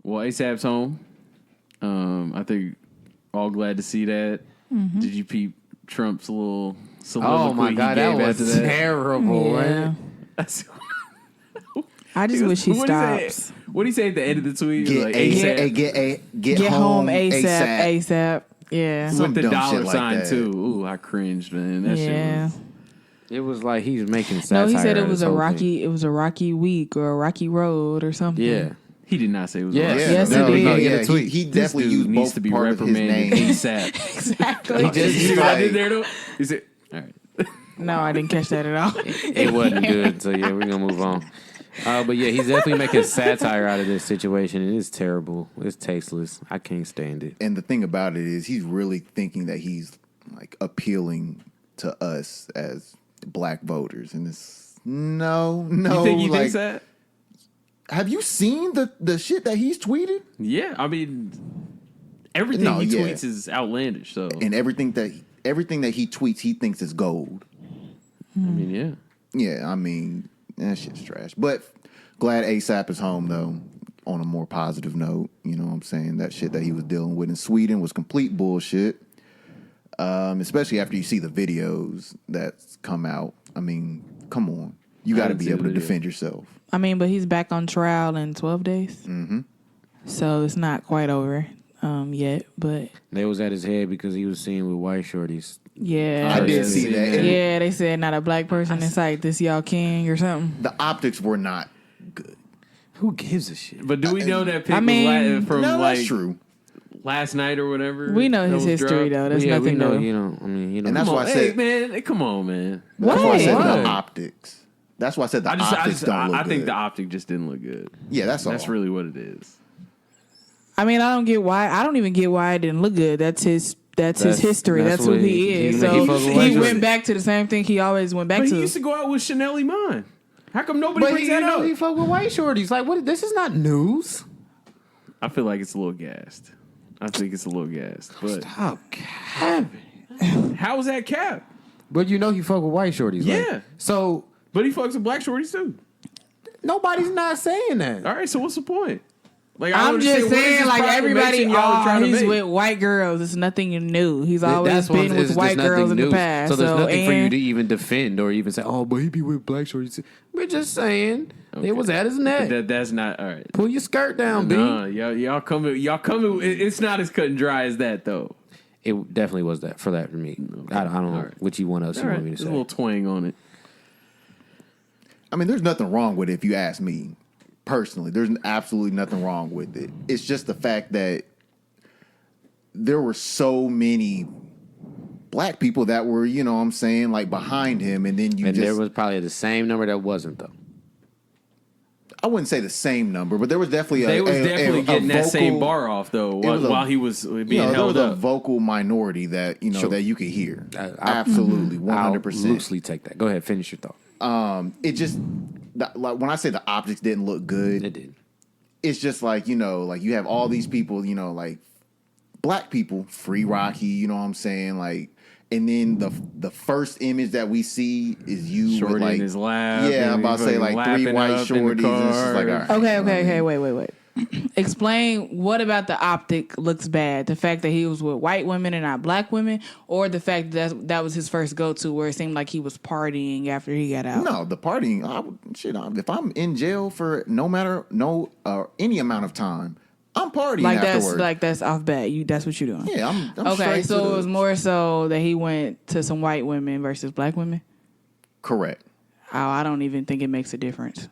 Well, ASAP's home. I think all glad to see that. Mm-hmm. Did you peep Trump's little soliloquy? Oh my God, that was terrible. Yeah. I just wish he stops. What did he say at the end of the tweet? Get home ASAP. Yeah. With the dollar sign like too. Ooh, I cringed, man. That shit was... It was like he was making satire. No, he said it was a rocky. It was a rocky week or a rocky road or something. Yeah. He did not say it was. Yes, he did. No, he definitely used needs both to be part of his name. ASAP. Exactly. You see what I did there though? He said, "All right." No, I didn't catch that at all. It wasn't good. So yeah, we're gonna move on. But yeah, he's definitely making satire out of this situation. It is terrible. It's tasteless. I can't stand it. And the thing about it is, he's really thinking that he's like appealing to us as black voters, and it's no. You think he thinks that? Have you seen the shit that he's tweeted? Yeah, I mean, everything he tweets is outlandish. So, and everything that he tweets, he thinks is gold. I mean, yeah. I mean, that shit's trash. But glad ASAP is home though. On a more positive note, you know what I'm saying? That shit that he was dealing with in Sweden was complete bullshit. Especially after you see the videos that's come out. I mean, come on. You got to be able to defend yourself. I mean, but he's back on trial in 12 days. Mm-hmm. So it's not quite over yet, but... They was at his head because he was seen with white shorties. Yeah. I did see that. Yeah, they said not a black person in sight. This y'all king or something. The optics were not good. Who gives a shit? But do we know that pic was from that's true. Last night or whatever? We know his history though. That's nothing new. And that's why I said, man, come on, man. That's why I said the optics. That's why I said the optics don't look good. I think the optic just didn't look good. Yeah, that's all. That's really what it is. I mean, I don't get why. I don't even get why it didn't look good. That's his history. That's who he is. He went back to the same thing he always went back to. But he used to go out with Chanel Iman. How come nobody brings that up? He fuck with white shorties. Like, what? This is not news. I feel like it's a little gassed. I think it's a little gassed. But stop capping. How is that cap? But you know he fuck with white shorties. Yeah. Like, so... But he fucks with black shorties too. Nobody's not saying that. All right, so what's the point? Like, I'm just saying, like, everybody, he's with white girls. It's nothing new. He's always been with white girls in the past. So there's nothing for you to even defend or even say, oh, but he be with black shorties. We're just saying it was at his neck. That's not all right. Pull your skirt down, B. Y'all coming. It's not as cut and dry as that, though. It definitely was that for me. Okay. I don't know what you want us to want me to say. A little twang on it. I mean, there's nothing wrong with it if you ask me. Personally, there's absolutely nothing wrong with it. It's just the fact that there were so many black people that were, you know what I'm saying, like behind him, and then there was probably the same number that wasn't, though. I wouldn't say the same number, but there was definitely getting that same bar off though while he was being held there was up. a vocal minority that that you could hear. Absolutely, 100%. I'll loosely take that. Go ahead, finish your thought. It just like when I say the optics didn't look good, it did. It's just like like you have all these people, like black people, Free Rocky, you know what I'm saying, like. And then the first image that we see is you Shorty with like in his lap. Yeah, I'm about to say like 3 white shorties. And it's just like, all right, okay. Wait. Explain what about the optic looks bad? The fact that he was with white women and not black women, or the fact that was his first go-to where it seemed like he was partying after he got out? No, the partying. If I'm in jail for any amount of time, I'm partying afterwards. That's off bat. That's what you're doing. Yeah, I'm okay. So it was more so that he went to some white women versus black women. Correct. Oh, I don't even think it makes a difference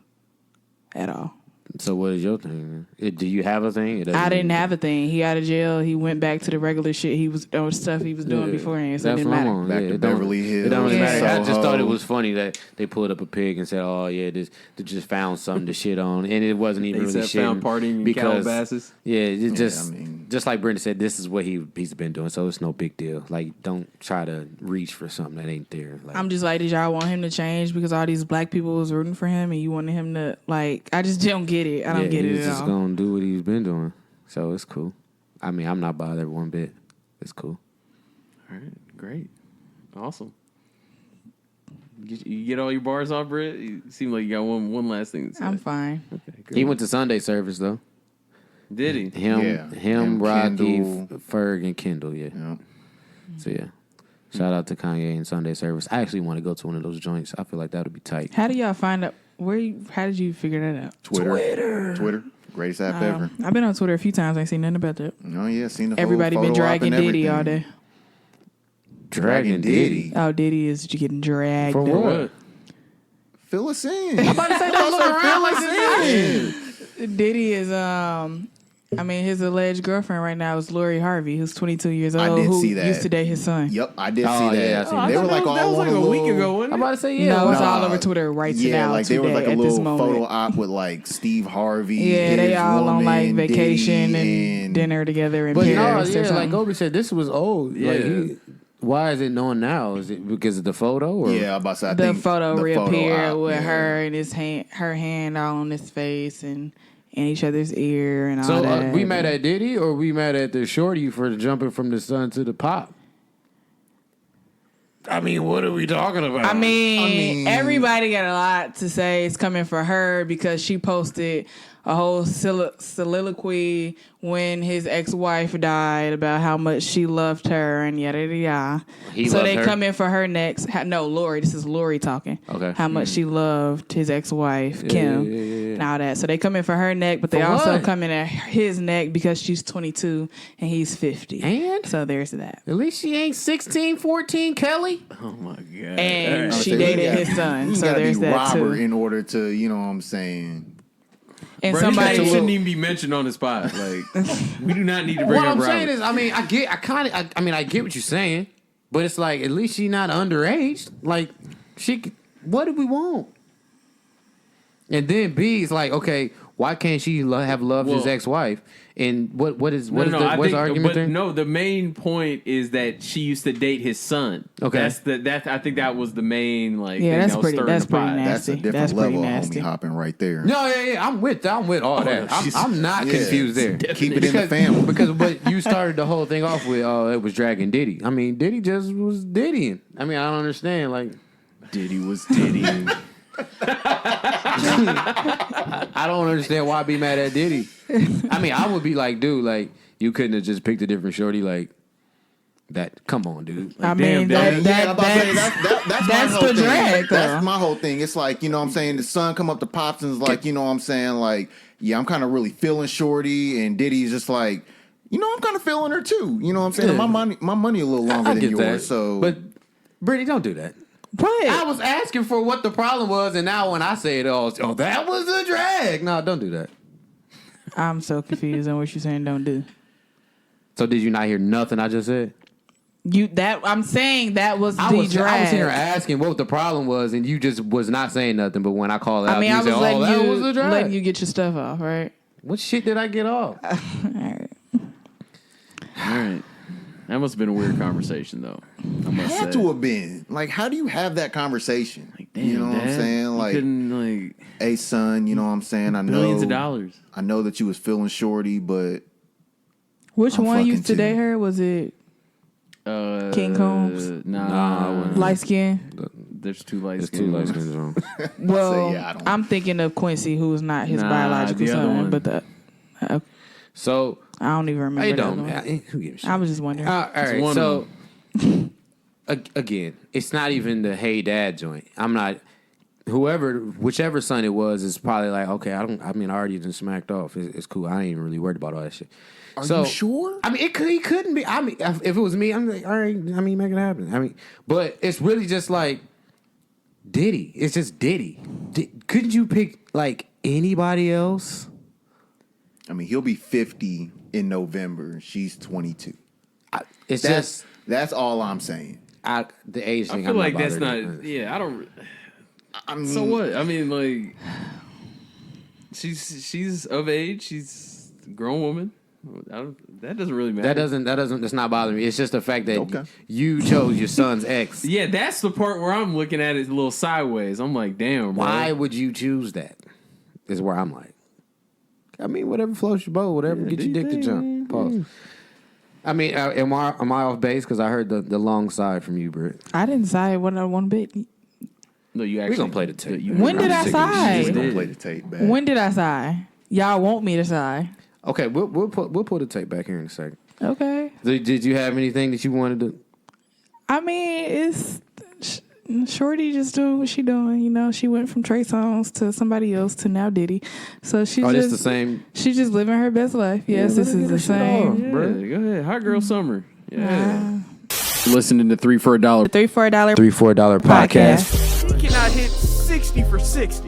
at all. So what is your thing? Do you have a thing? I didn't have a thing. He out of jail. He went back to the regular shit stuff he was doing beforehand. So it didn't matter. Back to Beverly Hills. It don't really matter. I just thought it was funny that they pulled up a pig and said, "Oh yeah, they just found something to shit on," and it wasn't even really shit. Found partying in Calabasas. Yeah, it's just like Brenda said, this is what he's been doing, so it's no big deal. Like, don't try to reach for something that ain't there. Like, I'm just like, did y'all want him to change because all these black people was rooting for him, and you wanted him to like? I just don't get it. I don't get it. He's just gonna do what he's been doing, so it's cool. I mean, I'm not bothered one bit. It's cool. All right, great, awesome. You get all your bars off, Britt? You seem like you got one last thing to say. I'm fine. Okay, good. He went to Sunday service though. Did he? Him, Rocky, Kendall. Ferg, and Kendall. Yeah. Yep. So yeah. Shout out to Kanye and Sunday Service. I actually want to go to one of those joints. I feel like that would be tight. How do y'all find out? How did you figure that out? Twitter. Greatest app ever. I've been on Twitter a few times. I ain't seen nothing about that. Oh, yeah. Seen the Everybody whole been photo op dragging and Diddy everything. all day. Dragging Diddy. Oh, Diddy is getting dragged. For what? Fill us in. I'm about to say, don't look around like this. Diddy is his alleged girlfriend right now is Lori Harvey, who's 22 years old. I did who see that. used to date his son. Yep, I did Oh, see that. yeah, I seen They that. were like all that was on like a week little- ago, wasn't I'm it? about to say, yeah. No, it's Nah. all over Twitter right Yeah, now. like they were today, like a at this little moment. photo op with like Steve Harvey. Yeah, they his all on like woman, vacation Diddy, and dinner together in But no, Paris or yeah, something. like Gobe said, this was old. Yeah. Like, why is it known now? Is it because of the photo? Or? Yeah, I'm about to say, I the think photo the reappeared op, with yeah. her and her hand all on his face and in each other's ear and all So that. we mad at Diddy or we mad at the shorty for jumping from the sun to the pop? I mean, what are we talking about? I mean, everybody got a lot to say. It's coming for her because she posted a whole soliloquy when his ex-wife died about how much she loved her and yada yada yada. He So loved they her? come in for her next. No, Lori. This is Lori talking. Okay. How much she loved his ex-wife Kim yeah. and all that. So they come in for her neck, but they For also what? come in at his neck because she's 22 and he's 50. And? So there's that. At least she ain't 16, 14, Kelly. Oh my god! And she So you dated gotta- his son. You So gotta there's be that Robert too. in order to, you know what I'm saying. And Bro, somebody his name shouldn't even be mentioned on the spot. Like, we do not need to bring What up I'm Robert. saying is, I mean, I get what you're saying, but it's like at least she not underage. Like, what do we want? And then B is like, okay, why can't she have loved his Well- ex-wife? And what's I the think, argument but there? no, the main point is that she used to date his son. Okay. That's I think that was the main Yeah, thing that's that was pretty- stirring that's the pot. pretty That's a Nasty. different That's pretty level of nasty. homie hopping right there. No, yeah, I'm with all that. I'm not Yeah. confused there. Keep it in the family. Because but you started the whole thing off with it was dragging Diddy. I mean, Diddy just was Diddying. I mean, I don't understand. Like, Diddy was Diddy. I don't understand why be mad at Diddy. I mean, I would be like, dude, like you couldn't have just picked a different shorty like that. Come on, dude. I damn, mean, Dad. that, I'm about to say, that's that's my that's whole the thing. drag, though. That's my whole thing. It's like, you know what I'm saying, the son come up to Pops and is like, you know what I'm saying, like, yeah, I'm kind of really feeling Shorty, and Diddy's just like, you know, I'm kind of feeling her too. You know what I'm saying? Yeah. My money a little longer I than get yours. that. So But Brittany, don't do that. What? I was asking for what the problem was, and now when I say it, oh, that was a drag. No, don't do that. I'm so confused on what you're saying. Don't do. So did you not hear nothing I just said? I'm saying that was I was drag. here asking what the problem was, and you just was not saying nothing. But when I called it out, I mean, you I was said, letting "Oh, that was a you drag." letting you get your stuff off, right? What shit did I get off? All right. All right. That must have been a weird conversation, though. I must had say. to have been. Like, how do you have that conversation? Like, damn, you know what I'm Dad, saying? you Like, couldn't, like, hey, son, you know what I'm saying? I know millions of dollars. I know that you was feeling Shorty, but Which I'm one fucking used to too. date her? Was it King Combs? Nah, I wouldn't. light skin? There's two light It's skins. too light skins wrong. Well, yeah, I don't- I'm thinking of Quincy, who's not his Nah, biological the other son, one. but So I don't even remember. it the don't. other one. Who gives a shit? I was just wondering. All right, one so again, it's not even the hey dad joint. I'm not. Whichever son it was, is probably like, okay, I already done smacked off. It's cool. I ain't even really worried about all that shit. are you sure? I mean, he couldn't be. I mean, if it was me, I'm like, all right. I mean, make it happen. I mean, but it's really just like Diddy. It's just Diddy. Couldn't you pick like anybody else? I mean, he'll be 50 in November. She's 22. It's That's all I'm saying. the age I thing. feel I'm like not that's bothered not. with. Yeah, I don't. I mean, So what? I mean, like, she's of age. She's a grown woman. That doesn't really matter. That's not bothering me. It's just the fact that Okay. you chose your son's ex. Yeah, that's the part where I'm looking at it a little sideways. I'm like, damn, bro. Why would you choose that? Is where I'm like. I mean, whatever floats your boat, whatever gets your dick to jump. Pause. I mean, am I off base? Because I heard the long side from you, Britt. I didn't sigh one bit. No, you actually. gonna play the tape. You When did I sigh? She's just gonna did. play the tape back. When did I sigh? Y'all want me to sigh? Okay, we'll put the tape back here in a second. Okay. Did you have anything that you wanted to? I mean, it's Shorty just doing what she doing. You know, she went from Trey Songz to somebody else to now Diddy. So she's Oh, just this the same. She's just living her best life. Yes, this is the same. Yeah, go ahead. Hot girl summer. Yeah. Listening to 3 for $1. $3 for $1. $3 for $1 podcast. He cannot hit 60 for 60.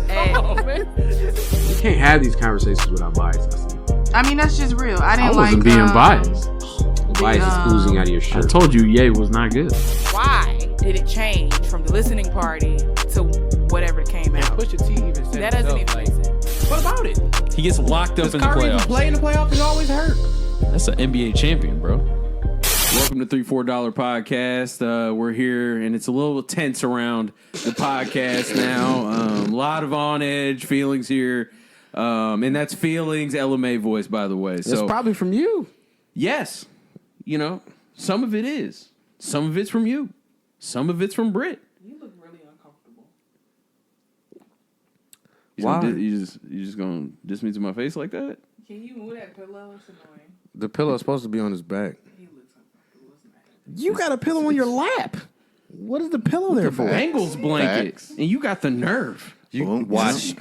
Hey. Come on, man. You can't have these conversations without bias. I mean, that's just real. I I didn't wasn't like being biased. Bias is oozing out of your I shirt. told you Ye was not good. Why did it change from the listening party to whatever came out? Pusha T even said That doesn't even make sense. What about it? He gets locked up in the Kyrie playoffs. play in the playoffs is always hurt. That's an NBA champion, bro. Welcome to $3 for $1 podcast. We're here, and it's a little tense around the podcast now. A lot of on edge feelings here, and that's feelings LMA voice, by the way. It's So probably from you. yes, you know, some of it is, some of it's from you, some of it's from Brit. You look really uncomfortable. Why? You just gonna diss me to my face like that? Can you move that pillow? It's annoying. The pillow's supposed to be on his back. He looks uncomfortable. It's not. You got a pillow on your lap. What is the pillow there for? Bengals blanket, Facts. and you got the nerve. Watch it.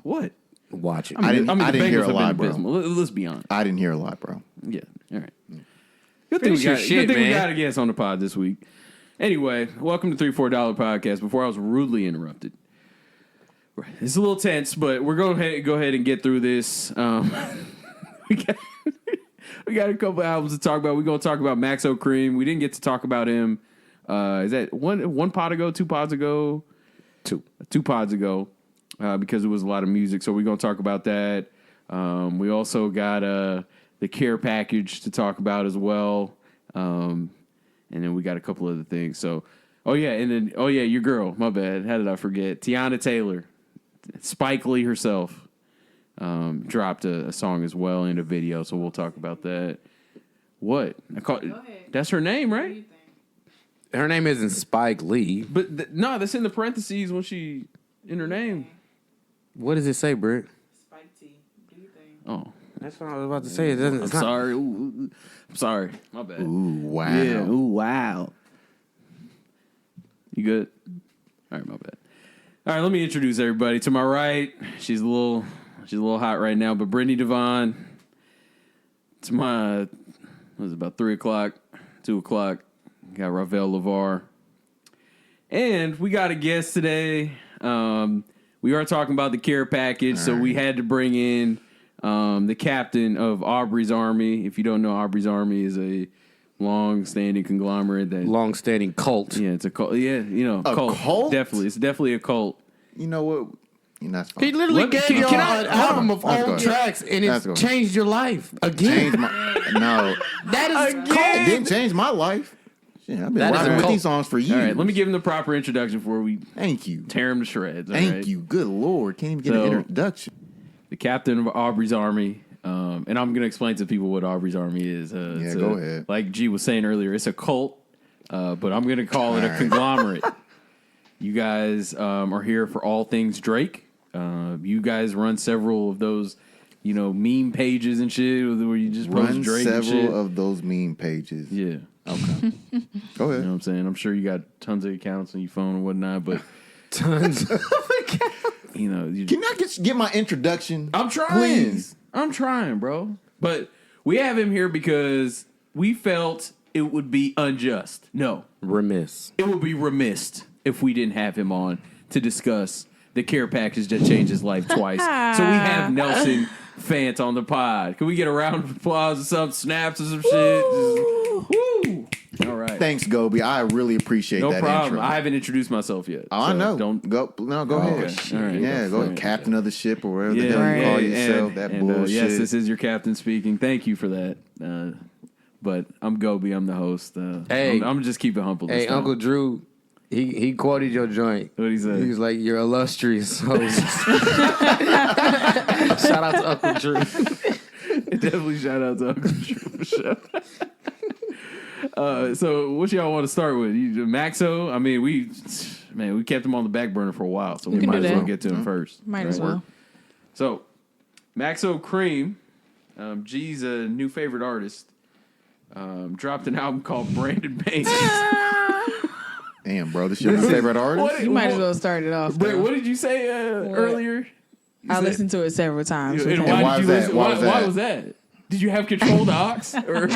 What? Watch it. I didn't hear a have lot, been bro. abysmal. Let's be honest. I didn't hear a lot, bro. Yeah. All right. Good thing we Finish your got. shit, Good thing we man. got a guest on the pod this week. Anyway, welcome to $3 for $1 podcast. Before I was rudely interrupted, it's a little tense, but we're going to go ahead and get through this. We got a couple albums to talk about. We're going to talk about Maxo Kream. We didn't get to talk about him. Is that one pod ago? 2 pods ago? Two pods ago. Because it was a lot of music, so we're going to talk about that. We also got the care package to talk about as well. And then we got a couple other things. So, your girl, my bad. How did I forget? Teyana Taylor, Spike Lee herself, dropped a song as well in a video, so we'll talk about that. What? Go ahead. That's her name, What do right? you think? Her name isn't Spike Lee. But no, that's in the parentheses when she in her name. What does it say, Britt? Spike T. Do you think? Oh, That's what I was about to say. It doesn't. I'm It's not, sorry. Ooh, I'm sorry. My bad. Ooh, wow. Yeah. Ooh, wow. You good? All right, my bad. All right, let me introduce everybody. To my right, she's a little hot right now, but Brytnie Devon. To my, what was it, about 3 o'clock, 2 o'clock, got Raval Lavar. And we got a guest today. We are talking about the care package, so we had to bring in the captain of Aubrey's Army. If you don't know, Aubrey's Army is a long-standing conglomerate that long-standing cult. yeah, it's a cult. Yeah, you know, A cult? Definitely, it's definitely a cult. You know what? That's fine. He literally Let- gave can- you can I- an album of Let's go old ahead. tracks, and Let's go it's ahead. changed your life again. Change my, no, That is it cult. didn't change my life. Shit, I've been That is rocking a with cult. these songs for years. All right, let me give him the proper introduction before we Thank you. tear him to shreds. all Thank right? you. Good Lord. Can't even get So- an introduction. The captain of Aubrey's Army. And I'm going to explain to people what Aubrey's Army is. Yeah, go ahead. Like G was saying earlier, it's a cult, but I'm going to call it a conglomerate. You guys are here for all things Drake. You guys run several of those, meme pages and shit where you just post Run Drake and shit. several of those meme pages. Yeah. Okay. Go You know ahead. what I'm saying? I'm sure you got tons of accounts on your phone and whatnot, but Tons. you Can I get my introduction? I'm trying. Please. I'm trying, bro. But we have him here because we felt it would be unjust. No, Remiss. it would be remiss if we didn't have him on to discuss the care package that changed his life twice. So we have Nelson Fant on the pod. Can we get a round of applause or some snaps or some shit? Woo! All right. Thanks, Gobe. I really appreciate No that problem. intro. I haven't introduced myself yet. I so know. Don't Go ahead. okay. All right. Yeah, go ahead. Fine. Captain of the ship or whatever the Yeah, hell you call yeah, yourself. That bullshit. yes, this is your captain speaking. Thank you for that. But I'm Gobe. I'm the host. Hey. I'm just keep it humble. This Hey, time. Uncle Drew, he quoted your joint. What'd he say? He was like, "You're illustrious host." Shout out to Uncle Drew. Definitely shout out to Uncle Drew for sure. So what y'all want to start with? Maxo? I mean, we kept him on the back burner for a while, so we can might do as well that. get to him first. Might as Right? well. So Maxo Kream, G's a new favorite artist, dropped an album called Brandon Banks. Damn, bro, this your new favorite artist? You might as well start it off. Wait, though. what did you say earlier? I listened to it several times. And with why him. why did is you that? listen? Why was Why that? was that? Did you have controlled ox? Or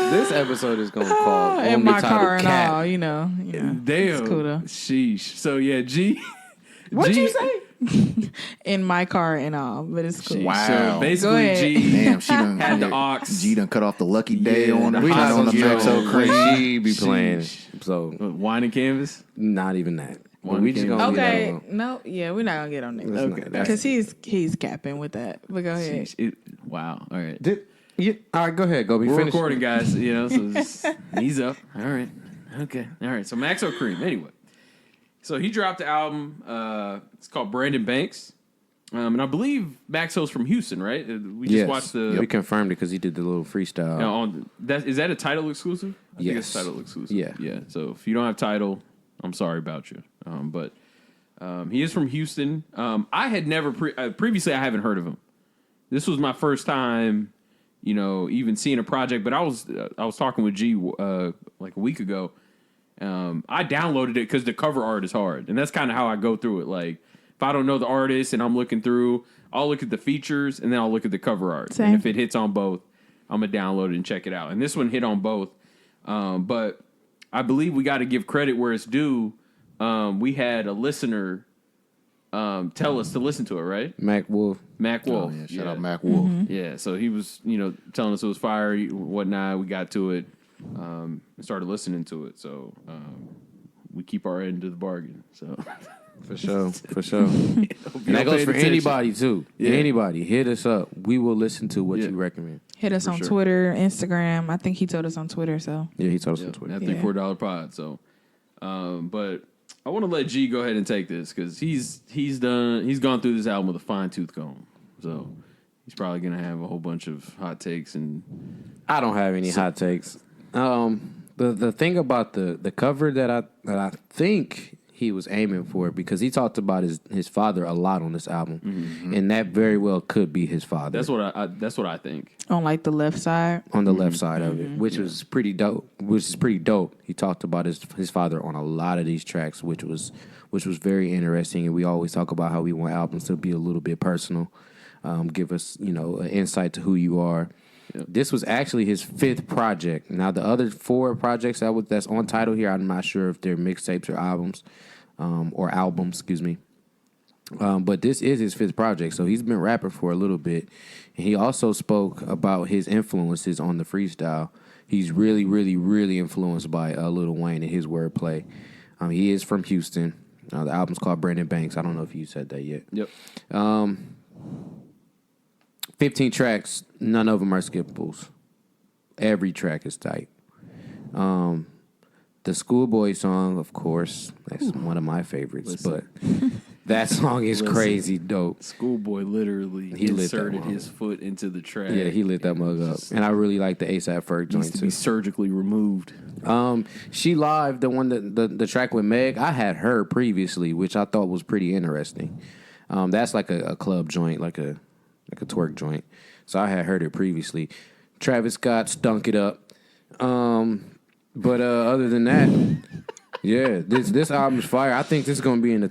This episode is gonna call in only my titled car and Cat. all, you know. damn, It's cool though. sheesh. So yeah, G. What'd G, you say? In my car and all, but it's cool. Sheesh. Wow. So Go basically, ahead. G Damn, she done had the ox. G done cut off the lucky day Yeah, on the we not on the gonna get Maxo on Kream. She be playing. Sheesh. So Wine and canvas. not even that. But One we just came- gonna leave that Okay, alone. no, yeah, we're not gonna get on Let's that not. That's- because he's capping with that. But go ahead. Sheesh. Wow. All right. All right, go ahead, Gobe. We're Finish. recording, guys. You know, so just knees up. All right. Okay. All right. So Maxo Kream. Anyway, so he dropped the album. It's called Brandon Banks, and I believe Maxo's from Houston, right? We just Yes. watched the. We confirmed it because he did the little freestyle. On that is that a title exclusive? I think it's Yes. title exclusive. Yeah. Yeah. So if you don't have title, I'm sorry about you. But he is from Houston. I had never previously. I haven't heard of him. This was my first time, you know, even seeing a project. But I was talking with G like a week ago. I downloaded it because the cover art is hard, and that's kind of how I go through it. Like if I don't know the artist and I'm looking through, I'll look at the features and then I'll look at the cover art. Same. And if it hits on both, I'm gonna download it and check it out. And this one hit on both. But I believe we got to give credit where it's due. We had a listener tell us to listen to it, right? Mac Wolf. Mac Wolf. Oh, yeah, shout out Mac Wolf. Yeah, so he was, you know, telling us it was fire, whatnot. We got to it, and started listening to it. So we keep our end of the bargain. So For sure. And that y'all goes paid for attention. anybody, too. Yeah. Anybody. Hit us up. We will listen to what Yeah. you recommend. Hit us on sure. Twitter, Instagram. I think he told us on Twitter. So Yeah, he told us on Twitter. At Yeah. $3-4 pod. So, but I want to let G go ahead and take this because he's gone through this album with a fine tooth comb. So he's probably gonna have a whole bunch of hot takes and I don't have any hot takes. The thing about the cover that I think he was aiming for, because he talked about his father a lot on this album, and that very well could be his father. that's what I think. on like the left side. On the left side of it, which was pretty dope. He talked about his father on a lot of these tracks, which was very interesting. And we always talk about how we want albums to be a little bit personal, give us an insight to who you are. Yep. This was actually his 5th project. Now the other 4 projects that's on title here, I'm not sure if they're mixtapes or albums, excuse me. But this is his 5th project, so he's been rapping for a little bit. And he also spoke about his influences on the freestyle. He's really, really, really influenced by Lil Wayne and his wordplay. He is from Houston. The album's called Brandon Banks. I don't know if you said that yet. Yep. 15 tracks, none of them are skippables. Every track is tight. The Schoolboy song, of course, that's one of my favorites. But that song is crazy dope. Schoolboy literally He lit that inserted one. his foot into the track. Yeah, he lit that mug up. And I really like the ASAP Ferg needs joint to too. be surgically removed. She Live, the one the track with Meg, I had her previously, which I thought was pretty interesting. That's like a club joint, like a twerk joint. So I had heard it previously. Travis Scott stunk it up. But other than that, yeah, this album's fire. I think this is gonna be in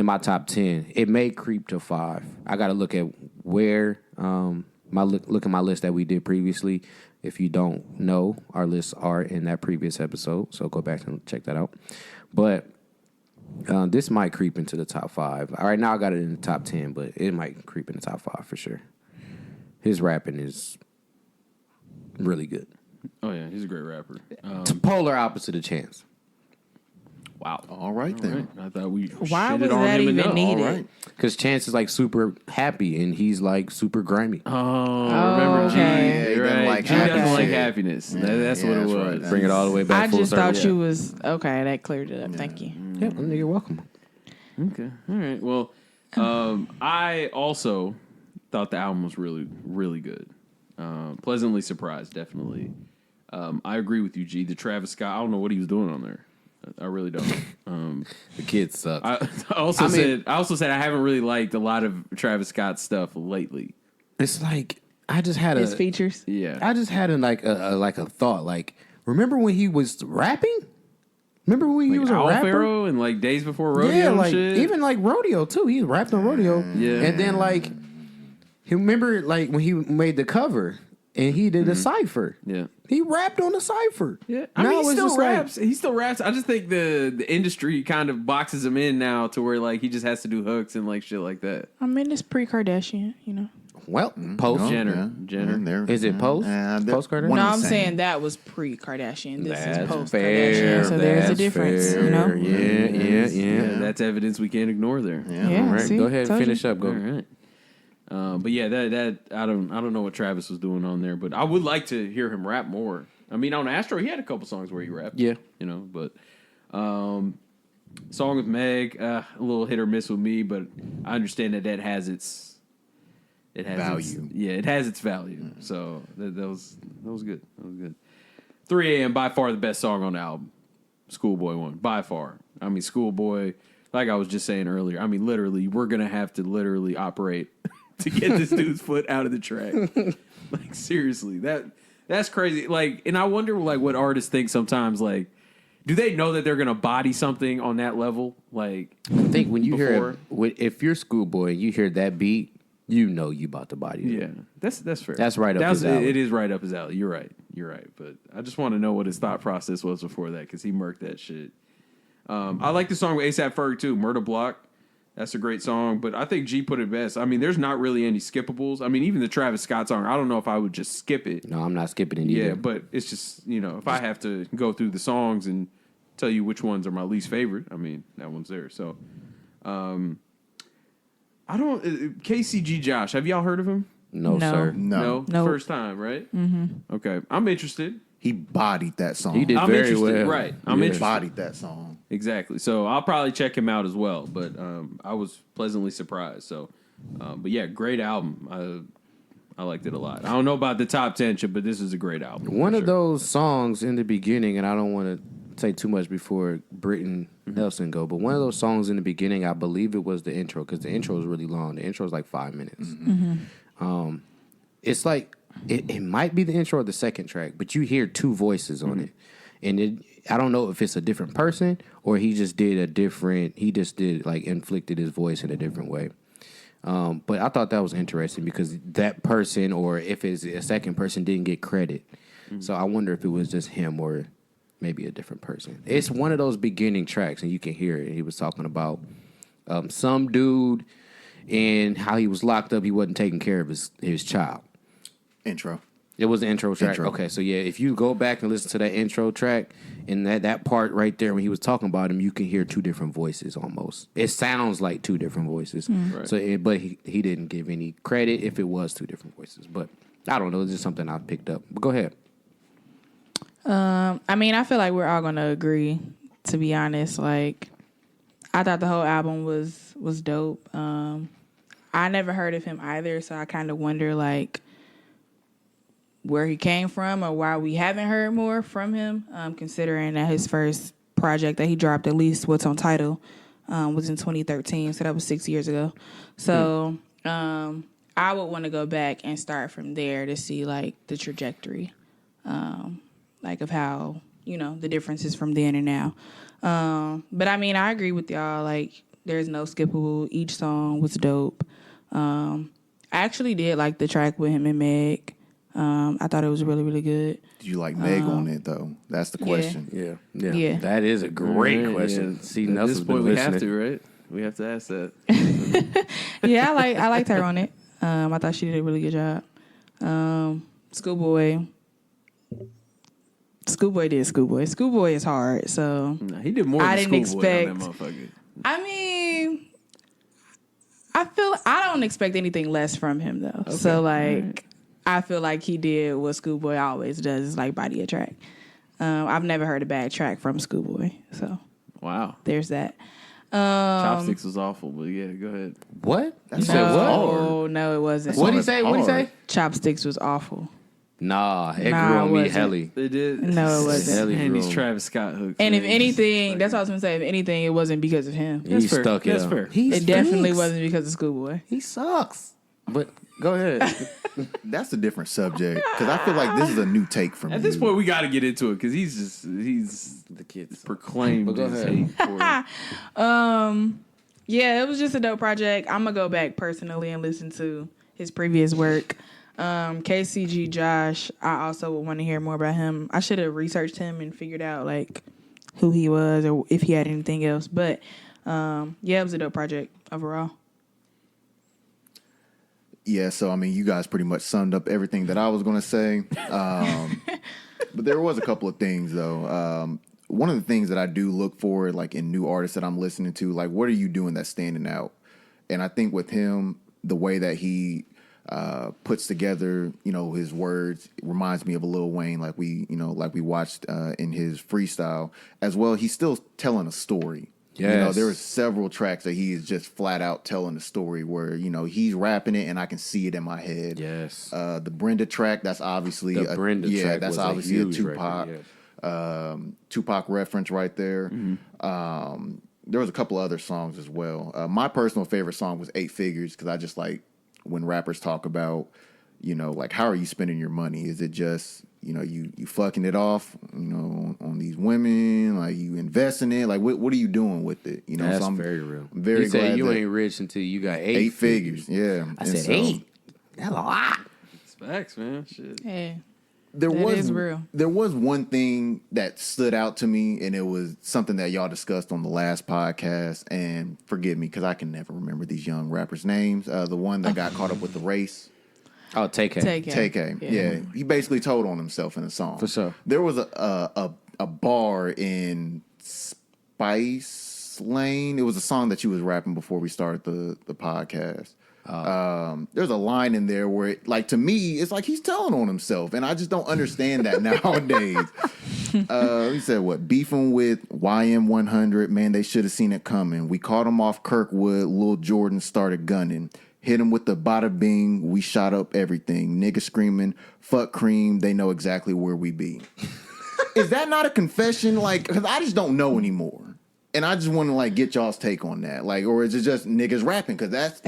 my top 10. It may creep to 5. I gotta look at where look at my list that we did previously. If you don't know, our lists are in that previous episode, so go back and check that out. But this might creep into the top 5. Right now I got it in the top 10, but it might creep in the top 5 for sure. His rapping is really good. Oh yeah, he's a great rapper. It's polar opposite of Chance. Wow. All right, then. I thought we Why shitted was on that him even enough. needed? All right. Because Chance is like super happy and he's like super grimy. Oh, remember G? okay. Yeah, he You're doesn't right. like G doesn't happy like shit. happiness. That's Yeah, what it that's was. right. Bring it all the way back I full just circle. thought you was okay. That cleared it up. Thank you. Yeah, you're welcome. Okay. All right. Well, I also thought the album was really, really good. Pleasantly surprised, definitely. I agree with you, G. The Travis Scott, I don't know what he was doing on there. I really don't. The kid sucks. I also said I haven't really liked a lot of Travis Scott stuff lately. It's like I just had His features. Yeah. I just had a thought. Like, remember when he was rapping? Remember when he was a Al rapper? Pharaoh and like Days Before Rodeo Yeah, and like shit. even like Rodeo too. He rapped on Rodeo. Yeah. And then like he remember like when he made the cover and he did a cipher. Yeah. He rapped on the cipher. Yeah, I Now mean, it's he still just like- raps. He still raps. I just think the industry kind of boxes him in now to where like he just has to do hooks and like shit like that. I mean, it's pre-Kardashian, you know. Well, post. Jenner. Is it post? Post Kardashian? No, I'm saying that was pre-Kardashian. This is That's post-Kardashian. So there's a That's difference, fair. you know. Yeah. That's evidence we can't ignore there. Yeah, All right, see? go ahead and Told finish you. up. Go. All right. But yeah, that I don't know what Travis was doing on there, but I would like to hear him rap more. I mean, on Astro, he had a couple songs where he rapped. Yeah. you know, but song with Meg, a little hit or miss with me, but I understand that has its Value. it has its value. So that was good. That was good. 3 a.m. by far the best song on the album. Schoolboy one by far. I mean, Schoolboy. Like I was just saying earlier. I mean, literally, we're gonna have to literally operate to get this dude's foot out of the track. Like seriously, that's crazy. Like, and I wonder like what artists think sometimes. Like, do they know that they're gonna body something on that level? Like, I think when you Before. if you're Schoolboy and you hear that beat, you know you about to body it. yeah, that's fair. That's right up his alley. It is right up his alley. You're right. But I just want to know what his thought process was before that because he murked that shit. I like the song with A$AP Ferg too, Murder Block. That's a great song, but I think G put it best. I mean, there's not really any skippables. I mean, even the Travis Scott song, I don't know if I would just skip it. No, I'm not skipping it either. Yeah, but it's just, you know, if I have to go through the songs and tell you which ones are my least favorite, I mean, that one's there. So, I don't, KCG Josh, have y'all heard of him? No, No. sir. No. Nope. First time, right? Mm-hmm. Okay, I'm interested. He bodied that song. He did I'm very interested, well. right. I'm Yeah. interested. Bodied that song. Exactly. So I'll probably check him out as well. But I was pleasantly surprised. So, but yeah, great album. I liked it a lot. I don't know about the top 10, but this is a great album. One for of sure. those songs in the beginning, and I don't want to say too much before Brytnie Nelson go, but one of those songs in the beginning, I believe it was the intro, because the intro is really long. The intro is like 5 minutes. It's like, it might be the intro or the second track, but you hear two voices on it. And I don't know if it's a different person or he just did like inflicted his voice in a different way. But I thought that was interesting because that person, or if it's a second person, didn't get credit. So I wonder if it was just him or maybe a different person. It's one of those beginning tracks, and you can hear it. He was talking about some dude and how he was locked up. He wasn't taking care of his child. Intro. It was the intro track. Intro. Okay, so yeah, if you go back and listen to that intro track, and that part right there when he was talking about him, you can hear two different voices almost. It sounds like two different voices. Right. So, but he didn't give any credit if it was two different voices. But I don't know. It's just something I picked up. But go ahead. I mean, I feel like we're all gonna agree. To be honest, like I thought the whole album was dope. I never heard of him either, so I kind of wonder like where he came from or why we haven't heard more from him. Considering that his first project that he dropped, at least what's on Tidal, was in 2013, so that was 6 years ago. So I would want to go back and start from there to see like the trajectory. Like of how, you know, the differences from then and now. But I mean, I agree with y'all. Like, there's no skippable. Each song was dope. I actually did like the track with him and Meg. I thought it was really, really good. Did you like Meg on it though? That's the question. Yeah. That is a great Yeah, question. yeah. See, At Nelson's this point, been we have listening. to, right? We have to ask that. Yeah, I liked her on it. I thought she did a really good job. Schoolboy did Schoolboy. Schoolboy is hard, so Nah, he did more I than didn't Schoolboy on expect- that motherfucker. I mean, I don't expect anything less from him though. So like, I feel like he did what Schoolboy always does, is like body a track. I've never heard a bad track from Schoolboy, so Wow. there's that. Chopsticks was awful, but yeah, go ahead. What? You That said song was what? hard. No, it wasn't. What did he say? What did he say? Chopsticks was awful. Nah, it Nah, grew it on me wasn't. helly. They did. No, it wasn't. Helly And grew these on me. Travis Scott hooks. And if man. anything, that's what I was gonna say. If anything, it wasn't because of him. He fair. stuck it That's up. fair. He It definitely stinks. wasn't because of Schoolboy. He sucks. But go ahead. That's a different subject because I feel like this is a new take from At you. this point, we got to get into it because he's The kids. proclaimed But go his ahead. hate for it. Yeah, it was just a dope project. I'm gonna go back personally and listen to his previous work. KCG Josh, I also would want to hear more about him. I should have researched him and figured out like who he was or if he had anything else. But yeah, it was a dope project overall. Yeah, so I mean, you guys pretty much summed up everything that I was going to say. But there was a couple of things though. One of the things that I do look for, like in new artists that I'm listening to, like what are you doing that's standing out? And I think with him, the way that he puts together, his words reminds me of a Lil Wayne, like we watched in his freestyle as well. He's still telling a story. Yes. There were several tracks that he is just flat out telling a story where, he's rapping it and I can see it in my head. Yes. The Brenda track, that's obviously The Brenda track that's was obviously a a huge Tupac record, Tupac reference right there. There was a couple other songs as well. My personal favorite song was 8 Figures because I just like when rappers talk about, like how are you spending your money? Is it just you fucking it off, on these women? Like you investing it? Like what are you doing with it? That's so I'm very real. very he said glad you that- ain't rich until you got 8 figures. Yeah, I And said so 8. That's a lot. It's facts, man. Shit. Yeah. There That was is real. There was one thing that stood out to me, and it was something that y'all discussed on the last podcast. And forgive me because I can never remember these young rappers' names. The one that got caught up with the race. Oh, take it. Take Tay-K. Yeah, he basically told on himself in the song. For sure. There was a bar in Spice Lane. It was a song that you was rapping before we started the podcast. There's a line in there where, to me, it's like he's telling on himself, and I just don't understand that nowadays. He said, "What beefing with YM100? Man, they should have seen it coming. We caught him off Kirkwood. Lil Jordan started gunning." Hit him with the bada bing. We shot up everything. Niggas screaming, fuck Cream. They know exactly where we be. Is that not a confession? Because I just don't know anymore. And I just want to get y'all's take on that. Or is it just niggas rapping? Because that's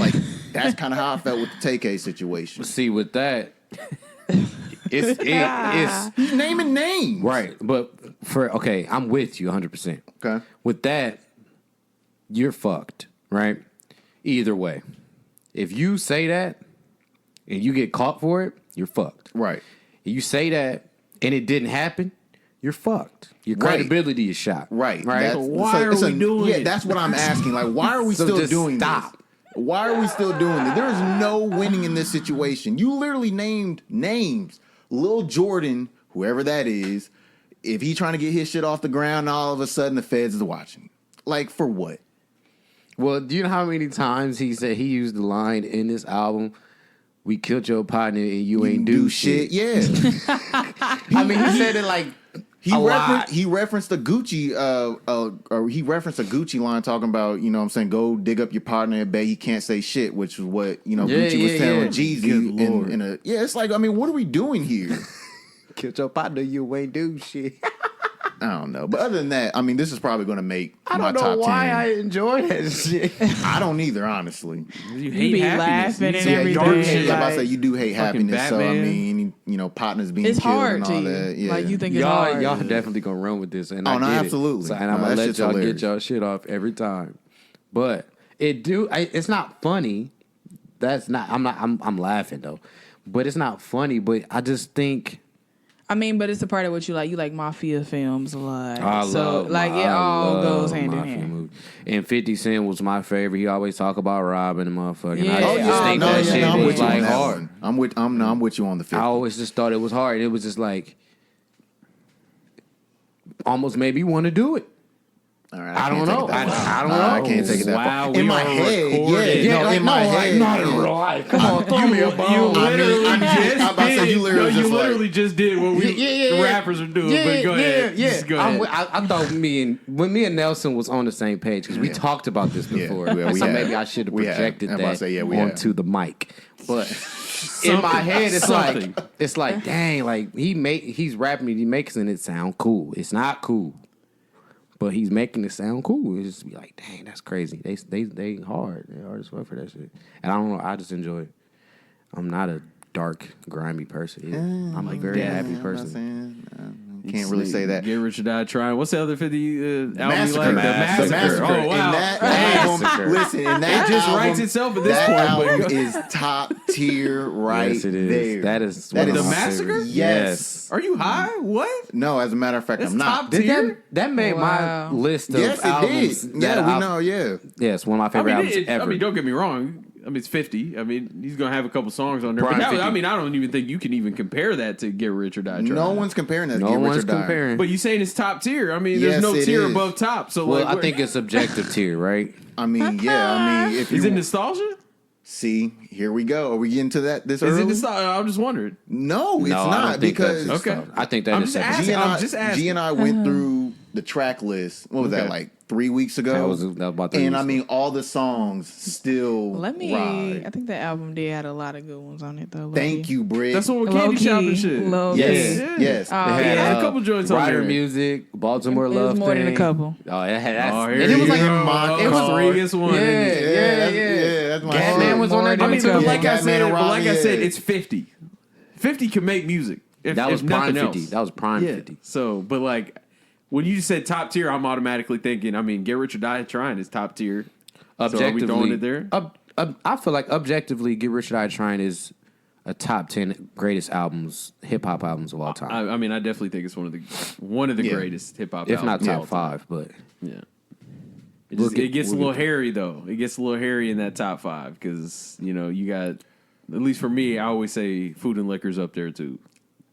kind of how I felt with the Tay-K situation. See, with that, it's He's naming names. right. But I'm with you 100%. Okay. With that, you're fucked, right? Either way. If you say that and you get caught for it, you're fucked. Right. If you say that and it didn't happen, you're fucked. Your Right. credibility is shot. Right. Right. why are we doing Yeah, it? that's what I'm asking. Why are we So still just doing stop. this? Why are we still doing this? There is no winning in this situation. You literally named names. Lil Jordan, whoever that is, if he trying to get his shit off the ground, all of a sudden the feds is watching. For what? Well, do you know how many times he said he used the line in this album, "We killed your partner and you ain't do shit"? Yeah. I mean, he said it like He referenced a Gucci or he referenced a Gucci line talking about, go dig up your partner and bet he can't say shit, which is what, Gucci was telling Jeezy Good Lord. it's what are we doing here? killed your partner, you ain't do shit. I don't know. But other than that, this is probably going to make I my don't know top why 10. I enjoy that shit. I don't either, honestly. You be happiness. laughing You and see everything. dark Yeah, shit. I'm about to say you do hate Fucking happiness. So, Batman. partners being It's killed hard and to all you. that. Yeah. You think it's hard. Y'all definitely gonna run with this, and Oh, I no, get it. absolutely. So, and No, I'm gonna that let shit's y'all hilarious. get y'all shit off every time. But it's not funny. That's not. I'm laughing though, but it's not funny. But I just think. but it's a part of what you like. You like mafia films a lot. I love it all goes hand in mafia hand. movies. And 50 Cent was my favorite. He always talk about robbing and motherfucking. Yeah. I Oh, just yeah. think No, that yeah, shit I'm was with you on like that hard. one. I'm with you on the 50. I always just thought it was hard. It was just like almost made me want to do it. All right, I don't can't know. take it that far. I don't know. I can't take it that Wow, far. we In my are head, recording. yeah, no, in my head, not in real life. Come on, throw me a bone. You literally I'm just about to say did. you literally no, you just like- literally just did what we the rappers are doing. But go ahead. Yeah. Just go ahead. I thought when me and Nelson was on the same page because we talked about this before. Yeah, we so have. maybe I should have We have. projected I'm about to that say, yeah, we have. onto the mic. But in my head, it's like, dang, like he's rapping, he makes it sound cool. It's not cool, but he's making it sound cool. It's just be like, dang, that's crazy. They hard. They hard as fuck for that shit. And I don't know. I just enjoy it. I'm not a dark, grimy person. I'm a very happy person. Can't really say that. Get Rich or Die Trying. What's the other 50 album Massacre. you like? The Massacre. Oh, wow. And that album, listen, and that It just album, writes itself at this that point, but- album is top tier right Yes, it is. there. That is That one of is- The my Massacre? favorites. Yes. Are you high? What? No, as a matter of fact, That's I'm not. top Did tier? that made Wow. my list of Yes, it albums. did. Yeah, we know. Yeah. Yeah, it's one of my favorite albums ever. don't get me wrong. I mean, it's 50. I mean, he's going to have a couple songs on there. Prime But that, 50. I mean, I don't even think you can even compare that to Get Rich or Die Trying. No one's comparing that. to no Get Rich one's or Die. comparing. But you saying it's top tier. I mean, Yes, there's no it tier is. above top. So, well, like, I think it's subjective tier, right? I mean, yeah. I mean, if is you it nostalgia? see, here we go. Are we getting to that this Is early? it nostalgia? I'm just wondering. No, it's No, I not don't think because that's Okay. I think that I'm is just subjective. asking. G and I'm just asking. G and I went through the track list. What was Okay. that, like 3 weeks ago? That was about 3 and weeks I mean, all the songs still Let me. ride. I think the album did had a lot of good ones on it though. Thank you, Britt. That's what we're Low candy key, shop and shit. low Yes, key. yes. Oh, It had, yeah, a couple joints on Rider there. Music, Baltimore It was Love more than a Thing. couple. Oh, it had that. Oh, and here it was you like go. my It was car. Rodriguez one. Yeah, isn't it? yeah, that's my Gatman shit. was on there More I mean, too. but like I Gatman said, and Raleigh, it's 50. 50 can make music. If, That was if prime nothing 50. else. That was prime Yeah. 50. So, but like when you said top tier, I'm automatically thinking. I mean, Get Rich or Die Trying is top tier. Objectively, so are we throwing it there? I feel like objectively, Get Rich or Die Trying is a top 10 greatest albums, hip hop albums of all time. I mean, I definitely think it's one of the Yeah. greatest hip hop. if not albums of top all time. 5, but Yeah. We'll It get- gets we'll a little get there. hairy though. It gets a little hairy in that top 5 because you got. At least for me, I always say Food and Liquor's up there too.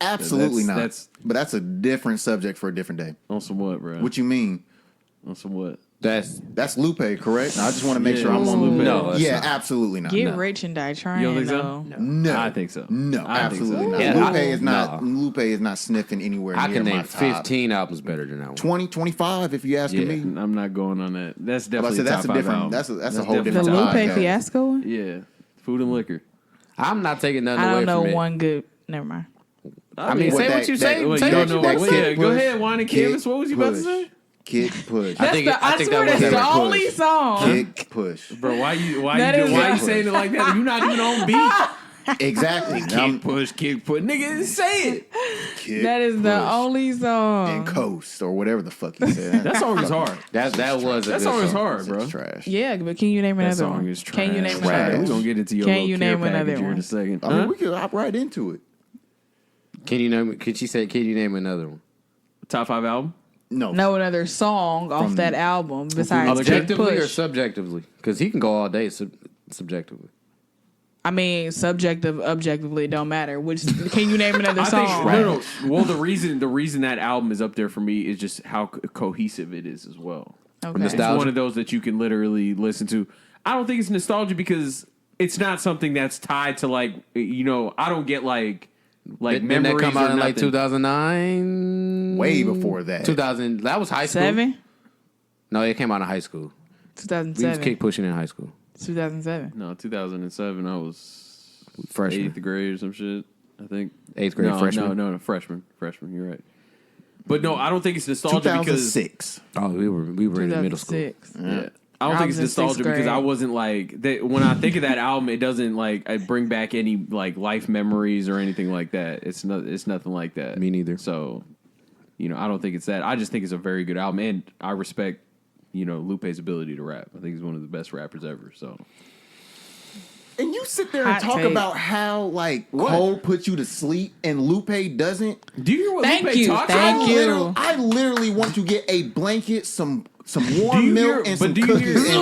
Absolutely not. that's- but that's a different subject for a different day. On some what, bro? What you mean? On some what? That's Lupe, correct? I just want to make Yeah, sure I'm it's on Lupe. Lupe. No, it's yeah, not. absolutely not. Get No. Rich and Die Trying. You don't think so? though. No, I think so. No, I think so. absolutely not. Yeah, Lupe I- is not. no. Lupe is not sniffing anywhere I near can my name top. 15 albums better than that one. 20, 25 if you asking Yeah. me. I'm not going on that. That's But I definitely said that's top a different. 5 album. That's a whole The definitely different. Lupe podcast. Fiasco one. Yeah, Food and Liquor. I'm not taking nothing I away don't know from it. one good. Never mind. I mean, What say that- what you that- say. Well, Say you what don't you know. think. Well, yeah, go ahead, Wine and Kick, Canvas. What was you about to push. say? Kick push. I think I that swear was that's that the right. only song. Kick push. Bro, why you That is not- saying it like that? You're not even on beat. Exactly. Kick push, nigga, say it. Kick, That is the push, only song. and coast or whatever the fuck you said. That song is hard. That was a That good song is song. hard, bro. It's trash. Yeah, but can you name That another song one? is trash. Can you name Trash. another We're one? gonna get into your Can little you care name another package here in one? a second. I mean, we could hop right into it. Can you name? Could she say? Can you name another one? Top 5 album? No. No another song off From- that album besides Kick Objectively or Push. subjectively? Because he can go all day subjectively. I mean, objectively, it don't matter. Which can you name another I song? think no. Well, the reason that album is up there for me is just how cohesive it is as well. Okay. It's one of those that you can literally listen to. I don't think it's nostalgia because it's not something that's tied to like I don't get like Didn't memories that come out or in like nothing. 2009? Way before that. 2000. That was high school. 7? No, it came out in high school. We was 2007. kick pushing in high school. 2007. No, 2007. I was Freshman. 8th grade or some shit. I think 8th grade no, freshman. No, freshman. You're right. But no, I don't think it's nostalgia because 2006. Oh, we were in middle school. 2006. yeah. I don't I think it's was in sixth nostalgia because grade. I wasn't like when I think of that album, it doesn't like I bring back any like life memories or anything like that. It's nothing like that. Me neither. So, I don't think it's that. I just think it's a very good album, and I respect Lupe's ability to rap. I think he's one of the best rappers ever. So And you sit there and Hot talk take. about how like Cole puts you to sleep and Lupe doesn't. do you hear what Thank Lupe you, talks thank about? you. I literally want to get a blanket, some Do warm you milk, hear- and but some do you cookies, hear-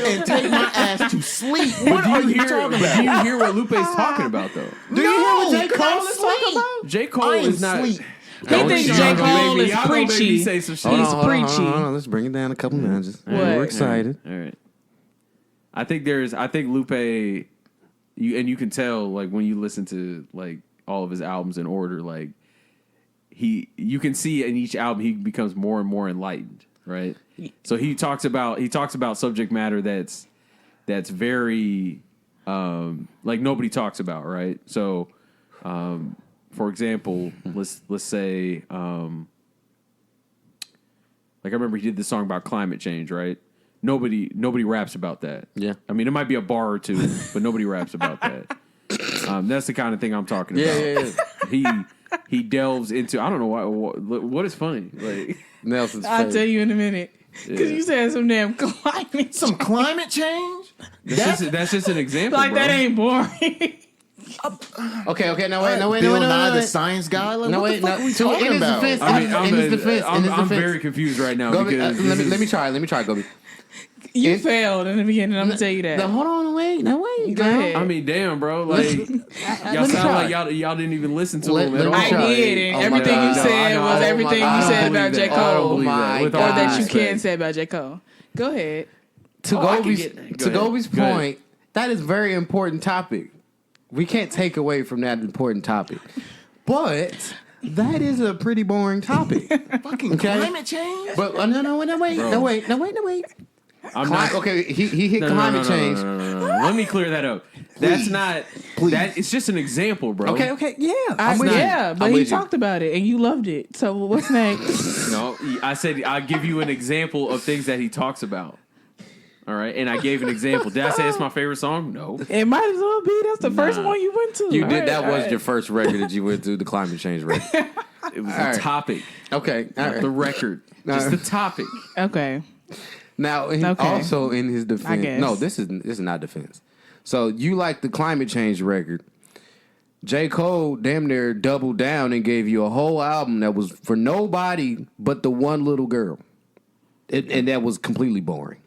and take my ass to sleep. But What do are you you hear? talking But do you about? hear what Lupe's talking about though? Do you hear what J. Cause I'm Cole is talking asleep. about? J. Cole I am is not. sleep. He thinks J. Cole is preachy. Say some shit. He's preachy. Hold on. Let's bring it down a couple notches. What? We're excited. All right. I think Lupe, you can tell like when you listen to like all of his albums in order, like you can see in each album he becomes more and more enlightened, right? So he talks about subject matter that's very like nobody talks about, right? So for example, let's say like I remember he did this song about climate change, right? Nobody raps about that. Yeah. I mean, it might be a bar or two, but nobody raps about that. That's the kind of thing I'm talking about. Yeah. He delves into, I don't know what is funny. Like Nelson's I'll tell you in a minute. Because you said some damn climate. Some climate change? That's just an example. Like, bro. that ain't boring. Okay. No, wait. Bill Nye the Science Guy? Like, what the fuck are we talking about? I'm very confused right now. Because let me try, Gobe. You failed in the beginning. I'm going to tell you that. No, hold on, wait. Go ahead. I mean, damn, bro. Like, y'all sound like y'all didn't even listen to him at all. I did, and everything you said was everything you said about J. Cole. Or that you can say about J. Cole. Go ahead. To Gobe's point, that is a very important topic. We can't take away from that important topic. But that is a pretty boring topic. Fucking climate change? But no, wait. I'm not okay. He hit climate change. No. Let me clear that up. That's not. That it's just an example, bro. Okay, yeah. But he talked about it and you loved it. So what's next? No, I said I'll give you an example of things that he talks about. All right, and I gave an example. Did I say it's my favorite song? No. It might as well be. That's the first one you went to. You did. That was your first record that you went to, the climate change record. It was the topic. Okay, Not the record. Just the topic. Okay. Now, also in his defense, no, this is not defense. So you like the climate change record? J. Cole damn near doubled down and gave you a whole album that was for nobody but the one little girl, and that was completely boring.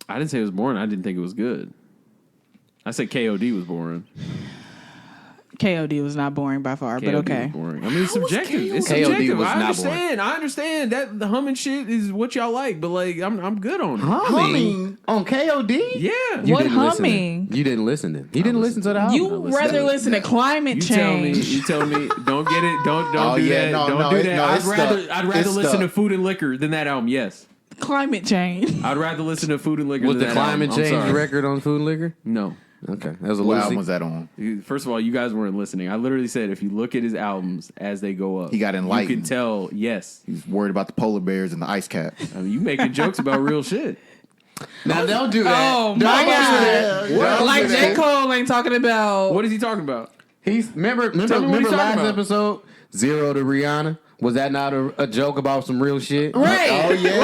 I didn't say it was boring. I didn't think it was good. I said KOD was boring. KOD was not boring by far, but okay. Was boring. I mean, it's subjective. It's KOD subjective. was I not understand. I understand that the humming shit is what y'all like, but like, I'm good on it. Humming on KOD? Yeah. What humming? You didn't listen to him. He didn't listen to the album. You rather listen to climate change. You tell me. Don't get it. Don't do that. No, don't do that. no, I'd rather listen to Food and Liquor than that album. Yes. Climate change. I'd rather listen to Food and Liquor Was than the that climate album. I'm change sorry. record on Food and Liquor? No. Okay. That was a What Lucy. album was that on? First of all, you guys weren't listening. I literally said if you look at his albums as they go up, He got enlightened. You can tell, yes. He's worried about the polar bears and the ice cap. I mean, you making jokes about real shit. Now, don't do that. Oh, Don't my do God. that. Like J. Cole ain't talking about. What is he talking about? Remember Tell me what he's talking last about. episode? Zero to Rihanna? Was that not a joke about some real shit? Right. Oh, yeah.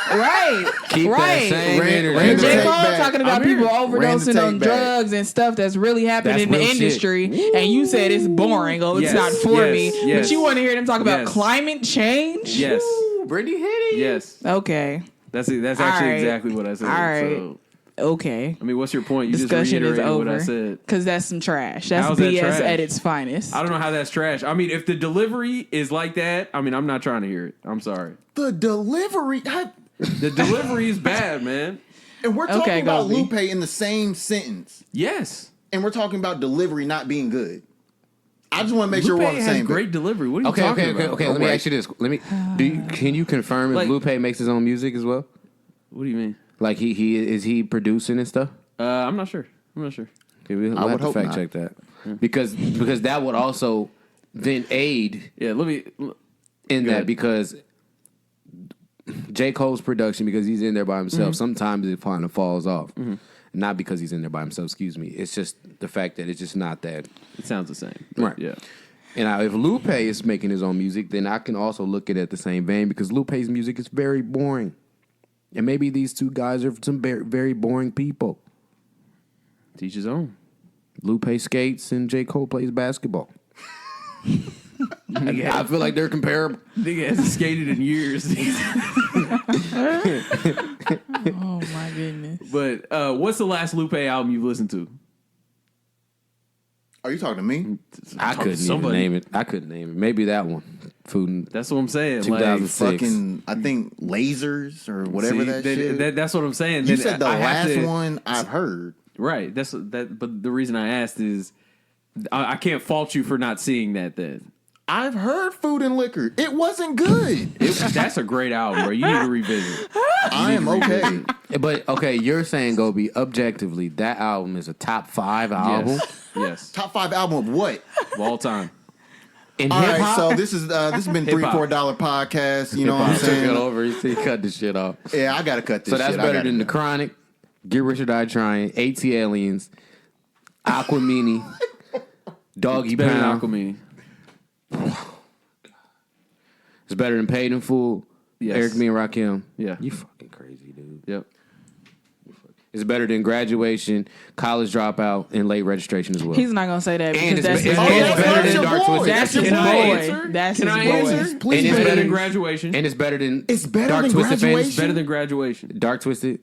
Right. Keep that same energy. And J. Take Cole back. talking about I'm here. people overdosing Take on back. drugs and stuff that's really happening in the That's real shit. industry, and you said it's boring. Oh, it's Yes, not for yes, me. yes. But you want to hear them talk about Yes. climate change? Yes. Brytnie hit it. Yes. Okay. That's actually right. exactly what I said. All right. So, Okay. I mean, what's your point? You Discussion just is reiterated over. what I said. Because that's some trash. That's How's that BS trash? at its finest. I don't know how that's trash. I mean, if the delivery is like that, I mean, I'm not trying to hear it. I'm sorry. The delivery. The delivery is bad, man. And we're talking Okay, about Gobe. Lupe in the same sentence. Yes. And we're talking about delivery not being good. I just want to make sure Lupe we're on the has same great delivery. What are you talking about? Okay. Let me ask you this. Can you confirm if Like- Lupe makes his own music as well? What do you mean? Like he producing and stuff? I'm not sure. Okay, We'll I have would to hope fact not. check that because that would also then aid Yeah, let me. in Go that ahead. because J. Cole's production, because he's in there by himself, Mm-hmm. sometimes it kind of falls off. Not because he's in there by himself, excuse me. It's just the fact that it's just not that. It sounds the same. but Right. Yeah. And now, if Lupe is making his own music, then I can also look at it the same vein because Lupe's music is very boring. And maybe these two guys are some very, very boring people. Teach his own. Lupe skates and J. Cole plays basketball. I feel like they're comparable. Nigga hasn't skated in years. Oh, my goodness. But what's the last Lupe album you've listened to? Are you talking to me? I couldn't even name it. I couldn't name it. Maybe that one. Food and That's what I'm saying. 2006. Like, Fucking, I think lasers or whatever see, that shit. that's what I'm saying. You Then said the I have last to- one I've heard. Right. That's that. But the reason I asked is I can't fault you for not seeing that. Then I've heard Food and Liquor. It wasn't good. that's a great album, bro. You need to revisit. I am okay. But okay, you're saying Gobe, objectively, that album is a top 5 album Yes. Top 5 album of what? Of all time. in All hip right, hop. so this has been Hip-hop. $3-4 podcast. You know what He I'm took it saying? over. He cut the shit off. Yeah, I gotta cut this. So that's shit. better than The Chronic, Get Rich or Die Trying, AT Aliens, Aquamini, Doggy Better than Pound. Aquamini. It's better than Paid in Full. Yes. Eric B. and Rakim. Yeah. You fucking crazy, dude. Yep. It's better than Graduation, College Dropout, and Late Registration as well. He's not gonna say that And because it's that's his better boy. than Dark Twisted. That's his Can I boy. answer? That's Can his I boy. answer? Please, It's man. better than Graduation. And it's better than It's better Dark than Twisted Graduation? fans. It's better than Graduation. Dark Twisted.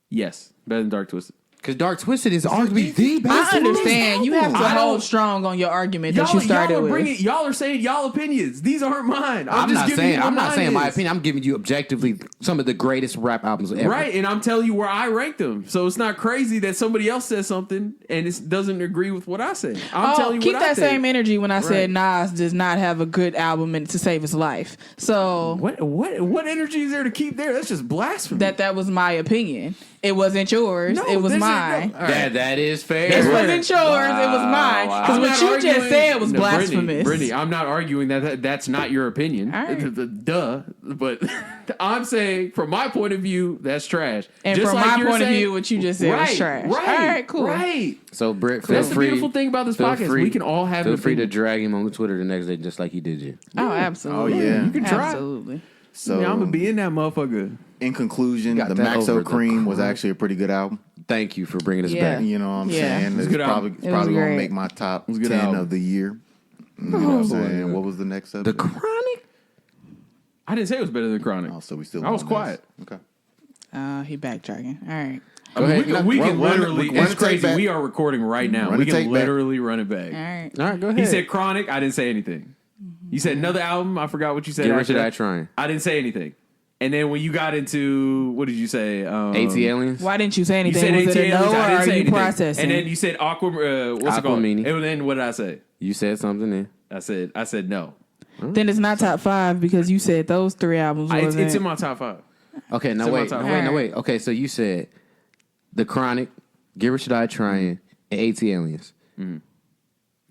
Yes. Better than Dark Twisted. Because Dark Twisted is arguably the best. I understand. You have to I don't- hold strong on your argument that you started with. Y'all are saying y'all opinions. These aren't mine. I'm just not giving saying. you what I'm not mine saying my is. opinion. I'm giving you objectively some of the greatest rap albums ever. Right, and I'm telling you where I ranked them. So it's not crazy that somebody else says something and it doesn't agree with what I say. I'm telling you keep what I that think. same energy when I said Right. Nas does not have a good album to save his life. So What energy is there to keep there? That's just blasphemy. that was my opinion. It wasn't yours. No, it was this is- mine. no, all right. That is fair. It wasn't yours. It was mine. wow. Because I'm what not you arguing- just said was No, blasphemous. Brytnie, I'm not arguing that's not your opinion. All right. Duh. But I'm saying, from my point of view, that's trash. And Just from like my you're point of saying- view, what you just said was trash. Right. All right, cool. Right. So Britt, feel That's the free. beautiful thing about this feel podcast. free- We can all have Feel an free to opinion. drag him on Twitter the next day, just like he did you. Oh, absolutely. Oh, yeah. You can try. Absolutely. So Yeah, I'm gonna be in that motherfucker. in conclusion, Got the that over Maxo the Cream was crowd. actually a pretty good album. Thank you for bringing us Yeah. back. You know what I'm Yeah. saying? a It's good probably, album. It was probably gonna great. make my top was a good 10 album. of the year. You know what I'm saying? What was the next The subject? Chronic. I didn't say it was better than Chronic. Oh, so we still I was on quiet. this. Okay. He backtracking. All right. I mean, ahead. we can Run- literally. run It's the tape crazy. back. We are recording right now. Run We the can tape back. literally run it back. All right. All right, go ahead. He said Chronic. I didn't say anything. You said another album. I forgot what you said. Get Rich after or Die that. Trying. I didn't say anything. And then when you got into what did you say? AT Aliens. Why didn't you say You anything? said Was AT it a no, aliens. or I didn't are say you anything. processing? And then you said Aqua. What's it called? Aquamini. And then what did I say? You said something then. I said no. Then it's not top 5 because you said those 3 albums. It's in my top 5. Okay, now in my wait, top now five. wait, now wait. Okay, so you said The Chronic, Get Rich or Die Trying, and AT Aliens.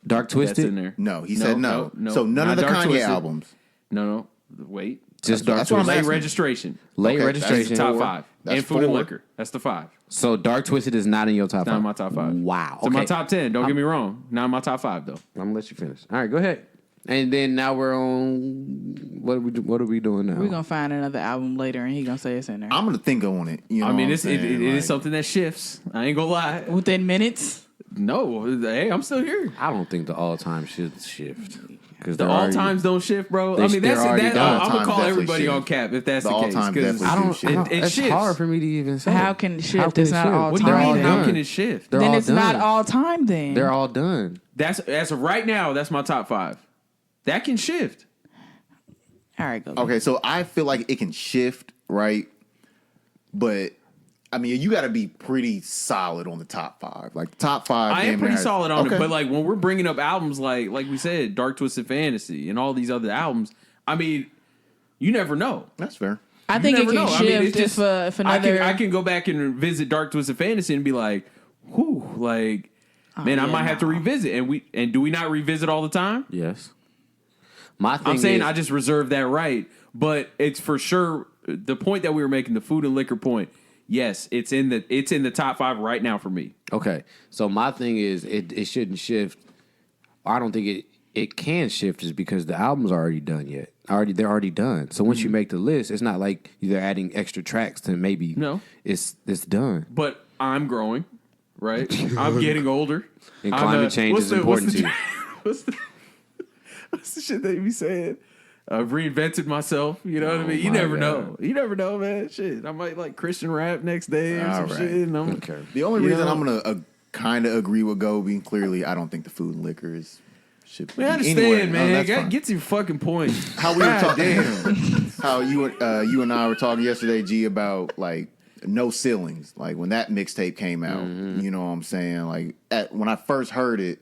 Dark That's Twisted. in there. No, he said no. no. So none Not of the Dark Kanye Twisted. albums. No. Wait. Just Dark that's what I'm Twisted. Late asking. registration. Late Okay, That's registration. the top Four. 5. That's and food and four. liquor. That's the 5. So Dark Twisted is not in your top Not five. in my top 5. Wow. It's in my top 10. Don't get me wrong. Not in my top 5 though. I'm gonna let you finish. All right, go ahead. And then now we're on. What are we doing now? We're going to find another album later and he going to say it's in there. I'm gonna think on it. You know I mean, what I'm it saying? is Like, something that shifts. I ain't gonna lie. Within minutes? No, hey, I'm still here. I don't think the all time should shift because The all times don't shift, bro. They- I mean, they're already that. done. I'm gonna All-times call definitely everybody shift. on cap if that's The the case. all-times 'cause definitely I don't. shit. I don't It it's shifts. hard for me to even say. How can it shift? How can It's it not shift? all What do you They're all mean? time. How done. can it shift? They're Then all it's done. not all time then. They're all done. That's as of right now. That's my top 5. That can shift. All right, go. Okay, so I feel like it can shift, right? But I mean, you got to be pretty solid on the top 5. Like the top 5. I am damn pretty near- solid on Okay. it, but like when we're bringing up albums like we said, Dark Twisted Fantasy and all these other albums, I mean, you never know. That's fair. I think it never can know. I shift mean, it's just- if another. I can go back and visit Dark Twisted Fantasy and be like, whew, like, man, I yeah, might have to revisit. And do we not revisit all the time? Yes. My thing I'm saying is, I just reserve that right, but it's for sure the point that we were making, the food and liquor point. Yes, it's in the top 5 right now for me. okay. So my thing is, it shouldn't shift. I don't think it can shift just because the albums are already done yet. They're already done. So once you make the list, it's not like you're adding extra tracks to maybe. No. it's done. But I'm growing, right? I'm getting older. And I'm climate change is important to you. What's the shit they be saying? I've reinvented myself. You know what I mean? You my never God. know. You never know, man. Shit, I might like Christian rap next day or All some right. shit. And I'm, Okay. The only You reason know- I'm going to kind of agree with Gobe. Clearly, I don't think the food and liquor is should. We understand, anyway, man. that's fine. Get to your fucking point. How we were talking, how you and I were talking yesterday, G, about like No Ceilings. Like when that mixtape came out, you know what I'm saying? Like when I first heard it,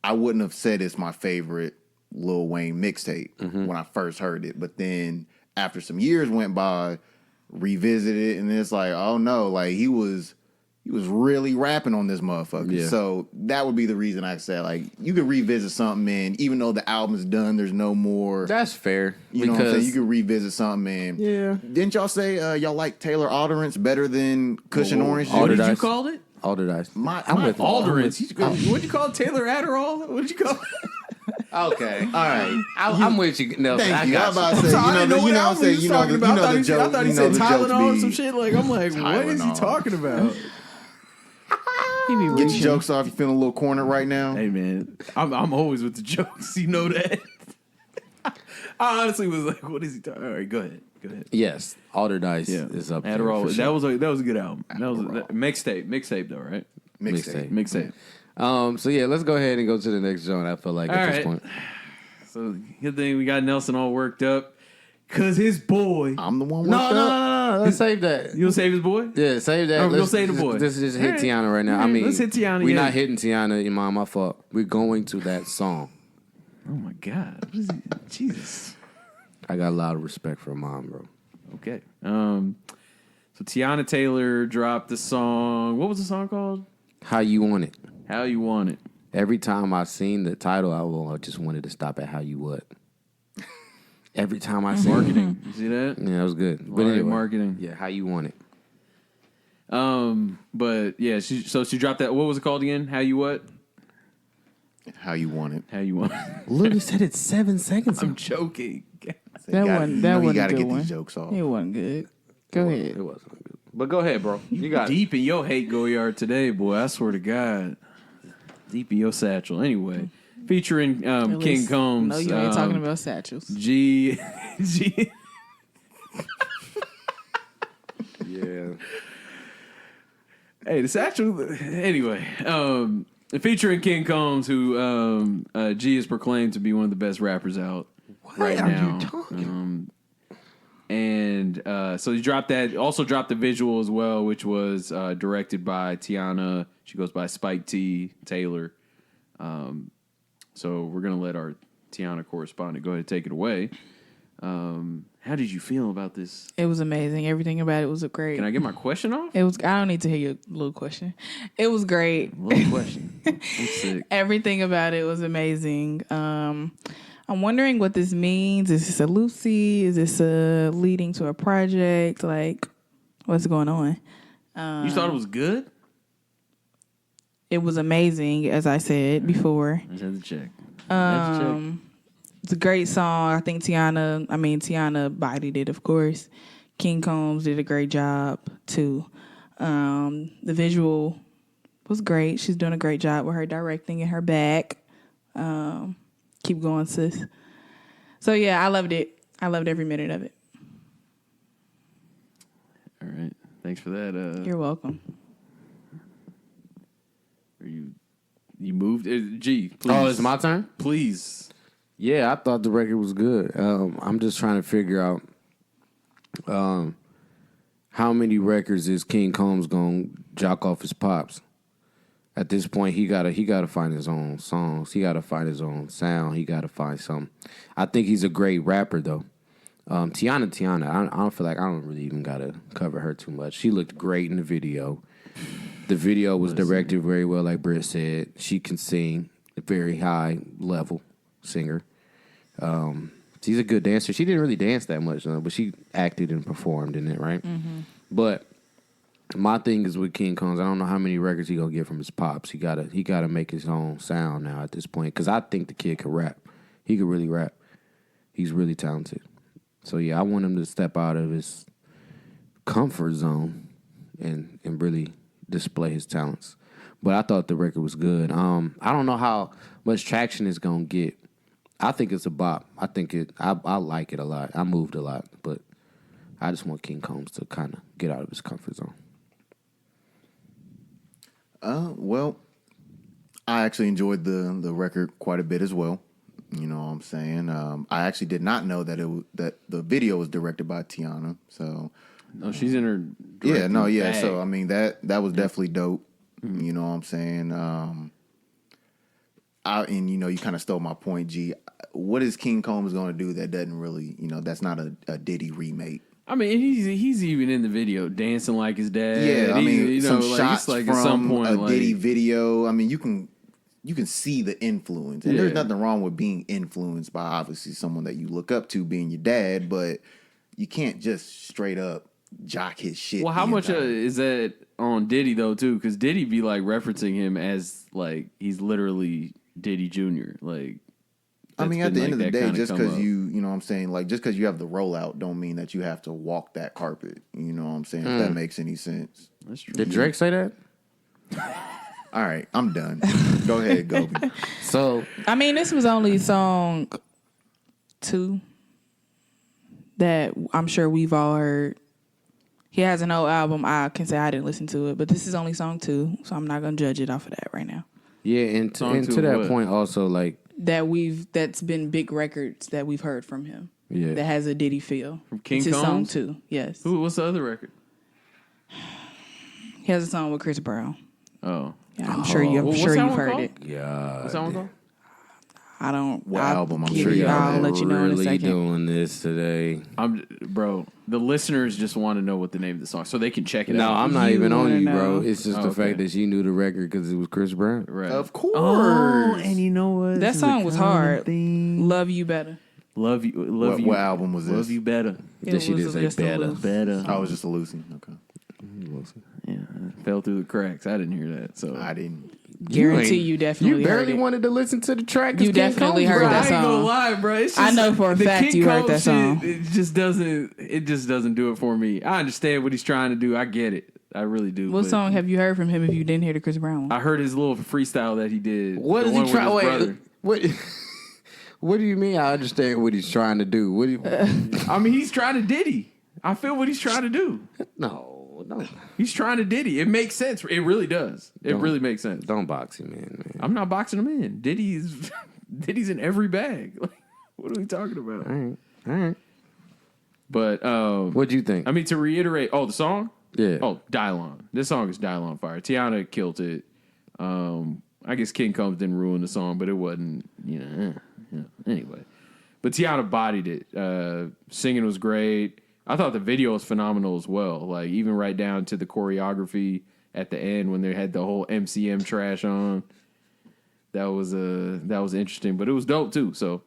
I wouldn't have said it's my favorite Lil Wayne mixtape when I first heard it. But then after some years went by, revisited it, and it's like, oh no, like he was really rapping on this motherfucker. Yeah. So that would be the reason I said, like, you could revisit something, and even though the album's done, there's no more. That's fair. You know what I'm saying? You could revisit something, man. Yeah. Didn't y'all say y'all like Taylor Alderance better than Cushion Orange? What did you Alderdice. call it? Alderdice. I'm with Alderance. What'd you call it? Taylor Adderall? What'd you call it? Okay. All right. I'm with you, Nelson. Thank I you. I got was about you. to say, I didn't know what album he was talking about. I thought he said Tylenol or some shit. Like, I'm like, what is he Tylenol. talking about? He be Get reaching. your jokes off. You feeling a little cornered right now? Hey, man, I'm always with the jokes. You know that. I honestly was like, what is he talking? All right, go ahead. Yes. Alderdice is up there. Adderall. for sure. That was a good album. That was mixtape though, right? Mixtape. Mixtape. So yeah, let's go ahead and go to the next joint. I feel like at this point. So good thing we got Nelson all worked up, cause his boy. I'm the one. No. Let's save that. You'll save his boy. Yeah, save that. Oh, we'll Let's save the boy. Let's just hit All right. Teyana right now. All I right, mean, let's hit Teyana, We're yeah. not hitting Teyana, Imam. My fault. We're going to that song. Oh my God. What is he? Jesus. I got a lot of respect for Mom, bro. Okay. So Teyana Taylor dropped the song. What was the song called? How You Want It. How You Want It. Every time I seen the title, I just wanted to stop at How You What. Every time I seen Marketing. You see that? Yeah, that was good. But Alright, anyway, marketing. Yeah, How You Want It. But yeah, she dropped that. What was it called again? How You What? How you want it? How You Want It. Literally said it 7 seconds I'm ago. joking. That wasn't a You gotta good get one. these jokes off. It wasn't good. Go ahead. It wasn't good. But go ahead, bro. You got it. Deep in your hate go yard today, boy. I swear to God. Deep in your satchel. Anyway, featuring At King least- Combs. No, you ain't talking about satchels. G. Yeah. Hey, the satchel. Anyway, featuring King Combs, who G is proclaimed to be one of the best rappers out right are now. you talking? And so he dropped that. Also dropped the visual as well, which was directed by Teyana. She goes by Spike T. Taylor. So we're gonna let our Teyana correspondent go ahead and take it away. How did you feel about this? It was amazing. Everything about it was great. Can I get my question off? It was. I don't need to hear your little question. It was great. Little question. I'm sick. Everything about it was amazing. I'm wondering what this means. Is this a Lucy? Is this leading to a project? Like, what's going on? You thought it was good? It was amazing, as I said before. I just had to check. It's a great song. I think Teyana bodied it, of course. King Combs did a great job, too. The visual was great. She's doing a great job with her directing and her back. Keep going, sis. So, yeah, I loved it. I loved every minute of it. All right. Thanks for that. You're welcome. Are you moved? G, please. Oh, it's my turn? Please. Yeah, I thought the record was good. I'm just trying to figure out how many records is King Combs gonna jock off his pops. At this point, he gotta find his own songs. He gotta find his own sound. He gotta find something. I think he's a great rapper though. Teyana. I don't feel like I don't really even gotta cover her too much. She looked great in the video. The video was directed very well, like Britt said. She can sing, a very high level singer. She's a good dancer. She didn't really dance that much, but she acted and performed in it, right? Mm-hmm. But my thing is with King Combs, I don't know how many records he gonna get from his pops. He gotta make his own sound now at this point, because I think the kid could rap. He could really rap. He's really talented. So yeah, I want him to step out of his comfort zone and really display his talents. But I thought the record was good. I don't know how much traction it's gonna get. I think it's a bop. I like it a lot. I moved a lot, but I just want King Combs to kind of get out of his comfort zone. Well, I actually enjoyed the record quite a bit as well. You know what I'm saying? I actually did not know that the video was directed by Teyana. So No, she's in her. yeah, no, yeah. bag. So I mean that was definitely dope. You know what I'm saying? And you know, you kind of stole my point, G. What is King Combs going to do that doesn't really, you know, that's not a Diddy remake? I mean, he's even in the video dancing like his dad. Yeah, I mean, you know, some like, shots it's like from at some point, a like, Diddy video. I mean, you can see the influence, and there's nothing wrong with being influenced by obviously someone that you look up to, being your dad. But you can't just straight up jock his shit. Well, how the much entire- is that on Diddy though too? Because Diddy be like referencing him as like he's literally Diddy Jr. Like, I mean, that's at the been, end like, of the that day, kinda just come because up. you know what I'm saying, like just because you have the rollout, don't mean that you have to walk that carpet. You know what I'm saying? If that makes any sense. That's true. Did Drake say that? All right, I'm done. Go ahead, Gobe. So I mean, this was only song 2 that I'm sure we've all heard. He has an old album. I can say I didn't listen to it, but this is only song 2, so I'm not gonna judge it off of that right now. yeah, and Song to two that what? point also, like, That's been big records that we've heard from him. yeah, That has a Diddy feel. From King It's his song Combs? 2. Yes, What's the other record? he has a song with Chris Brown. Oh, Yeah, I'm sure you. I'm What's sure that you've one heard called? it. yeah. what's that one called? I don't. What I'll album? I'm give sure you- you I'll have let you know in a really second. doing this today. Bro, the listeners just want to know what the name of the song, so they can check it No, out. I'm not You even on wanna you, know. bro. It's just the Okay. fact that she knew the record because it was Chris Brown. Right. Of course. Oh, and you know what? That song was hard. Love you better. Love you. Love What- you. what album was this? Love you better. Did she was just say just a better? loose. Better. I was just a loosie. Okay. Yeah, I fell through the cracks. I didn't hear that. So I didn't. Guarantee you definitely You barely heard it. wanted to listen to the track. 'cause You King definitely Combs, heard bro. that I ain't gonna song. lie, bro. It's just, I know for a the fact King you heard Combs that song. shit, it just doesn't do it for me. I understand what he's trying to do. I get it. I really do. What but song have you heard from him if you didn't hear the Chris Brown one? I heard his little freestyle that he did. What the is one he with trying? his Wait, brother. what? What do you mean? I understand what he's trying to do. What do you? I mean, he's trying to Diddy. I feel what he's trying to do. No. He's trying to Diddy. It makes sense. It really does. It really makes sense. Don't box him in, man. I'm not boxing him in. Diddy's in every bag. Like, what are we talking about? All right. But What'd you think? I mean, to reiterate, the song. Yeah. Oh, Dylon. This song is Dylon fire. Teyana killed it. I guess King Combs didn't ruin the song, but it wasn't. Anyway, but Teyana bodied it. Singing was great. I thought the video was phenomenal as well. Like, even right down to the choreography at the end when they had the whole MCM trash on. That was interesting, but it was dope too. So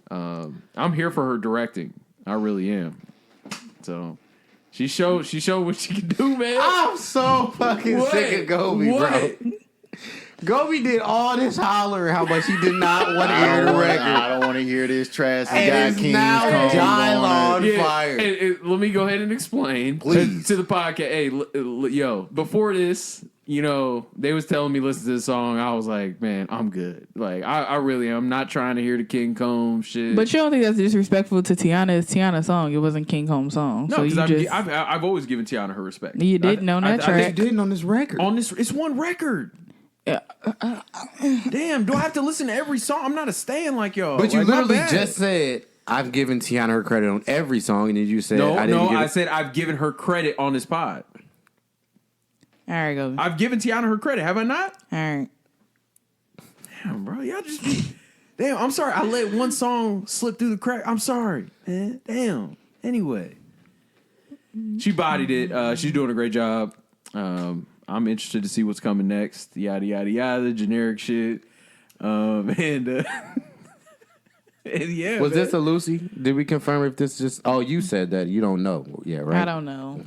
I'm here for her directing. I really am. So she showed what she can do, man. I'm so fucking What? sick of Gobe, What? bro. Gobe did all this hollering how much he did not want to hear the record. I don't want to hear this trash. We And got it's King's now Combs on it. Dylon fire. And let me go ahead and explain Please. to the podcast. Hey, yo, before this, they was telling me listen to this song. I was like, man, I'm good. Like, I really am. I'm not trying to hear the King Combs shit. But you don't think that's disrespectful to Teyana? It's Teyana's song. It wasn't King Combs' song. no, so because you just I've always given Tiana her respect. You didn't on that track. You didn't on this record. On this, it's one record. Damn, do I have to listen to every song? I'm not a stan like y'all. But you Like, my literally bad. just said, I've given Teyana her credit on every song, and then you said, No, I didn't give I it. said I've given her credit on this pod. All right, go. I've given Tiana her credit, have I not? All right. Damn, bro, y'all just be. Damn, I'm sorry. I let one song slip through the crack. I'm sorry, man. Damn. Anyway, she bodied it. She's doing a great job. I'm interested to see what's coming next. Yada yada yada. Generic shit. And yeah. Was man. this a Lucy? Did we confirm if this just? Oh, you said that. You don't know. Yeah, right. I don't know.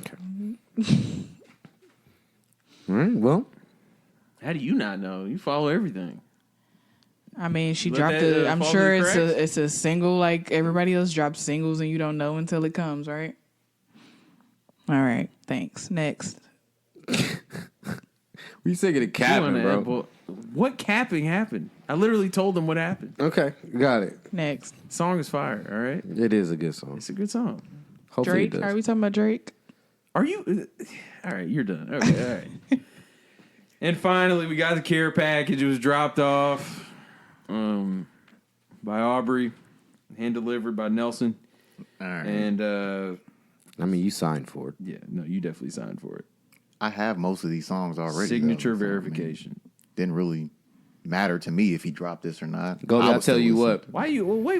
All right. Well, How do you not know? You follow everything. I mean, she Let dropped that, a. I'm fall sure through the it's a single like everybody else drops singles, and you don't know until it comes, right? All right. Thanks. Next. you sick of the You capping, wanna- bro? well, what capping happened? I literally told them what happened. Okay, got it. Next. Song is fire. All right, It is a good song. it's a good song. Hopefully Drake. it does. Are we talking about Drake? Are you? All right, you're done. Okay, all right. And finally, we got the care package. It was dropped off by Aubrey, hand delivered by Nelson. All right. And I mean, you signed for it. yeah, no, you definitely signed for it. I have most of these songs already. Signature though, so, I mean, verification. didn't really matter to me if he dropped this or not. Go, I I'll would tell still you listen. what.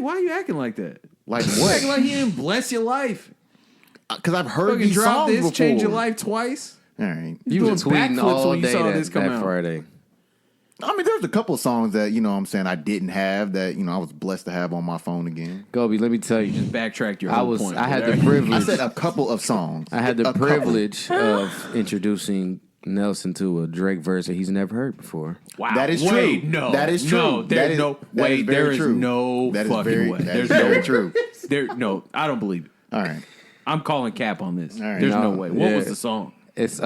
Why you acting like that? Like You acting what? like he didn't bless your life. Because I've heard Fucking these drop songs this, before. change your life twice. All right. You doing were tweeting backflips all when you day saw that, this come that out. Friday. I mean, there's a couple of songs that, you know what I'm saying, I didn't have that, you know, I was blessed to have on my phone again. Gobe, let me tell you. Backtracked your whole point. I had the right? I privilege. said a couple of songs. I had the A couple. privilege of introducing Nelson to a Drake verse that he's never heard before. Wow. That is Wait, true. No, That is true. No, That there's is- no. that Wait, is there very is true. no That is fucking very- way. that There's is very no true. There, no, I don't believe it. All right. I'm calling cap on this. All right. There's no No, way. What yeah. was the song? It's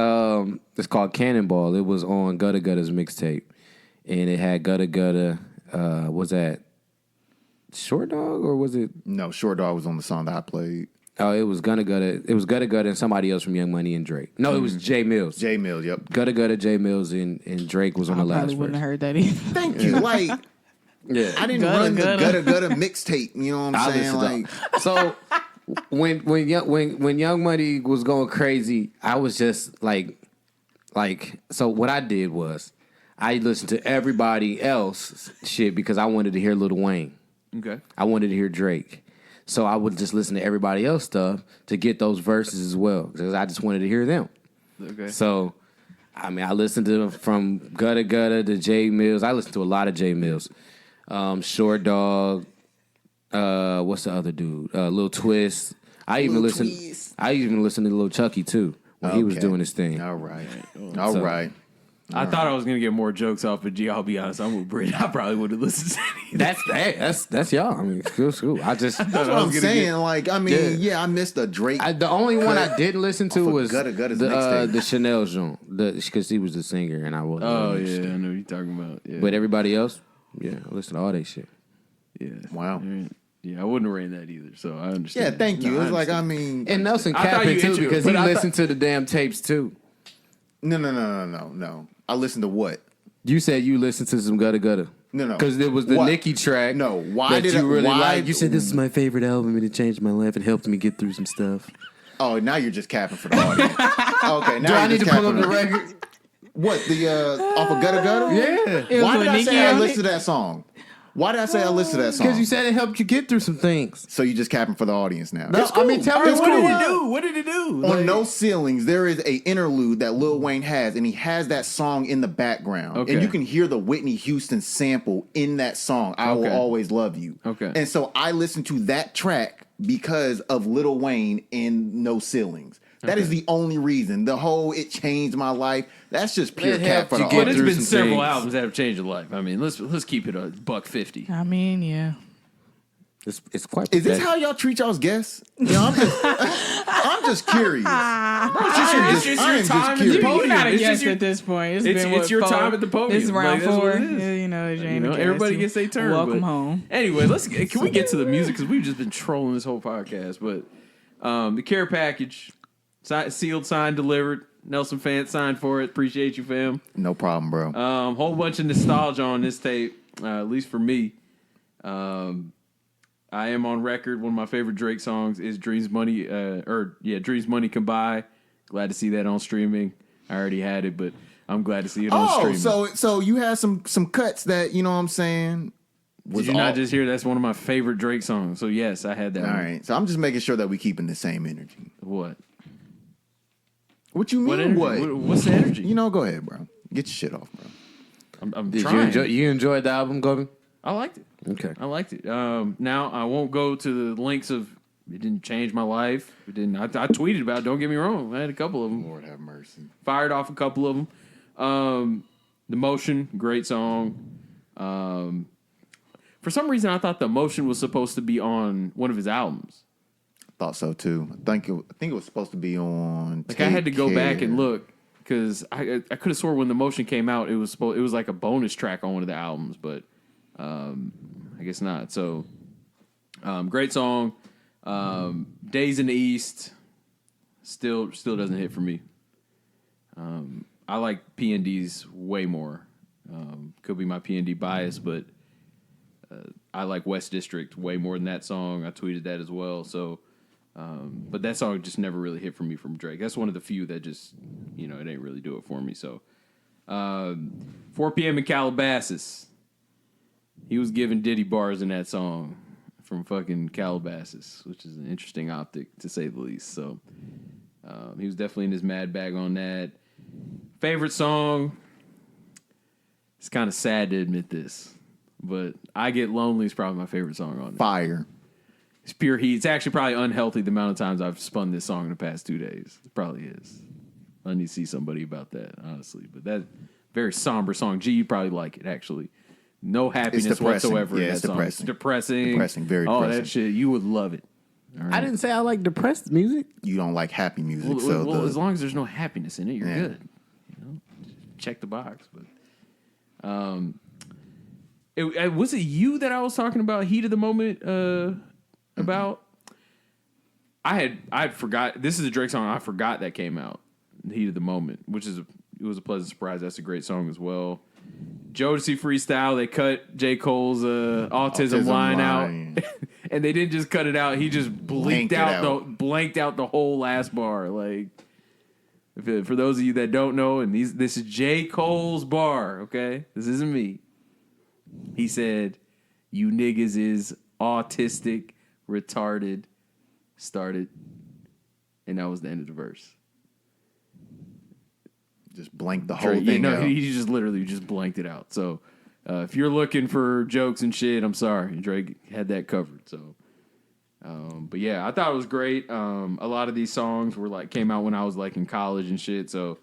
called Cannonball. It was on Gutta Gutta's mixtape, and it had Gutta Gutta. Was that Short Dog or was it? No, Short Dog was on the song that I played. Oh, it was Gutta Gutta. It was Gutta Gutta and somebody else from Young Money and Drake. No, it was Jay Mills. J Mills, yep. Gutta Gutta, Jay Mills, and Drake was on I the last probably wouldn't have verse. heard that either. Thank you. Like, Yeah, I didn't Gutta run the Gutta. Gutta mixtape. You know what I'm saying? Like, So when Young Money was going crazy, I was just like so what I did was I listened to everybody else shit because I wanted to hear Lil Wayne. Okay. I wanted to hear Drake. So I would just listen to everybody else stuff to get those verses as well because I just wanted to hear them. Okay. So I mean, I listened to from Gutta Gutta to Jay Mills. I listened to a lot of Jay Mills. Short Dog. What's the other dude? Lil Twist. I even listened to Lil Chucky too when he was okay. doing his thing. all right. All So- right. I thought I was gonna get more jokes off, but I'll be honest, I'm with Brit. I probably would have listened to any. That's y'all. I mean, it's cool. I just That's what I'm saying. Like, I mean, yeah, I missed a Drake. the only one I didn't listen to Off of was Gutta Gutta's the mixtape. Chanel joint because he was the singer and I wasn't. Oh really yeah, interested. I know what you're talking about. Yeah. But everybody else, yeah, I listen to all that shit. yeah. Wow. Yeah, I wouldn't have ran that either. So I yeah, understand. thank you. No, It's like, I understand. mean, And Nelson I thought capping you too intro- because he but I listened to the damn tapes too. no. I listened to what? You said you listened to some Gutta Gutta. No. Because there was the What? Nicki track. No, why that did you I- really why- like? You said this is my favorite album and it changed my life and helped me get through some stuff. Oh, now you're just capping for the audience. Okay, now Do I you're need to just pull up capping the for- record? What, the off of Gutta Gutta? Yeah. It was Why with did I Nicki say I on listened it? to that song? Why did I say I listened to that song? Because you said it helped you get through some things. So you just capping for the audience now. No, I mean, tell me What what did it he was. do? What did he do? On No Ceilings, there is a interlude that Lil Wayne has, and he has that song in the background. Okay. And you can hear the Whitney Houston sample in that song, I Will Okay. Always Love You. Okay. And so I listened to that track because of Lil Wayne in No Ceilings. That is the only reason. The whole "it changed my life," that's just pure It cap helped for the you But get it's audience. through been some several things. albums that have changed your life. I mean, let's keep it a $150. I mean, yeah. It's quite Is this pathetic. how y'all treat y'all's guests? You know, I'm just curious. It's just I your am time just at the curious. You're podium. not a It's guest just your at this point. It's It's- been it's what, your four? time at the podium. This is round Like, that's what 4. it is. You know, You know, everybody gets their turn. Welcome but- home. Anyway, can we get to the music because we've just been trolling this whole podcast. But the care package, sealed, signed, delivered. Nelson Fant signed for it. Appreciate you, fam. No problem, bro. Whole bunch of nostalgia on this tape, at least for me. I am on record. One of my favorite Drake songs is Dreams Money, Dreams Money Can Buy. Glad to see that on streaming. I already had it, but I'm glad to see it on Oh, streaming. so you had some cuts that, you know what I'm saying? Did you not just hear that's one of my favorite Drake songs? So yes, I had that. All one. right. So I'm just making sure that we keeping the same energy. What? What you mean? What energy? What? What's the energy? You know, go ahead, bro. Get your shit off, bro. I'm Did trying. you enjoyed the album, Gobe? I liked it. Okay. I liked it. Now I won't go to the links of it didn't change my life. It didn't. I tweeted about it. Don't get me wrong. I had a couple of them. Lord have mercy. Fired off a couple of them. The Motion, great song. For some reason, I thought The Motion was supposed to be on one of his albums. Thought so too. I think it was supposed to be on. Like I had to go back and look because I could have swore when The Motion came out, it was like a bonus track on one of the albums, but I guess not. So, great song. Days in the East still doesn't hit for me. I like P&D's way more. Could be my P&D bias, but I like West District way more than that song. I tweeted that as well. So, but that song just never really hit for me from Drake. That's one of the few that just, it ain't really do it for me. So, 4 p.m. in Calabasas. He was giving Diddy bars in that song from fucking Calabasas, which is an interesting optic to say the least. So, he was definitely in his mad bag on that. Favorite song. It's kind of sad to admit this, but I Get Lonely is probably my favorite song on it. Fire. It's pure heat. It's actually probably unhealthy the amount of times I've spun this song in the past 2 days. It probably is. I need to see somebody about that, honestly. But that very somber song. G, you probably like it, actually. No happiness whatsoever in that it's song. depressing. It's depressing. Depressing, very all depressing. that shit. You would love it. All right? I didn't say I like depressed music. You don't like happy music, Well, as long as there's no happiness in it, you're good. Check the box. But was it you that I was talking about heat of the moment about? I forgot. This is a Drake song. I forgot that came out. Heat of the moment, which is it was a pleasant surprise. That's a great song as well. Jodeci freestyle. They cut J. Cole's autism line out, and they didn't just cut it out. He just blanked out the whole last bar. Like, for those of you that don't know, and this is J. Cole's bar. Okay, this isn't me. He said, "You niggas is autistic, retarded." Started, and that was the end of the verse. Just blank the whole thing out. He just literally just blanked it out. So if you're looking for jokes and shit, I'm sorry. Drake had that covered. So, but yeah, I thought it was great. A lot of these songs were came out when I was in college and shit. So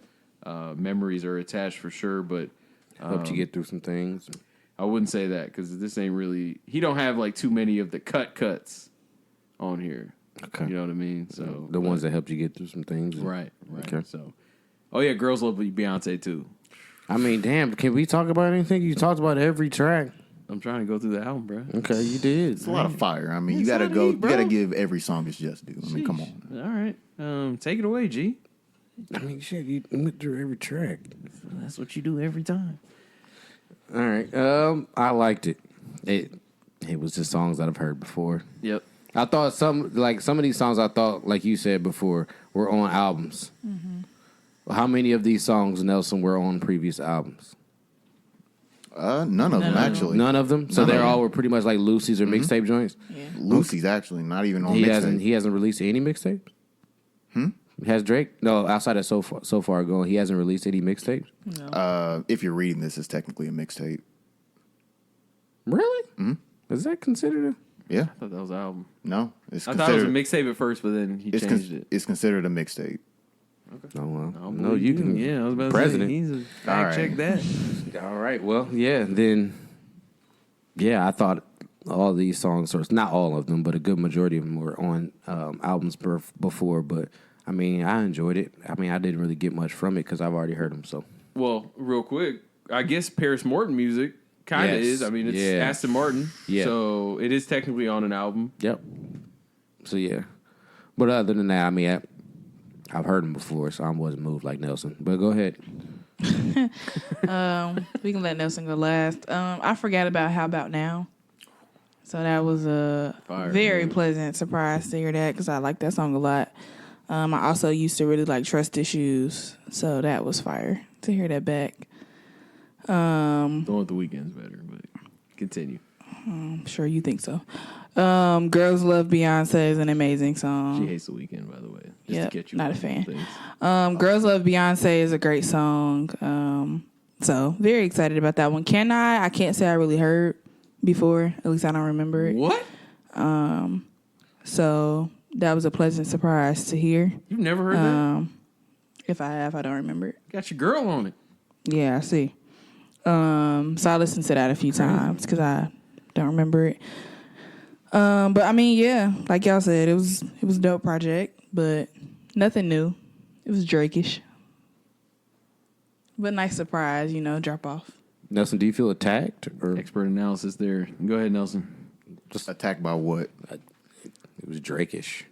memories are attached for sure. But Helped you get through some things. I wouldn't say that because this ain't really. He don't have too many of the cuts on here. Okay. You know what I mean? So the ones that helped you get through some things. Right. Okay. So, oh yeah, girls love Beyonce too. I mean, damn, can we talk about anything? You talked about every track. I'm trying to go through the album, bro. Okay, you did. It's a lot of fire. I mean, you It's gotta a lot of go. heat, You bro. gotta give every song its just due. I mean, come on. All right. Take it away, G. I mean, shit, you went through every track. That's what you do every time. All right. I liked it. It was just songs that I've heard before. Yep. I thought some of these songs I thought, like you said before, were on albums. Mm-hmm. How many of these songs, Nelson, were on previous albums? None of them actually. None of them. So None they of all them. were pretty much like Lucy's or mixtape joints. Yeah. Lucy's actually not even on He mixtape. hasn't released any mixtapes. Has Drake? No, outside of so far ago, he hasn't released any mixtapes. No. If you're reading this, it's technically a mixtape. Really? Mm-hmm. Is that considered a? Yeah. I thought that was an album. No, it's I thought it was a considered. mixtape at first, but then he changed it. It's considered a mixtape. Oh well. I'll No, believe you can. Yeah, I was about President. to say, he's a All fact check right. that. All right. Well, yeah. Then, yeah, I thought all these songs, or not all of them, but a good majority of them were on albums before. But I mean, I enjoyed it. I mean, I didn't really get much from it because I've already heard them. So Well, real quick, I guess Paris Morton music kind of Yes. is. I mean, it's Yeah. Aston Martin, Yeah. so it is technically on an album. yep. So yeah. But other than that, I mean, I've heard them before, so I wasn't moved like Nelson. But go ahead. We can let Nelson go last. I forgot about How About Now. So that was a Fire. very pleasant surprise to hear that because I like that song a lot. I also used to really like Trust Issues, so that was fire to hear that back. The one with the weekend's better, but continue. I'm sure you think so. Girls Love Beyonce is an amazing song. She hates the weekend, by the way. Just Yep, to get you not a on fan. things. Girls Love Beyonce is a great song. So very excited about that one. I can't say I really heard before. At least I don't remember it. What? So that was a pleasant surprise to hear. You've never heard that? If I have, I don't remember it. Got your girl on it. Yeah, I see. So I listened to that a few times because I don't remember it. But I mean, yeah, like y'all said, it was a dope project, but nothing new. It was Drake-ish. But nice surprise, drop off. Nelson, do you feel attacked or Expert analysis there. Go ahead, Nelson. Attacked by what? it was Drake-ish?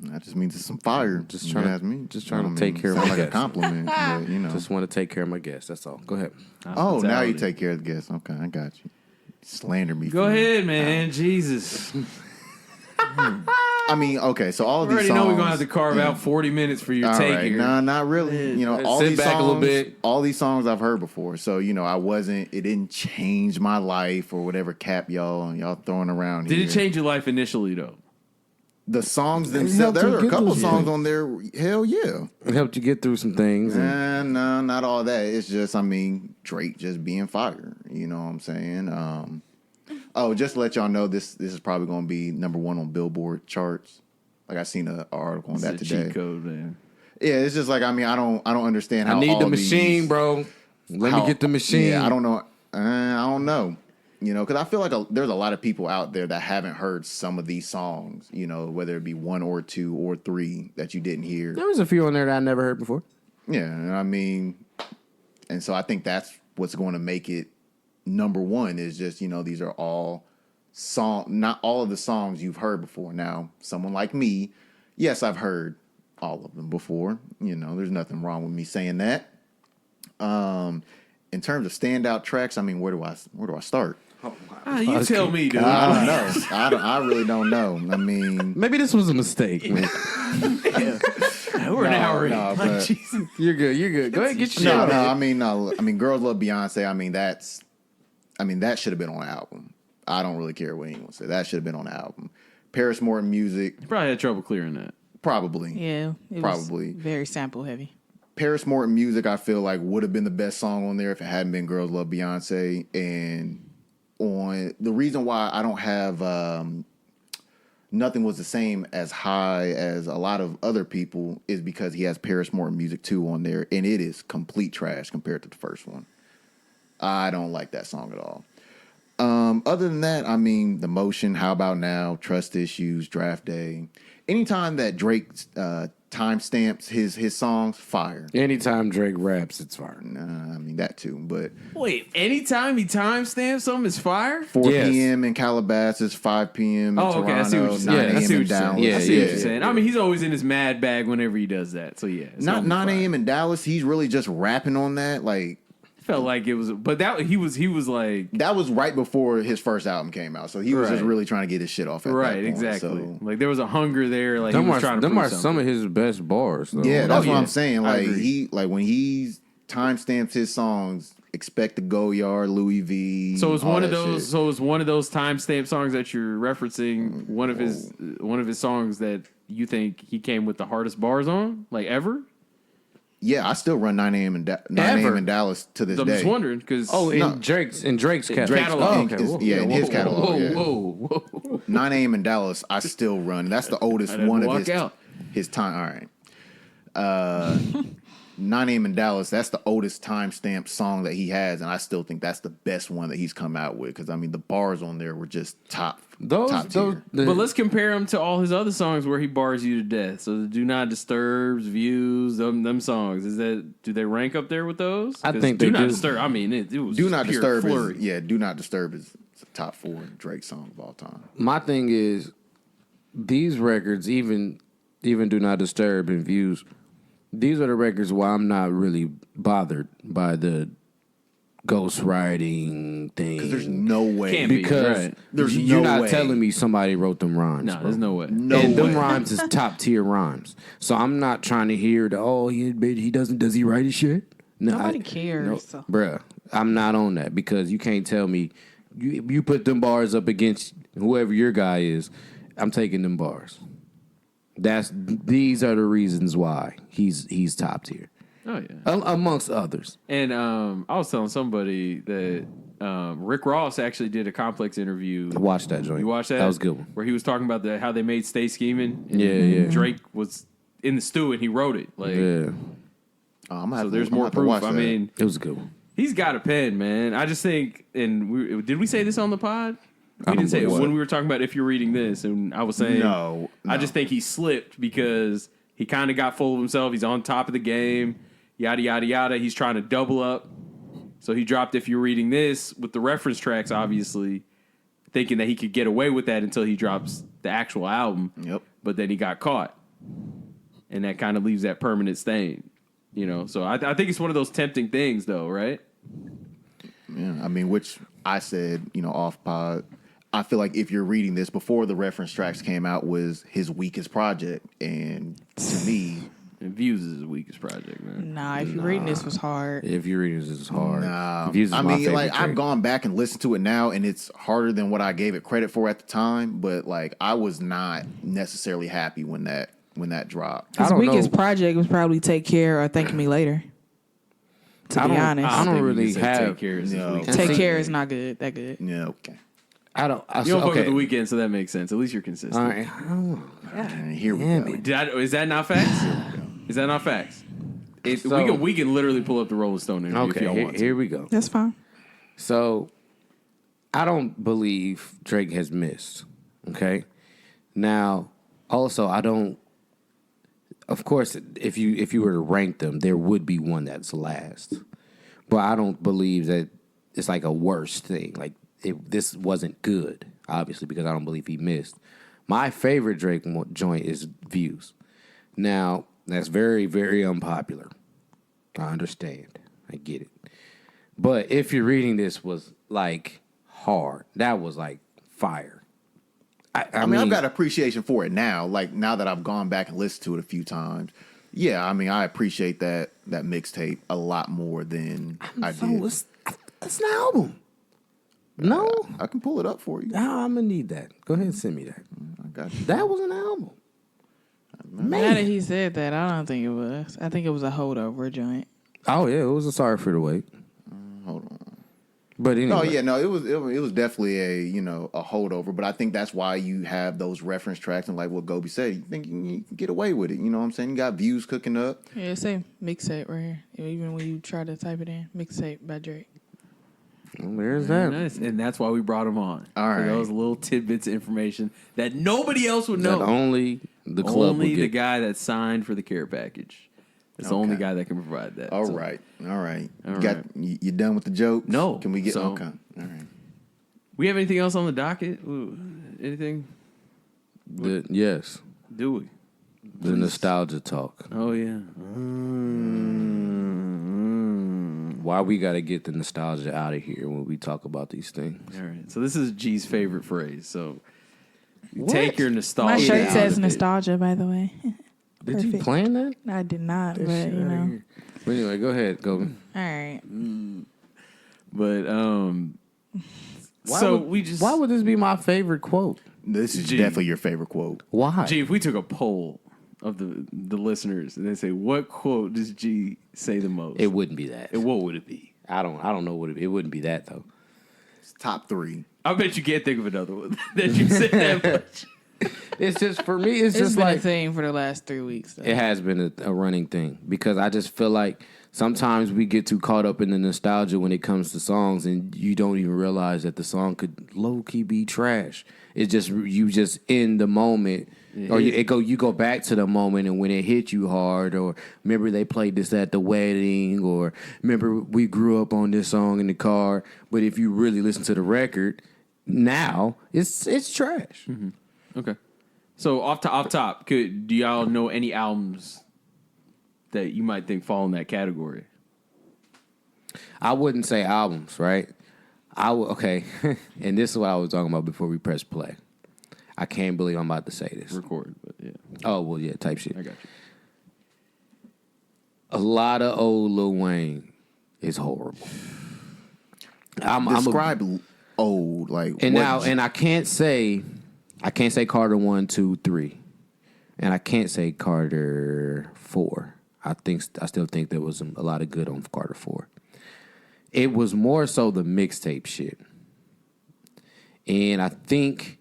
That just means it's some fire. Just trying to- ask me. just trying to I take care of sound my like a guests. compliment, but you know. Just want to take care of my guests. That's all. Go ahead. Now you Hospitality. take care of the guests. Okay, I got you. Slander me. Go for ahead, man. Jesus. I mean, okay, so all of I these already know songs. we're going to have to carve out 40 minutes for your All take right, here. nah, not really. You know, all Sit these back songs, a little bit. all these songs I've heard before. So you know, it didn't change my life or whatever cap y'all throwing around Did here. it change your life initially, though? The songs helped themselves? you There are a get couple those songs things. on there. Hell yeah. It helped you get through some things. And No, not all that. It's just, I mean, Drake just being fire. You know what I'm saying? Just to let y'all know, this is probably going to be number 1 on Billboard charts. Like I seen an article on It's that a today. cheat code, man. Yeah, it's just like, I mean, I don't understand how I need all the machine, these, bro. Let me get the machine. Yeah, I don't know. I don't know. You know, because I feel like there's a lot of people out there that haven't heard some of these songs. You know, whether it be 1 or 2 or 3 that you didn't hear. There was a few on there that I never heard before. Yeah, and I mean, and so I think that's what's going to make it number 1 is just, you know, these are all not all of the songs you've heard before. Now, someone like me, yes, I've heard all of them before. You know, there's nothing wrong with me saying that. In terms of standout tracks, I mean, where do I start? You tell me, dude. I don't know. I really don't know. I mean, Maybe this was a mistake, man. We're an hour in. no, Like, but- Jesus. You're good. You're good. Go ahead, get your shit No, on. no. I mean, Girls Love Beyonce. I mean, that should have been on an album. I don't really care what anyone said. That should have been on the album. Paris Morton Music, You probably had trouble clearing that. probably. Yeah, it Probably. was very sample heavy. Paris Morton Music, I feel like would have been the best song on there if it hadn't been Girls Love Beyonce. And on the reason why I don't have Nothing Was the Same as high as a lot of other people is because he has Paris Morton Music 2 on there, and it is complete trash compared to the first one. I don't like that song at all. Other than that, I mean, The Motion, How About Now, Trust Issues, Draft Day. Anytime that Drake timestamps his songs, fire. Anytime Drake raps, it's fire. I mean, that too. But Wait, anytime he timestamps something is fire? 4 Yes. p.m. in Calabasas, 5 p.m. in Oh, Toronto, okay. I see what you're saying. 9 I a.m. see what in you're Dallas. saying. I see what Yeah, you're saying. I mean, he's always in his mad bag whenever he does that. So yeah, it's Not gonna be 9 fire. a.m. in Dallas. He's really just rapping on that. Like, Felt like it was, but that he was like that was right before his first album came out. So he was just Right. really trying to get his shit off at that right, point. exactly. So, Like there was a hunger there. Like he Them was are, trying to them prove are something. some of his best bars. Though. yeah, that's what yeah. I'm saying. I Like agree. when he timestamps his songs, Expect to Go Yard, Louis V. So it's all one of that those. shit. So it's one of those timestamp songs that you're referencing. One of his songs that you think he came with the hardest bars on, like ever. Yeah, I still run 9 a.m. in Ever. in Dallas to this I'm day. just wondering because Oh, in No. Drake's catalog. catalog. Oh, okay. Is- Whoa. yeah, in his catalog. Whoa, yeah. whoa, whoa. 9 a.m. in Dallas, I still run. That's the oldest I didn't one of walk out. his time. All right. 9 a.m. in Dallas, that's the oldest timestamp song that he has, and I still think that's the best one that he's come out with. Because I mean, the bars on there were just top tier. But let's compare him to all his other songs where he bars you to death. So the Do Not Disturbs, Views, them songs. Do they rank up there with those? I 'Cause think Do they Not do. Disturb. I mean, it was Do just Not pure Disturb flurry. Do Not Disturb is a top 4 Drake song of all time. My thing is, these records, even Do Not Disturb and Views, these are the records where I'm not really bothered by the ghostwriting thing. Because there's no way. Can't be. Because Right. There's you're no not way. telling me somebody wrote them rhymes. No, bro. there's no way. No and them way. rhymes is top tier rhymes. So I'm not trying to hear he doesn't. Does he write his shit? No, Nobody cares. So. Bruh, I'm not on that because you can't tell me you put them bars up against whoever your guy is. I'm taking them bars. These are the reasons why he's top tier, Oh yeah. amongst others. And I was telling somebody that Rick Ross actually did a Complex interview. Watch that joint. You watched that? That was a good one. Where he was talking about how they made Stay Scheming. And Yeah. Drake was in the stew and he wrote it. Like, Yeah, I'm gonna so have there's to, I'm more gonna have to proof. watch I that. mean, it was a good one. he's got a pen, man. I just think, and did we say this on the pod? We didn't say it what? when we were talking about If You're Reading This, and I was saying, No. I just think he slipped because he kind of got full of himself. He's on top of the game, yada, yada, yada. He's trying to double up. So he dropped If You're Reading This with the reference tracks, obviously, thinking that he could get away with that until he drops the actual album. Yep. But then he got caught. and that kind of leaves that permanent stain. You know, so I think it's one of those tempting things, though, right? Yeah, I mean, which I said, off pod. I feel like if you're reading this before the reference tracks came out was his weakest project, and to me, And Views is his weakest project, man. Nah, if you're reading this was hard. If you're reading this, it's hard. nah. Views is I my mean, favorite like Drake. I've gone back and listened to it now, and it's harder than what I gave it credit for at the time. But like, I was not necessarily happy when that dropped. His don't weakest know. project was probably Take Care or Thank Me Later. To be honest. I don't think we really can say have. Take Care is his No. weakest. Take See- Care is not good. That good. Yeah, okay. I don't. You don't fuck okay. with The Weeknd, so that makes sense. At least you're consistent. All right. I don't know. And here we Damn go. it. Is that not facts? Is that not facts? So- we can literally pull up the Rolling Stone interview if Okay, y'all want to. here we go. That's fine. So, I don't believe Drake has missed. Okay, now also I don't. Of course, if you were to rank them, there would be one that's last, but I don't believe that it's like a worst thing. Like this wasn't good, obviously, because I don't believe he missed. My favorite Drake joint is Views. Now that's very, very unpopular. I understand. I get it. But if you're reading this was like hard, that was like fire. I mean, I've got appreciation for it now. Like now that I've gone back and listened to it a few times. Yeah, I mean, I appreciate that mixtape a lot more than I did. It's an album. No, I can pull it up for you. I'm gonna need that. Go ahead and send me that. I got you. That was an album. Now that he said that, I don't think it was. I think it was a holdover joint. Oh yeah, it was a sorry for the wait. Hold on. But anyway, Oh yeah, no, it was definitely a holdover, but I think that's why you have those reference tracks and like what Gobe said, you think you can get away with it. You know what I'm saying? You got Views cooking up. Yeah, say mixtape right here. Even when you try to type it in, mixtape by Drake. well, there's Very that. nice. And that's why we brought him on. All For right. those little tidbits of information that nobody else would That know. only the club Only would the get. guy that signed for the care package. It's the only Okay. guy that can provide that. All So, right. All You got right. you done with the jokes? No. Can we get So- okay? All right. We have anything else on the docket? Ooh, anything? Yes, Do we? the nostalgia talk. Oh, yeah. Why we got to get the nostalgia out of here when we talk about these things? All right. So this is G's favorite phrase. So you take your My nostalgia shirt out says of it. nostalgia, by the way. Did you Perfect. plan that? I did not, but Shit you outta know. here. But anyway, go ahead, Gobe. All right. But Why so would- we just Why would this be my favorite quote? This is Gee. definitely your favorite quote. Why? G, if we took a poll of the listeners and they say what quote does G say the most, It wouldn't be that. what would it be? I don't know what it wouldn't be that though. It's top 3. I bet you can't think of another one that you said that much. It's just for me. It's It's just been like a thing for the last 3 weeks. Though. it has been a running thing because I just feel like sometimes we get too caught up in the nostalgia when it comes to songs, and you don't even realize that the song could low key be trash. It's just you just in the moment, or you go back to the moment, and when it hit you hard, or remember they played this at the wedding, or remember we grew up on this song in the car. But if you really listen to the record now, it's trash. Okay. So off top, do y'all know any albums that you might think fall in that category? I wouldn't say albums, right? Okay, and this is what I was talking about before we press play. I can't believe I'm about to say this. Record, but yeah, Oh, well, yeah, type shit. I got you. A lot of old Lil Wayne is horrible. Describe old like And what now, and I can't say Carter 1, 2, 3, and I can't say Carter 4. I still think there was a lot of good on Carter 4. It was more so the mixtape shit, and I think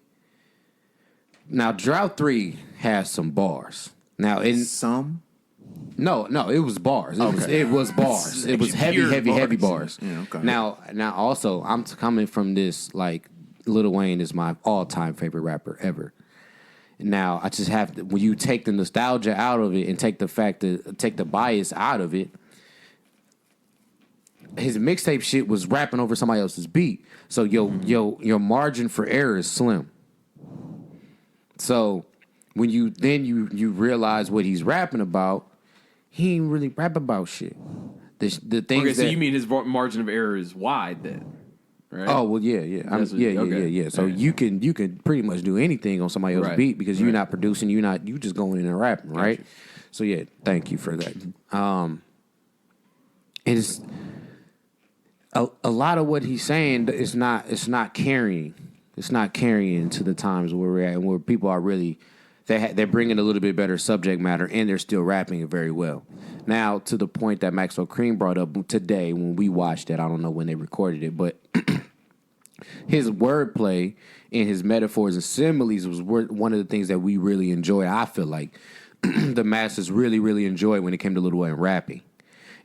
now Drought 3 has some bars. Now, some No, it was bars. It was bars. It was heavy, Pure heavy bars. bars. Yeah, okay. Now also, I'm coming from this, like, Lil Wayne is my all-time favorite rapper ever. Now, I just have to, when you take the nostalgia out of it and take the bias out of it, his mixtape shit was rapping over somebody else's beat. So your margin for error is slim. So when you realize what he's rapping about, he ain't really rap about shit. The things Okay, so that, you mean his margin of error is wide then, right? oh well, yeah. So Right. you can pretty much do anything on somebody else's Right. beat because you're Right. not producing, you just going in and rapping, right? Gotcha. So yeah, thank you for that. It's a lot of what he's saying is not carrying. It's not carrying to the times where we're at and where people are really they're bringing a little bit better subject matter and they're still rapping it very well. Now to the point that Maxo Kream brought up today when we watched it, I don't know when they recorded it, but his wordplay and his metaphors and similes was one of the things that we really enjoy. I feel like the masses really, really enjoyed when it came to Lil Wayne rapping.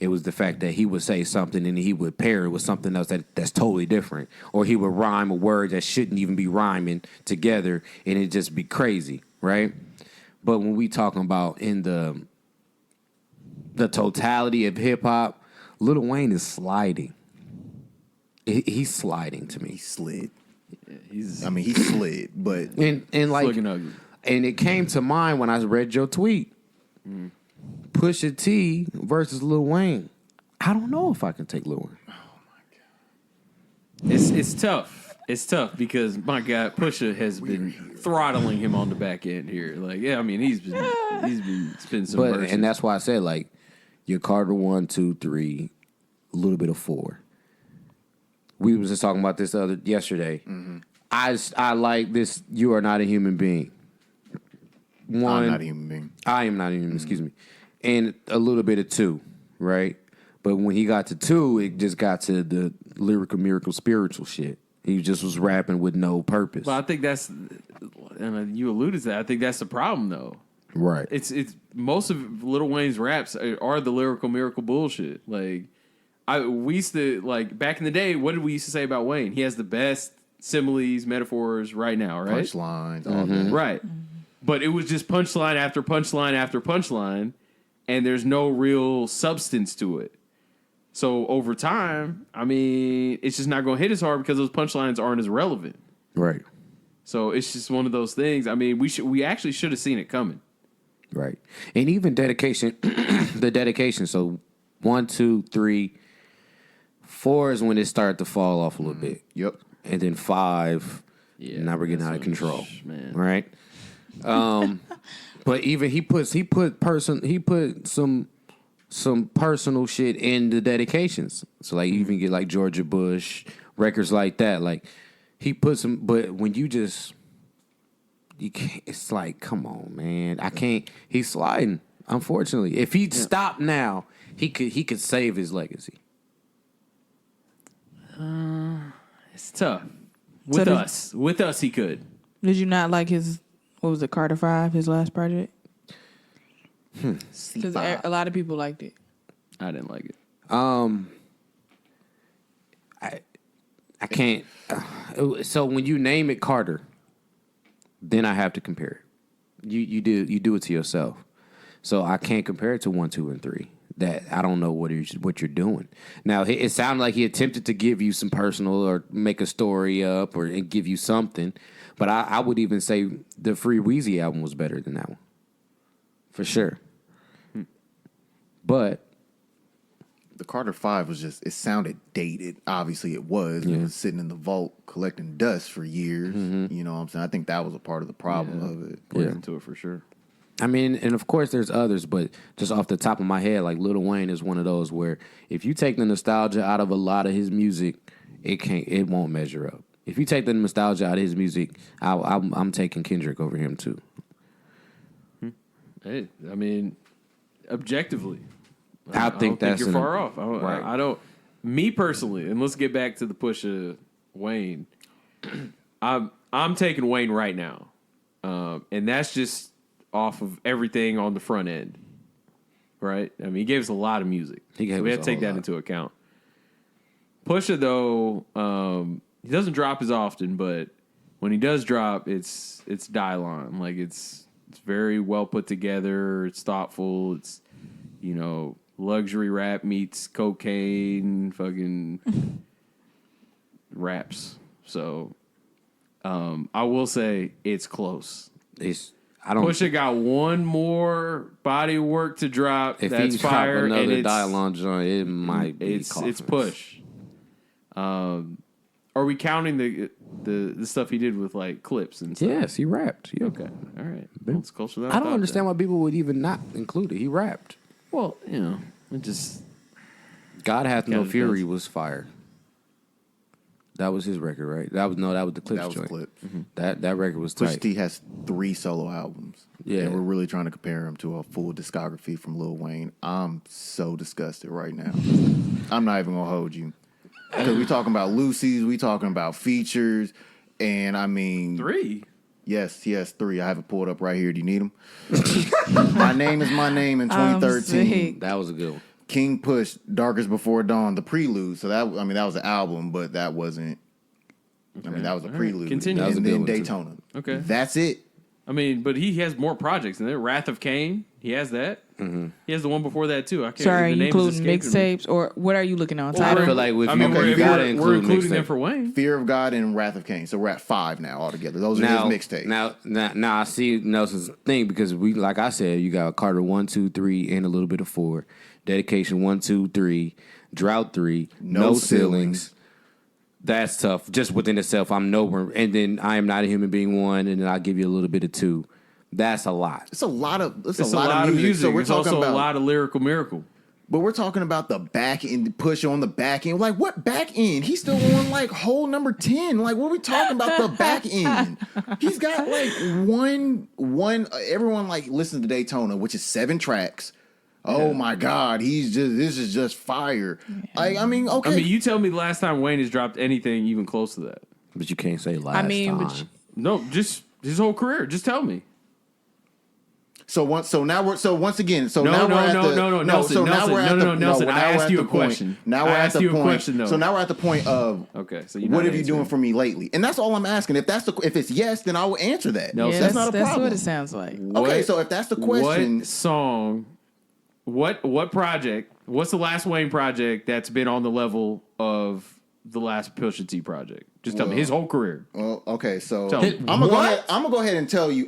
It was the fact that he would say something and he would pair it with something else that's totally different. Or he would rhyme a word that shouldn't even be rhyming together and it'd just be crazy, right? But when we talking about in the totality of hip-hop, Lil Wayne is sliding. He's sliding to me. He slid. He slid, but And like, looking ugly. and it came to mind when I read your tweet. Pusha T versus Lil Wayne. I don't know if I can take Lil Wayne. It's tough. It's tough because my God, Pusha has been throttling him on the back end here. Like, yeah, I mean, he's been spending some verses. And that's why I said like your Carter 1, 2, 3, a little bit of 4. We was just talking about this yesterday. Mm-hmm. I like this. You are not a human being. One, I'm not a human being. I am not a human. Excuse me, and a little bit of 2, right? But when he got to 2, it just got to the lyrical, miracle, spiritual shit. He just was rapping with no purpose. But I think that's, and you alluded to that. I think that's the problem, though. Right. It's most of Lil Wayne's raps are the lyrical miracle bullshit. Like, we used to, like, back in the day, what did we used to say about Wayne? He has the best similes, metaphors right now, right? Punchlines, all that. Right. But it was just punchline after punchline after punchline, and there's no real substance to it. So over time, I mean, it's just not going to hit as hard because those punchlines aren't as relevant. Right. So it's just one of those things. I mean, we actually should have seen it coming. Right. And even dedication, the dedication. So 1, 2, 3, 4 is when it started to fall off a little bit. Yep. And then 5, now we're getting out of control. Man. Right. But even he put some personal shit in the dedications. So like you even get like Georgia Bush records like that. Like he put some, but when you can't. It's like, come on, man. I can't. He's sliding. Unfortunately, if he'd stopped now, he could save his legacy. It's tough. With us, he could. Did you not like his, what was it, Carter 5, his last project? Because a lot of people liked it. I didn't like it. I can't. So when you name it Carter, then I have to compare it. You do it to yourself. So I can't compare it to 1, 2, and 3. That I don't know what you're doing. Now it sounded like he attempted to give you some personal or make a story up or give you something, but I would even say the Free Weezy album was better than that one, for sure. But The Carter 5 was just, it sounded dated. Obviously it was. It was sitting in the vault collecting dust for years. You know what I'm saying? I think that was a part of the problem of it. Poison to it for sure. I mean, and of course there's others, but just off the top of my head, like Lil Wayne is one of those where if you take the nostalgia out of a lot of his music, it won't measure up. If you take the nostalgia out of his music, I'm taking Kendrick over him too. Hey, I mean, objectively, I think that's you're far off. Right. I don't. Me personally, and let's get back to the Pusha Wayne. I'm taking Wayne right now, and that's just off of everything on the front end, right? I mean, he gave us a lot of music. We have to take that into account. Pusha, though, he doesn't drop as often, but when he does drop, it's dial-on. Like, it's very well put together. It's thoughtful. It's, luxury rap meets cocaine, fucking raps. So, I will say it's close. Pusha got one more body of work to drop. If That's he drop fire, and another it's dialogue joint, it might be it's coffins. Push. Are we counting the stuff he did with like clips and stuff? Yes, he rapped. Yeah. Okay. All right. Well, it's closer than I don't thought understand then. why people would even not include it. He rapped. Well, you know, it just God Hath No Kinda Fury depends. was fire. That was his record, right? That was the Clips That was joint. Clips. That record was Pusha tight. T has 3 solo albums. Yeah. And we're really trying to compare him to a full discography from Lil Wayne. I'm so disgusted right now. I'm not even going to hold you. Because we talking about Lucy's, we talking about features, and I mean... 3. Yes, he has 3. I have it pulled up right here. Do you need them? My Name is My Name in I'm 2013. sick. That was a good one. King Push, Darkest Before Dawn, the prelude. So that was an album, but that wasn't... I mean, that was a All right. prelude. Continue. That was a And good then one, too. Daytona. Okay. That's it. I mean, but he has more projects in there. Wrath of Cain, he has that. Mm-hmm. He has the one before that too. I can't. Sorry, the you name is including escaping me. mixtapes or what are you looking on? Well, I Tidal? feel like with I mean, you we're, gotta we're include including them mixtape. for Wayne. Fear of God and Wrath of Cain. So we're at 5 now altogether. Those are Now, his mixtapes. now, I see Nelson's thing because we, like I said, you got Carter 1, 2, 3, and a little bit of 4. Dedication 1, 2, 3. Drought 3. No ceilings. That's tough. Just within itself, I'm nowhere. And then I Am Not a Human Being 1, and then I'll give you a little bit of 2. That's a lot. It's a lot of It's a lot of music. So we're it's talking also about a lot of lyrical miracle. But we're talking about the back end, Push on the back end. Like, what back end? He's still on like hole number 10. Like, what are we talking about the back end? He's got like one. Everyone like listens to Daytona, which is 7 tracks. Oh my God, this is just fire. Like, I mean, okay. I mean, you tell me the last time Wayne has dropped anything even close to that. But you can't say last time. but No, just his whole career. Just tell me. Once again, No, Nelson. no, So Nelson, now no, we're at no, Nelson, now I we're asked at you the a point. question. Now I we're at asked the you a point. question, though. So now we're at the point of Okay, so you're what not have you doing answering. for me lately? And that's all I'm asking. If it's yes, then I will answer that. No, yeah, that's not a that's problem. what it sounds like. Okay, so if that's the question, What song? What project? What's the last Wayne project that's been on the level of the last Pusha T project? Just tell me his whole career. well, okay, so Tell I'm me. gonna go ahead and tell you.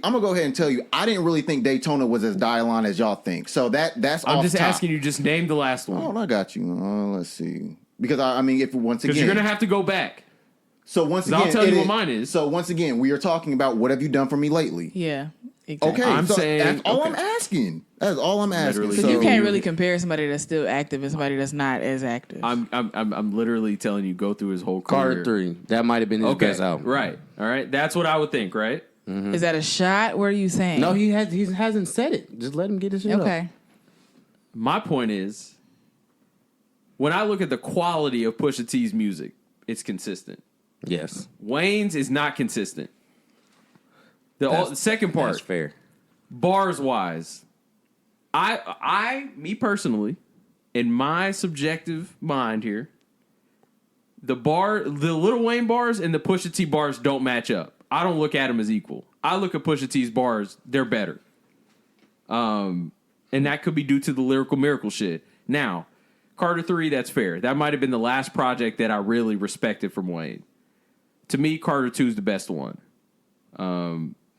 I didn't really think Daytona was as dial-on as y'all think. So that's I'm off just top. asking you. Just name the last one Oh, I got you. Let's see. Because I mean, if once because again, you're gonna have to go back. so once 'Cause again, I'll tell you it what mine is. So once again, we are talking about what have you done for me lately? Yeah. Exactly. Okay, I'm so saying- that's all okay. I'm asking. That's all I'm asking. Literally. So So you can't really compare somebody that's still active and somebody that's not as active. I'm literally telling you go through his whole Carter career. 3. That might have been his Okay, best album. right. All right. That's what I would think. Right. Is that a shot? What are you saying? No, he hasn't said it. Just let him get his shit up. Okay. My point is, when I look at the quality of Pusha T's music, it's consistent. Yes. Wayne's is not consistent. The second part, That's fair. bars wise, me personally, in my subjective mind here, the Lil Wayne bars and the Pusha T bars don't match up. I don't look at them as equal. I look at Pusha T's bars; they're better. And that could be due to the lyrical miracle shit. Now, Carter 3, that's fair. That might have been the last project that I really respected from Wayne. To me, Carter 2 is the best one.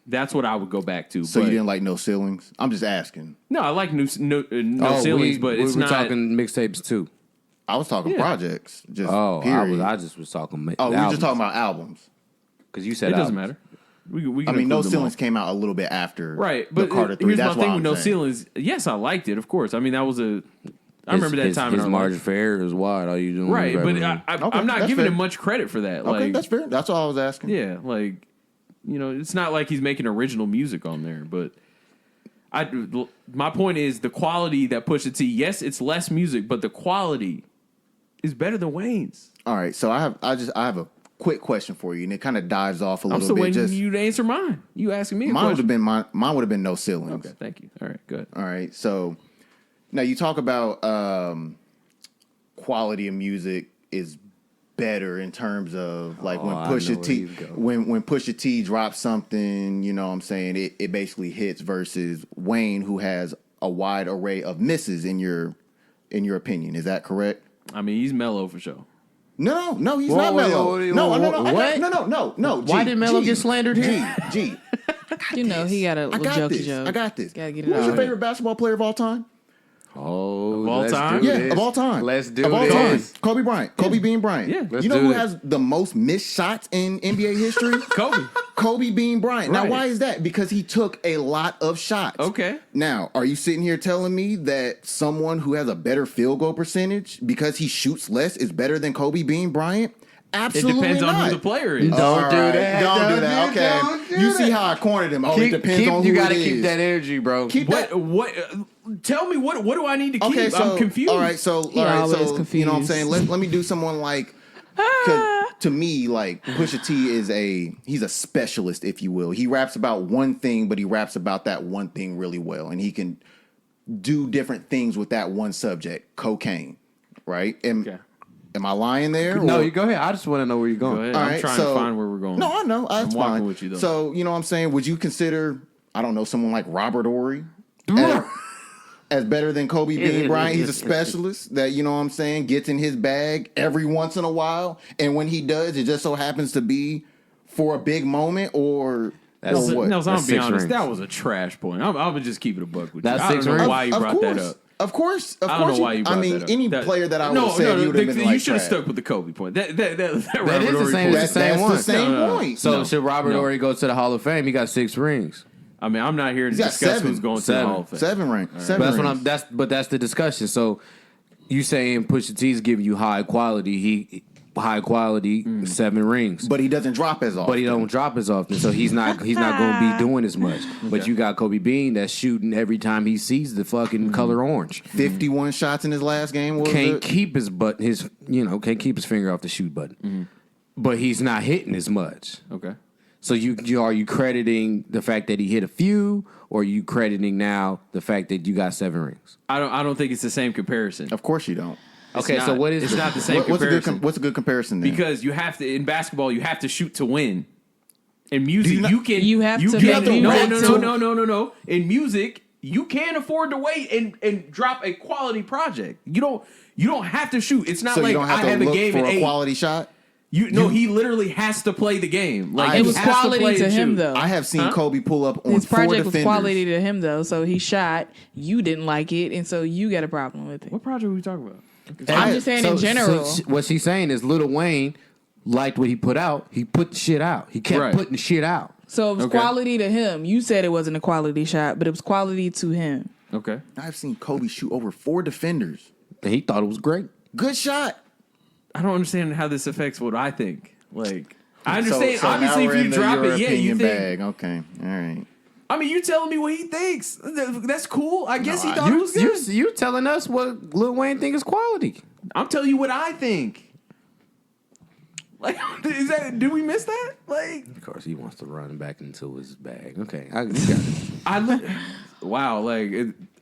That's what I would go back to. So but you didn't like No Ceilings? I'm just asking. No, I like no ceilings, but it's we were not. talking mixtapes too. I was talking Yeah. projects. Just Oh, period. I just was talking. we were just talking about albums. because you said It doesn't albums. matter. We I can mean, No include them Ceilings all. came out a little bit after Right, the but Carter 3. here's That's my why thing I'm with No saying. Ceilings. Yes, I liked it, of course. I mean, that was a. I remember that time in His our margin life. fair is wide. All you doing, Right, is but rapping. Okay, I'm not that's giving fair. him much credit for that. Okay, Like, that's fair. That's all I was asking. yeah, like, you know, it's not like he's making original music on there, but my point is the quality that Pusha T. Yes, it's less music, but the quality is better than Wayne's. All right, so I have a quick question for you, and it kind of dives off a I'm little still bit. waiting Just for you to answer mine. You asking me a mine would question? have been mine would have been No Ceilings. Okay, thank you. All right, good. All right, so now you talk about quality of music is better in terms of like when I know Pusha where T he's going. when Pusha T drops something, you know what I'm saying, it basically hits versus Wayne, who has a wide array of misses in your opinion. Is that correct? I mean, he's mellow for sure. No, he's Whoa, not wait, mellow. wait, No, what? no. Why did Mello get slandered here? G. You know, he got a I little got jokey this. joke. I got this. Gotta get it Who's out. your favorite basketball player of all time? Oh, Of all let's time? do Yeah, this. of all time. Let's do of all this. time. Kobe Bryant. Kobe Bean Bryant. Yeah. Let's you know do who this. has the most missed shots in NBA history? Kobe. Kobe Bean Bryant. Now, Right. why is that? Because he took a lot of shots. Okay. Now, are you sitting here telling me that someone who has a better field goal percentage because he shoots less is better than Kobe Bean Bryant? It Absolutely depends not. on who the player is. Don't All do right, that. Don't do that. Don't Okay. do You see that. how I cornered him. Oh, it depends on who you gotta it keep is. that energy, bro. Keep that. What? Tell me what do I need to keep? Okay, so I'm confused. All right, so He always you know what I'm confused. saying. Let me do someone like. 'Cause to me, like Pusha T he's a specialist, if you will. He raps about one thing, but he raps about that one thing really well, and he can do different things with that one subject. Cocaine, right? Okay. Am I lying there? No, or- you go ahead. I just want to know where you're going. Go ahead. All I'm right, trying so- to find where we're going. No, I know. That's I'm walking fine. with you, though. So, you know what I'm saying? Would you consider, I don't know, someone like Robert Ory as better than Kobe Bean Bryant? He's a specialist that, you know what I'm saying, gets in his bag every once in a while. And when he does, it just so happens to be for a big moment or what? Nelson, I'm That's gonna be 6 honest. rings. That was a trash point. I'm gonna just keep it a buck with That's you. I 6 don't know rings? why you brought that up. Of course. I don't know why you brought I mean, that up. any player that I would have said, you would have been like you should have trash. stuck with the Kobe point. That is the same- Robert it's Ory the point. same That's one. the same No. point. So No. should Robert No. Ory go to the Hall of Fame? He got 6 rings. I mean, I'm not here to He's got discuss 7. who's going to the 7. Hall of Fame. 7 rank. Right. 7 But that's what rings. that's the discussion. So you saying Pusha T's giving you high quality? High quality 7 rings. But he doesn't drop as often. But he don't drop as often, so he's not going to be doing as much. But you got Kobe Bean that's shooting every time he sees the fucking color orange. 51 shots in his last game. What was Can't it? keep his can't keep his finger off the shoot button. But he's not hitting as much. Okay. So are you crediting the fact that he hit a few, or are you crediting now the fact that you got 7 rings? I don't think it's the same comparison. Of course you don't. Okay, It's so not. what is It's the- not the same What's a comparison. what's a good comparison then? Because you have to in basketball, you have to shoot to win. In music, you not- you can. You have to can- make no, music no. In music, you can't afford to wait and drop a quality project. You don't have to shoot. It's not so like you don't have I to have a look game for at a 8. quality shot. He literally has to play the game. Like It he was has to quality play to and him, shoot. though. I have seen Kobe pull up on His 4 project was defenders. quality to him, though. So he shot. You didn't like it, and so you got a problem with it. What project are we talking about? I'm just saying in general. What she's saying is Lil Wayne liked what he put out. He put the shit out. He kept Right. putting shit out. So it was Okay. quality to him. You said it wasn't a quality shot, but it was quality to him. Okay. I've seen Kobe shoot over 4 defenders. And he thought it was great. Good shot. I don't understand how this affects what I think. Like, I understand. So now obviously, we're if you in the drop your it, yeah, you opinion think. bag. Okay, all right. I mean, you telling me what he thinks. That's cool. I guess he thought it was good. You telling us what Lil Wayne think is quality. I'm telling you what I think. Like, did we miss that? Like, Of course, he wants to run back into his bag. Okay, you got it. wow, like,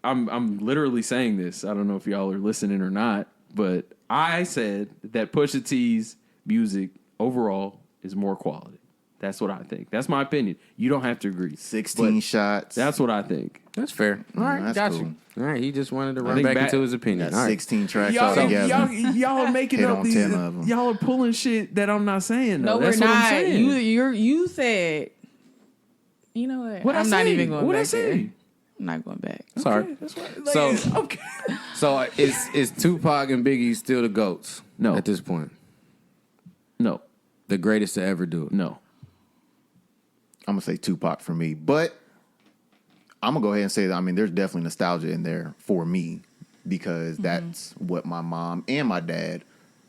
I'm literally saying this. I don't know if y'all are listening or not, but I said that Pusha T's music overall is more quality. That's what I think. That's my opinion. You don't have to agree. 16 But shots. That's what I think. That's fair. All right, that's got cool. you. All right, he just wanted to run think back back- into his opinion. Got All right. 16 tracks Y'all, altogether. y'all are making Hit up on these. 10 of 'em. Y'all are pulling shit that I'm not saying. Though. No, That's we're what I'm not. saying. You said. You know what? What'd I I'm not say? even going What'd I back say? there. I'm not going back. Sorry. Okay, that's what, So- okay. So is Tupac and Biggie still the GOATs? No. At this point, No, the greatest to ever do it. no. I'm going to say Tupac for me. But I'm going to go ahead and say that, I mean, there's definitely nostalgia in there for me because that's what my mom and my dad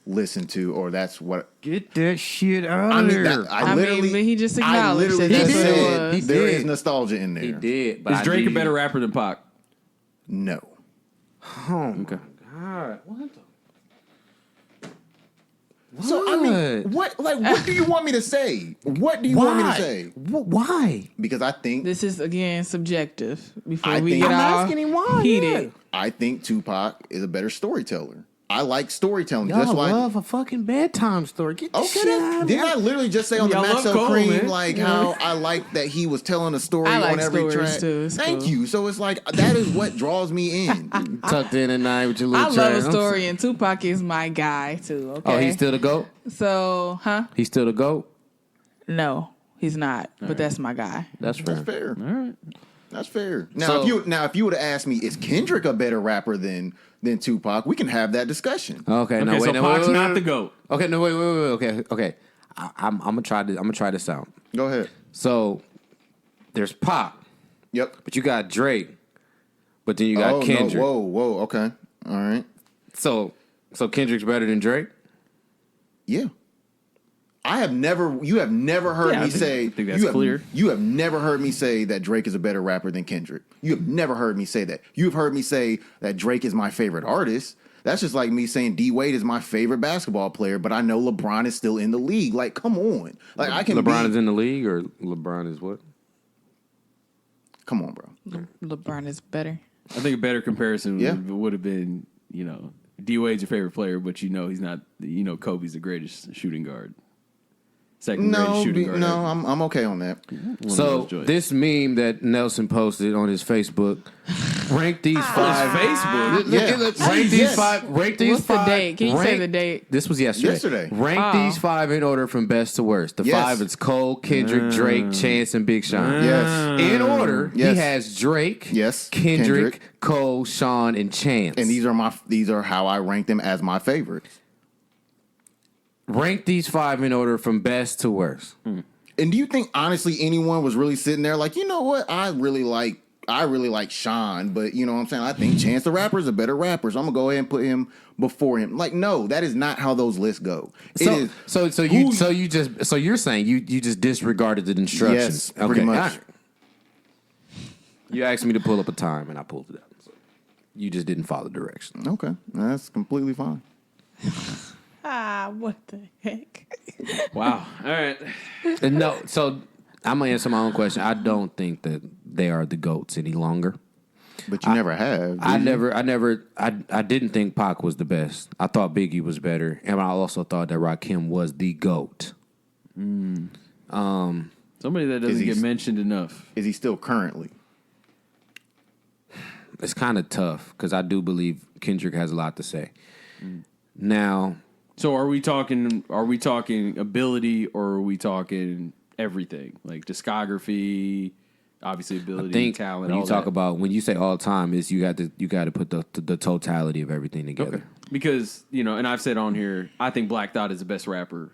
listened to, or that's what... Get that shit out I of mean, here. that, I literally... but he just I acknowledged literally that just that's what it said was. there He is did. nostalgia in there. He did. But Is I Drake a need- better rapper than Pac? No. Okay. God, what the? So, I mean, what do you want me to say? What do you want me to say? Why? Because I think This is again subjective. Before I we think- get I'm all asking him why, heated. I think Tupac is a better storyteller. I like storytelling. Y'all That's why. love a fucking bedtime story. Get the Okay, shit out of didn't here. I literally just say on the Y'all love Maxo Cole, Kream man. like how I like that he was telling a story I like on every stories, track? too. It's Thank cool. you. So it's like that is what draws me in. Tucked in at night with your I little love a trash. story, and Tupac is my guy too. Okay. Oh, he's still the GOAT? So, huh? He's still the GOAT? No. he's not. But that's my guy. That's fair. That's fair. All right. That's fair. Now, So- if you would have asked me, is Kendrick a better rapper than Tupac? We can have that discussion. Okay, no, Okay, wait, so no, Pac's wait, not wait, the GOAT. Okay, no, wait. Okay. I'm gonna try this. I'm gonna try this out. Go ahead. So there's Pac, Yep. but you got Drake, but then you got Oh, Kendrick. no. Whoa. Okay. All right. So Kendrick's better than Drake. Yeah. You have never heard Yeah, me say. I think that's clear. You have never heard me say that Drake is a better rapper than Kendrick. You have never heard me say that. You've heard me say that Drake is my favorite artist. That's just like me saying D Wade is my favorite basketball player, but I know LeBron is still in the league. Like, come on. Like, I can. LeBron is in the league, or LeBron is what? Come on, bro. LeBron is better. I think a better comparison Yeah. would have been, D Wade's your favorite player, but he's not. Kobe's the greatest shooting guard. Second greatest shooting guard. No, ever. I'm okay on that. One of So those joints. this meme that Nelson posted on his Facebook, rank these five. Facebook. Yeah. Rank these Yes. five. Rank these What's the five. date? Can you say the date? This was yesterday. Yesterday. Rank Oh. these five in order from best to worst. The Yes. five is Cole, Kendrick, Drake, Chance, and Big Sean. Yes. In order, Yes. he has Drake, Yes. Kendrick, Cole, Sean, and Chance. And these are how I rank them as my favorites. rank these five in order from best to worst. And do you think honestly anyone was really sitting there like, you know what? I really like Sean, but you know what I'm saying? I think Chance the Rapper is a better rapper, so I'm gonna go ahead and put him before him. Like, no, that is not how those lists go. So you're saying you just disregarded the instructions. Yes, pretty much. all right. You asked me to pull up a time and I pulled it up. So you just didn't follow directions. Okay, that's completely fine. What the heck? Wow. All right. And no, so I'm gonna answer my own question. I don't think that they are the GOATs any longer. But you never have. I didn't think Pac was the best. I thought Biggie was better, and I also thought that Rakim was the GOAT. Somebody that doesn't get mentioned enough. Is he still currently? It's kind of tough because I do believe Kendrick has a lot to say. Now, So are we talking ability, or are we talking everything? Like discography, obviously ability, I think talent, when you all talk that. about when you say all time, is you got to put the totality of everything together. Okay. Because, and I've said on here, I think Black Thought is the best rapper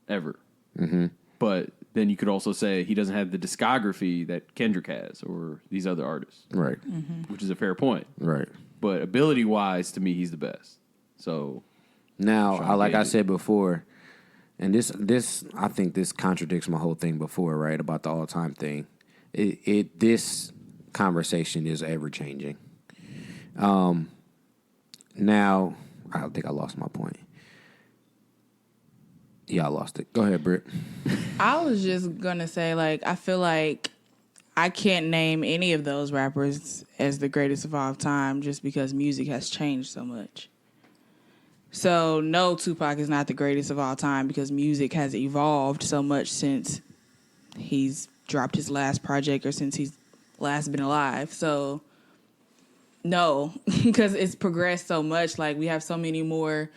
ever. Mm-hmm. But then you could also say he doesn't have the discography that Kendrick has or these other artists, Right. which is a fair point. Right. But ability-wise, to me, he's the best. So, Now, like I David. said before, and this I think this contradicts my whole thing before, right, about the all time thing. This conversation is ever changing. Now, I think I lost my point. Yeah, I lost it. Go ahead, Britt. I was just gonna say, I feel like I can't name any of those rappers as the greatest of all time just because music has changed so much. So, no, Tupac is not the greatest of all time because music has evolved so much since he's dropped his last project or since he's last been alive. So, no, because it's progressed so much. Like, we have so many more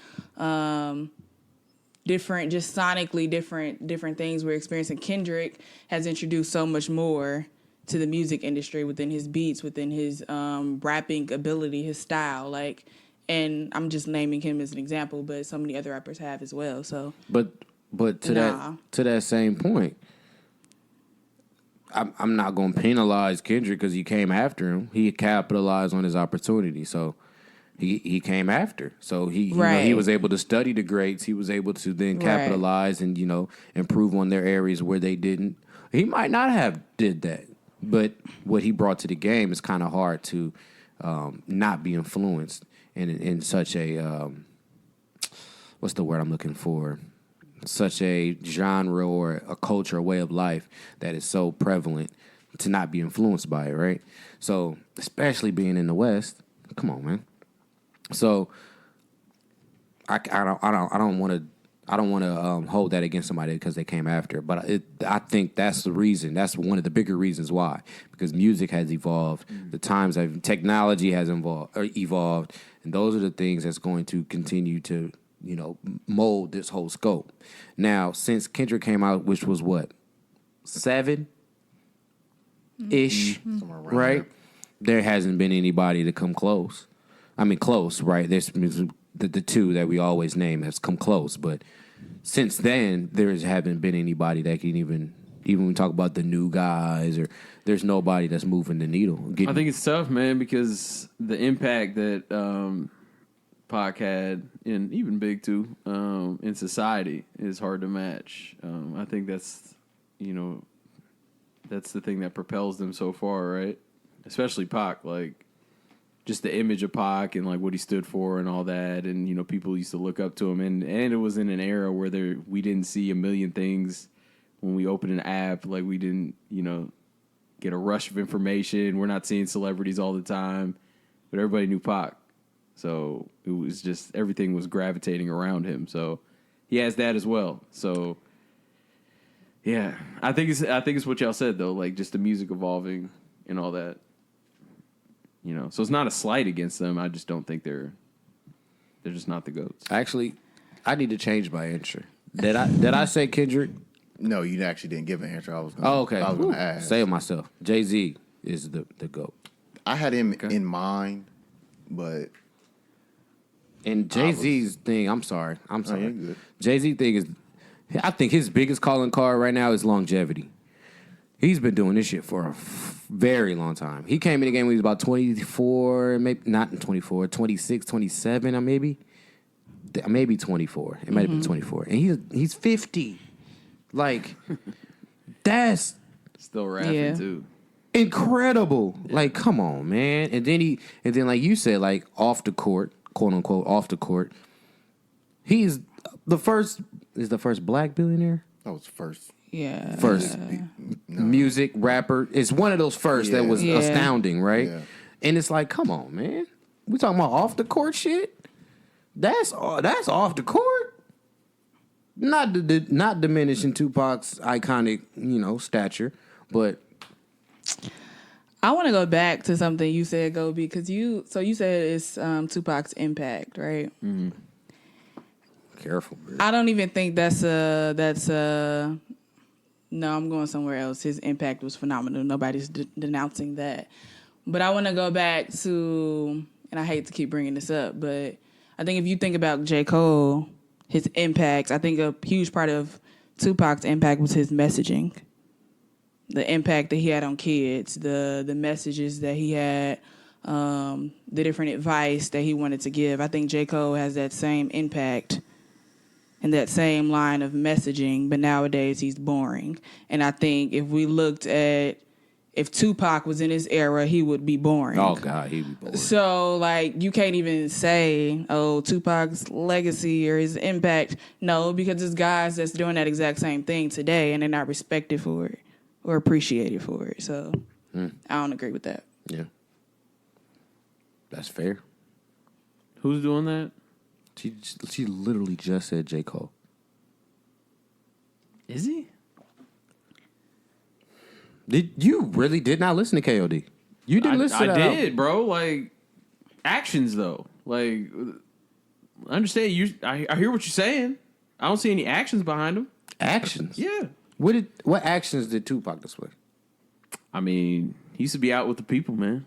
different, just sonically different things we're experiencing. Kendrick has introduced so much more to the music industry within his beats, within his rapping ability, his style, and I'm just naming him as an example, but so many other rappers have as well. So, But to that same point, I'm not going to penalize Kendrick because he came after him. He capitalized on his opportunity, so he came after. So he was able to study the greats. He was able to then capitalize and improve on their areas where they didn't. He might not have did that, but what he brought to the game is kind of hard to not be influenced in such a what's the word I'm looking for? Such a genre or a culture, a way of life that is so prevalent to not be influenced by it, right? So, especially being in the West, come on, man. So, I don't want to hold that against somebody because they came after, but I think that's the reason. That's one of the bigger reasons why, because music has evolved, the times technology has evolved, and those are the things that's going to continue to mold this whole scope. Now, since Kendrick came out, which was what, ish, Somewhere around right? There hasn't been anybody to come close. I mean, close, right? There's the two that we always name has come close, but since then there haven't been anybody that can even when we talk about the new guys, or there's nobody that's moving the needle. I think it's tough, man, because the impact that Pac had, and even Big too, in society is hard to match. I think that's the thing that propels them so far, right? Especially Pac, like just the image of Pac and like what he stood for and all that, and people used to look up to him, and it was in an era where we didn't see a million things when we open an app, like we didn't get a rush of information. We're not seeing celebrities all the time, but everybody knew Pac, so it was just everything was gravitating around him. So he has that as well. So yeah, I think it's what y'all said though, like just the music evolving and all that. So it's not a slight against them. I just don't think they're just not the GOATs. Actually, I need to change my answer. Did I say Kendrick? No, you actually didn't give an answer. I was going to ask. Say it myself. Jay-Z is the GOAT. I had him in mind, but and Jay-Z's thing, I'm sorry. you're good. Jay-Z thing is, I think his biggest calling card right now is longevity. He's been doing this shit for a very long time. He came in the game when he was about 24, maybe not 24, 26, 27, or maybe 24. It might have been 24. And he's 50. Like, that's Still rapping too. incredible. Yeah. Like, come on, man. And then like you said, like off the court, quote unquote, off the court, he's the first black billionaire. That was first. Yeah. First music rapper. It's one of those first that was astounding, right? Yeah. And it's like, come on, man. We talking about off the court shit? That's off the court. Not diminishing Tupac's iconic, stature, but I want to go back to something you said, Gobe, because you said it's Tupac's impact, right? Mm-hmm. Careful, bro. I don't even think that's no, I'm going somewhere else. His impact was phenomenal. Nobody's denouncing that. But I want to go back to, and I hate to keep bringing this up, but I think if you think about J. Cole, his impacts, I think a huge part of Tupac's impact was his messaging. The impact that he had on kids, the messages that he had, the different advice that he wanted to give. I think J. Cole has that same impact and that same line of messaging, but nowadays he's boring. And I think if Tupac was in his era, he would be boring. Oh, God, he'd be boring. So, like, you can't even say, Tupac's legacy or his impact. No, because there's guys that's doing that exact same thing today, and they're not respected for it or appreciated for it. So, I don't agree with that. Yeah. That's fair. Who's doing that? She literally just said J. Cole. Is he? You really did not listen to KOD? You didn't listen to that? I did, bro. Like, actions, though. Like, I understand you. I hear what you're saying. I don't see any actions behind them. Actions? Yeah. What actions did Tupac display? I mean, he used to be out with the people, man.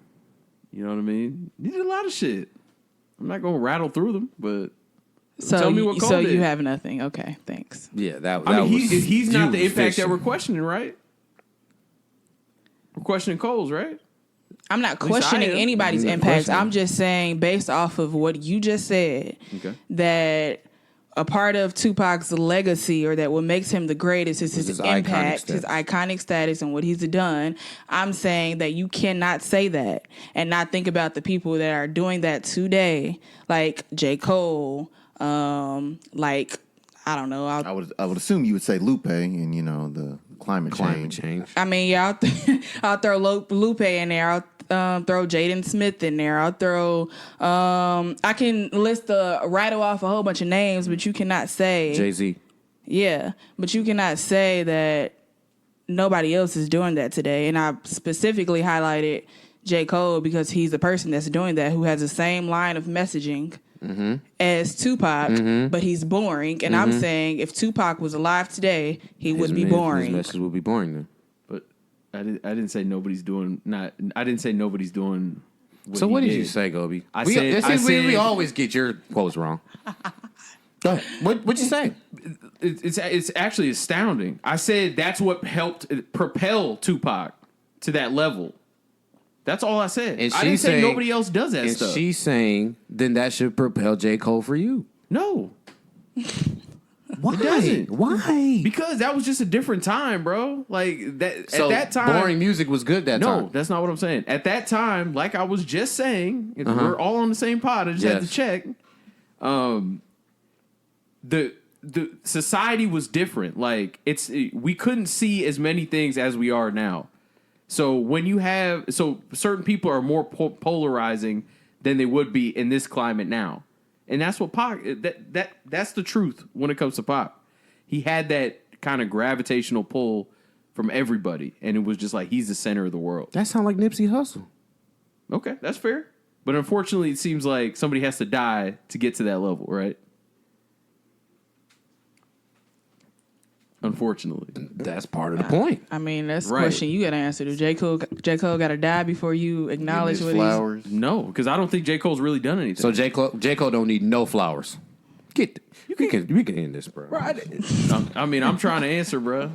You know what I mean? He did a lot of shit. I'm not going to rattle through them, but tell me what Cole did. So you have nothing. Okay, thanks. Yeah, that I mean, was he's not the impact fishing. that we're questioning, right? We're questioning Cole's, right? I'm not questioning anybody's impact. I'm just saying, based off of what you just said, that a part of Tupac's legacy, or that what makes him the greatest, is his impact, his iconic status, and what he's done. I'm saying that you cannot say that and not think about the people that are doing that today, like J. Cole, like, I don't know. I would assume you would say Lupe and the climate change. I mean, yeah, I'll throw Lupe in there. I'll throw Jaden Smith in there. I'll throw. I can rattle off a whole bunch of names, but you cannot say Jay-Z. Yeah, but you cannot say that nobody else is doing that today. And I specifically highlighted J. Cole because he's the person that's doing that, who has the same line of messaging as Tupac, but he's boring. And I'm saying if Tupac was alive today, he would be boring. His message would be boring then. But I didn't say nobody's doing I didn't say nobody's doing. So what did you say, Gobe? We always get your quotes wrong. Go ahead. What'd you say? It's actually astounding. I said that's what helped propel Tupac to that level. That's all I said. And I didn't say nobody else does that stuff. And she's saying then that should propel J. Cole for you. No. Why? It doesn't. Why? Because that was just a different time, bro. Like that So at that time. boring music was good that time. No, that's not what I'm saying. At that time, like I was just saying, we're all on the same pod. I just had to check. The society was different. Like we couldn't see as many things as we are now. So when you have certain people are more polarizing than they would be in this climate now, and that's what Pac. That's the truth when it comes to Pac. He had that kind of gravitational pull from everybody, and it was just like he's the center of the world. That sounds like Nipsey Hussle. Okay, that's fair. But unfortunately, it seems like somebody has to die to get to that level, right? Unfortunately. That's part of the point. I mean, that's the Right. question you got to answer. Do J. Cole got to die before you acknowledge His what flowers. No, because I don't think J. Cole's really done anything. So J. Cole don't need no flowers. We can end this, bro. I mean, I'm trying to answer, bro.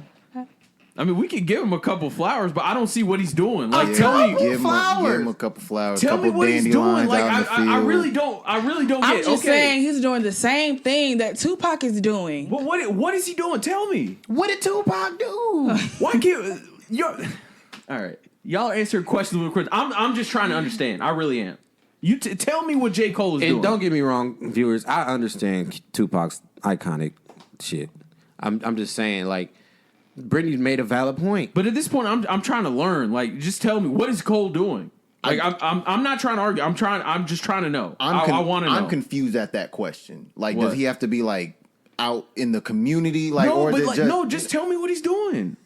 I mean, we could give him a couple flowers, but I don't see what he's doing. Like, tell me, Give him a couple flowers. tell me couple what he's doing. dandelions Like, out in the I field. really don't. I'm get. just Okay, saying he's doing the same thing that Tupac is doing. but what is he doing? Tell me. What did Tupac do? Why can't you? All right, y'all answer questions with questions. I'm just trying to understand. I really am. You tell me what J. Cole is doing. And don't get me wrong, viewers. I understand Tupac's iconic shit. I'm just saying, like, Brytnie's made a valid point. But at this point, I'm trying to learn. Like, just tell me, what is Cole doing? Like, I'm not trying to argue. I'm just trying to know. I want to know. I'm confused at that question. Like, What? does he have to be like out in the community? Like, No, or but is it like, just no, just tell me what he's doing.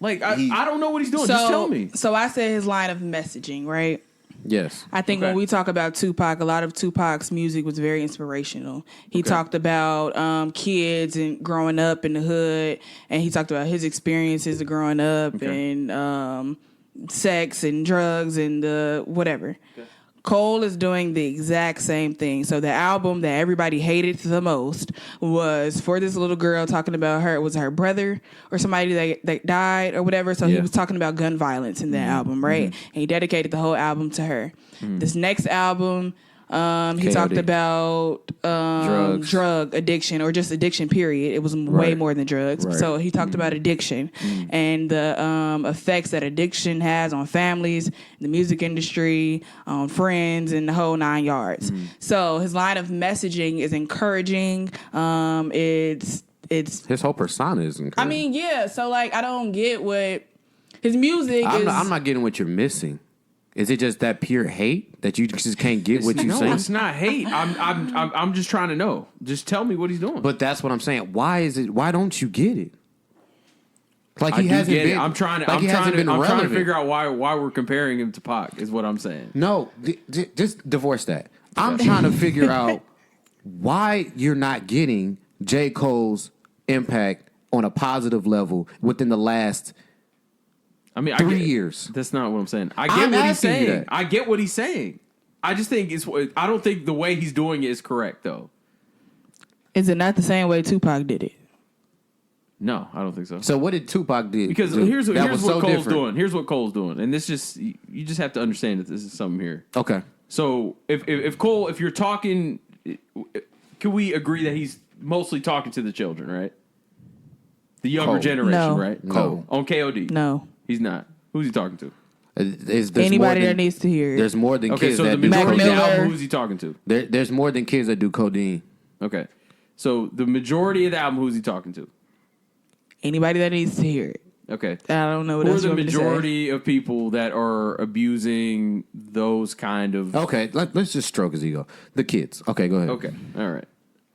Like, I don't know what he's doing. Just tell me. So I said his line of messaging, right? Yes. I think Okay. when we talk about Tupac, a lot of Tupac's music was very inspirational. He talked about kids and growing up in the hood, and he talked about his experiences of growing up and sex and drugs and whatever. Okay. Cole is doing the exact same thing. So the album that everybody hated the most was for this little girl talking about her brother or somebody that died or whatever. So he was talking about gun violence in that album, right? And he dedicated the whole album to her. This next album, he talked about drug addiction or just addiction, period. It was way more than drugs. Right. So he talked about addiction and the effects that addiction has on families, the music industry, on friends, and the whole 9 yards. So his line of messaging is encouraging. It's His whole persona is encouraging. I mean, yeah. So like, I don't get what his music is. I'm not getting what you're missing. Is it just that pure hate that you just can't get what you No, saying? it's not hate. I'm just trying to know. Just tell me what he's doing. But that's what I'm saying. Why don't you get it? Like I he do hasn't get been. it. I'm trying to figure out why we're comparing him to Pac. Is what I'm saying. No, just divorce that. I'm trying to figure out why you're not getting J. Cole's impact on a positive level within the last. I mean, 3 years. That's not what I'm saying. I I'm get what he's asking you saying. that. I get what he's saying. I just think I don't think the way he's doing it is correct, though. Is it not the same way Tupac did it? No, I don't think so. So what did Tupac do? Because do? here's That what was Cole's so different. doing. Here's what Cole's doing, and this just you just have to understand that this is something here. Okay. So if Cole, if you're talking, can we agree that he's mostly talking to the children, right? The younger Cole. generation, No. right? No. On KOD. No. He's not. Who's he talking to? There's Anybody more than- that needs to hear it. There's more than Okay, kids so the that do majority of the Mac codeine. Miller. album, who's he talking to? There's more than kids that do codeine. Okay. So the majority of the album, who's he talking to? Anybody that needs to hear it. Okay. I don't know what Who are else you the want me to say. majority of people that are abusing those kind of... Okay, let's just stroke his ego. The kids. Okay, go ahead. Okay. All right.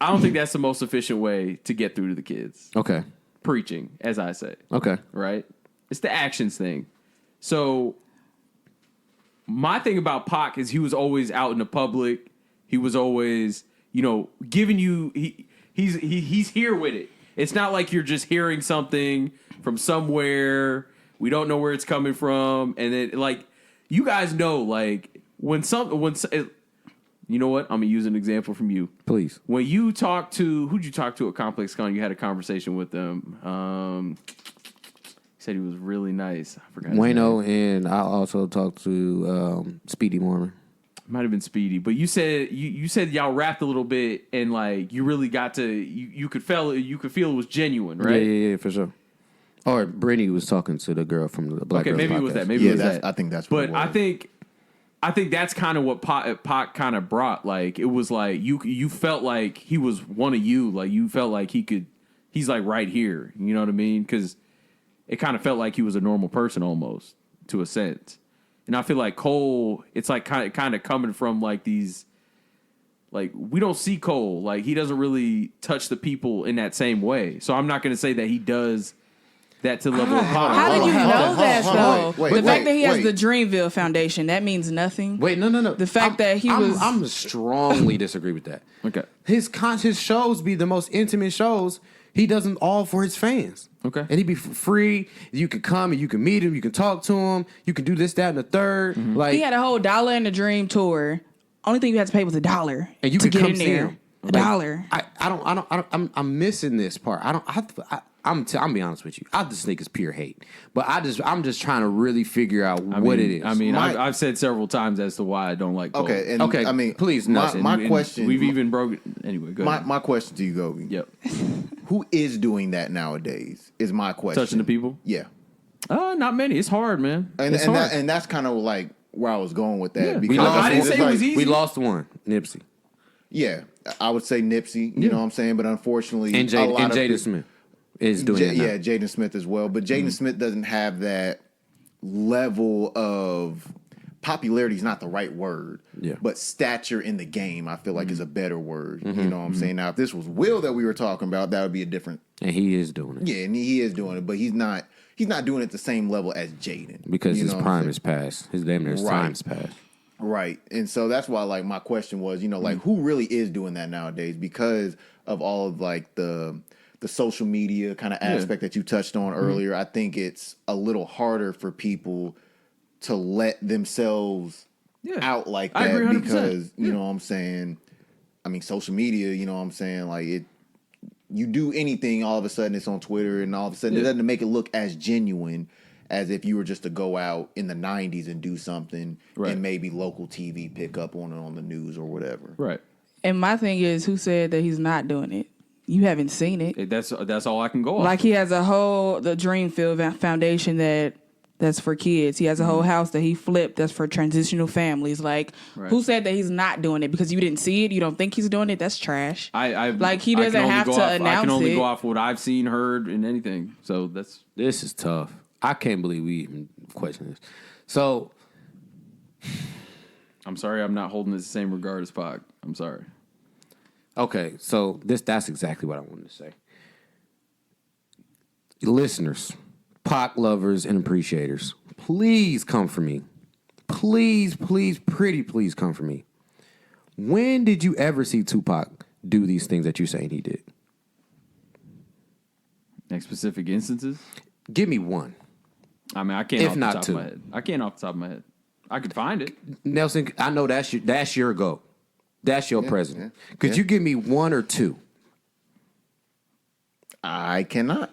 I don't think that's the most efficient way to get through to the kids. Okay. Preaching, as I say. Okay. Right? It's the actions thing. So my thing about Pac is he was always out in the public. He was always giving you he's here with it. It's not like you're just hearing something from somewhere. We don't know where it's coming from, and then like you guys know, like you know what? I'm gonna use an example from you, Please. When you talk to who'd you talk to at Complex Con? You had a conversation with them. He said he was really nice. I forgot. Wayno, and I also talked to Speedy Mormon. Might have been Speedy, but you said you said y'all rapped a little bit, and like you really got to you could feel it was genuine, right? Yeah, for sure. Or Brytnie was talking to the girl from the Black Girls maybe podcast. it was that. Maybe it was that. I think that's what But it was. I think that's kind of what Pac kind of brought. Like it was like you felt like he was one of you. Like you felt like he's like right here. You know what I mean? Because it kind of felt like he was a normal person almost to a sense. And I feel like Cole, it's like kind of coming from like these, like we don't see Cole, like he doesn't really touch the people in that same way. So I'm not going to say that he does that to the level of Pac. How did you know that though? wait, The wait, fact that he has wait. the Dreamville Foundation, that means nothing. Wait, no. The fact that he was- I'm strongly disagree with that. Okay. His shows be the most intimate shows. He does them all for his fans. Okay. And he be free. You can come and you can meet him. You can talk to him. You can do this, that, and the third. Like He had a whole $1 in the Dream tour. Only thing you had to pay was $1, and you to can get come in see there. him. $1. I'm missing this part. I'm being honest with you. I just think it's pure hate. But I'm just trying to really figure out what it is. I mean, My- I've said several times as to why I don't like Cole. Okay, and Okay, I mean, please, my, Nelson. my And question. we've even broken. Anyway, go ahead. my question to you, Gobe. Yep. Who is doing that nowadays? Is my question. Touching the people? Yeah, Not many. It's hard, man. and It's and, hard. and that's kind of like where I was going with that. Yeah. Because I didn't it's say it like- was easy. we lost one, Nipsey. Yeah, I would say Nipsey. You know what I'm saying? But unfortunately, And a lot of Jaden pe- Smith is doing it now. Yeah, Jaden Smith as well. But Jaden Smith doesn't have that level of popularity. Is not the right word. Yeah. But stature in the game, I feel like is a better word. You know what I'm saying? Now, if this was Will that we were talking about, that would be a different. And he is doing it. Yeah, and he is doing it, but he's not. He's not doing it at the same level as Jaden Because You his know what I'm prime saying? is past. His damn near Right. time's past. Right. And so that's why like my question was, like who really is doing that nowadays because of all of like the social media kind of aspect that you touched on earlier. I think it's a little harder for people to let themselves out like I that agree 100%. because, you know what I'm saying? I mean, social media, you know what I'm saying? Like you do anything, all of a sudden it's on Twitter and all of a sudden it doesn't make it look as genuine as if you were just to go out in the 90s and do something Right. and maybe local TV pick up on it on the news or whatever. Right. And my thing is, who said that he's not doing it? You haven't seen it. That's all I can go off. Like he has the Dreamfield Foundation that's for kids. He has a whole house that he flipped that's for transitional families. Like, who said that he's not doing it? Because you didn't see it, you don't think he's doing it? That's trash. Like he doesn't have to announce I can only it. go off what I've seen, heard, and anything. So that's This is tough. I can't believe we even question this. So, I'm sorry, I'm not holding it the same regard as Pac. I'm sorry. okay, so that's exactly what I wanted to say. Listeners, Pac lovers and appreciators, please come for me. Please, pretty please come for me. When did you ever see Tupac do these things that you're saying he did? Next specific instances. Give me one. I mean, I can't. If off not the top two. of my head. I can't off the top of my head. I could find it. Nelson, I know that's your go. That's your president. Could you give me one or two? I cannot.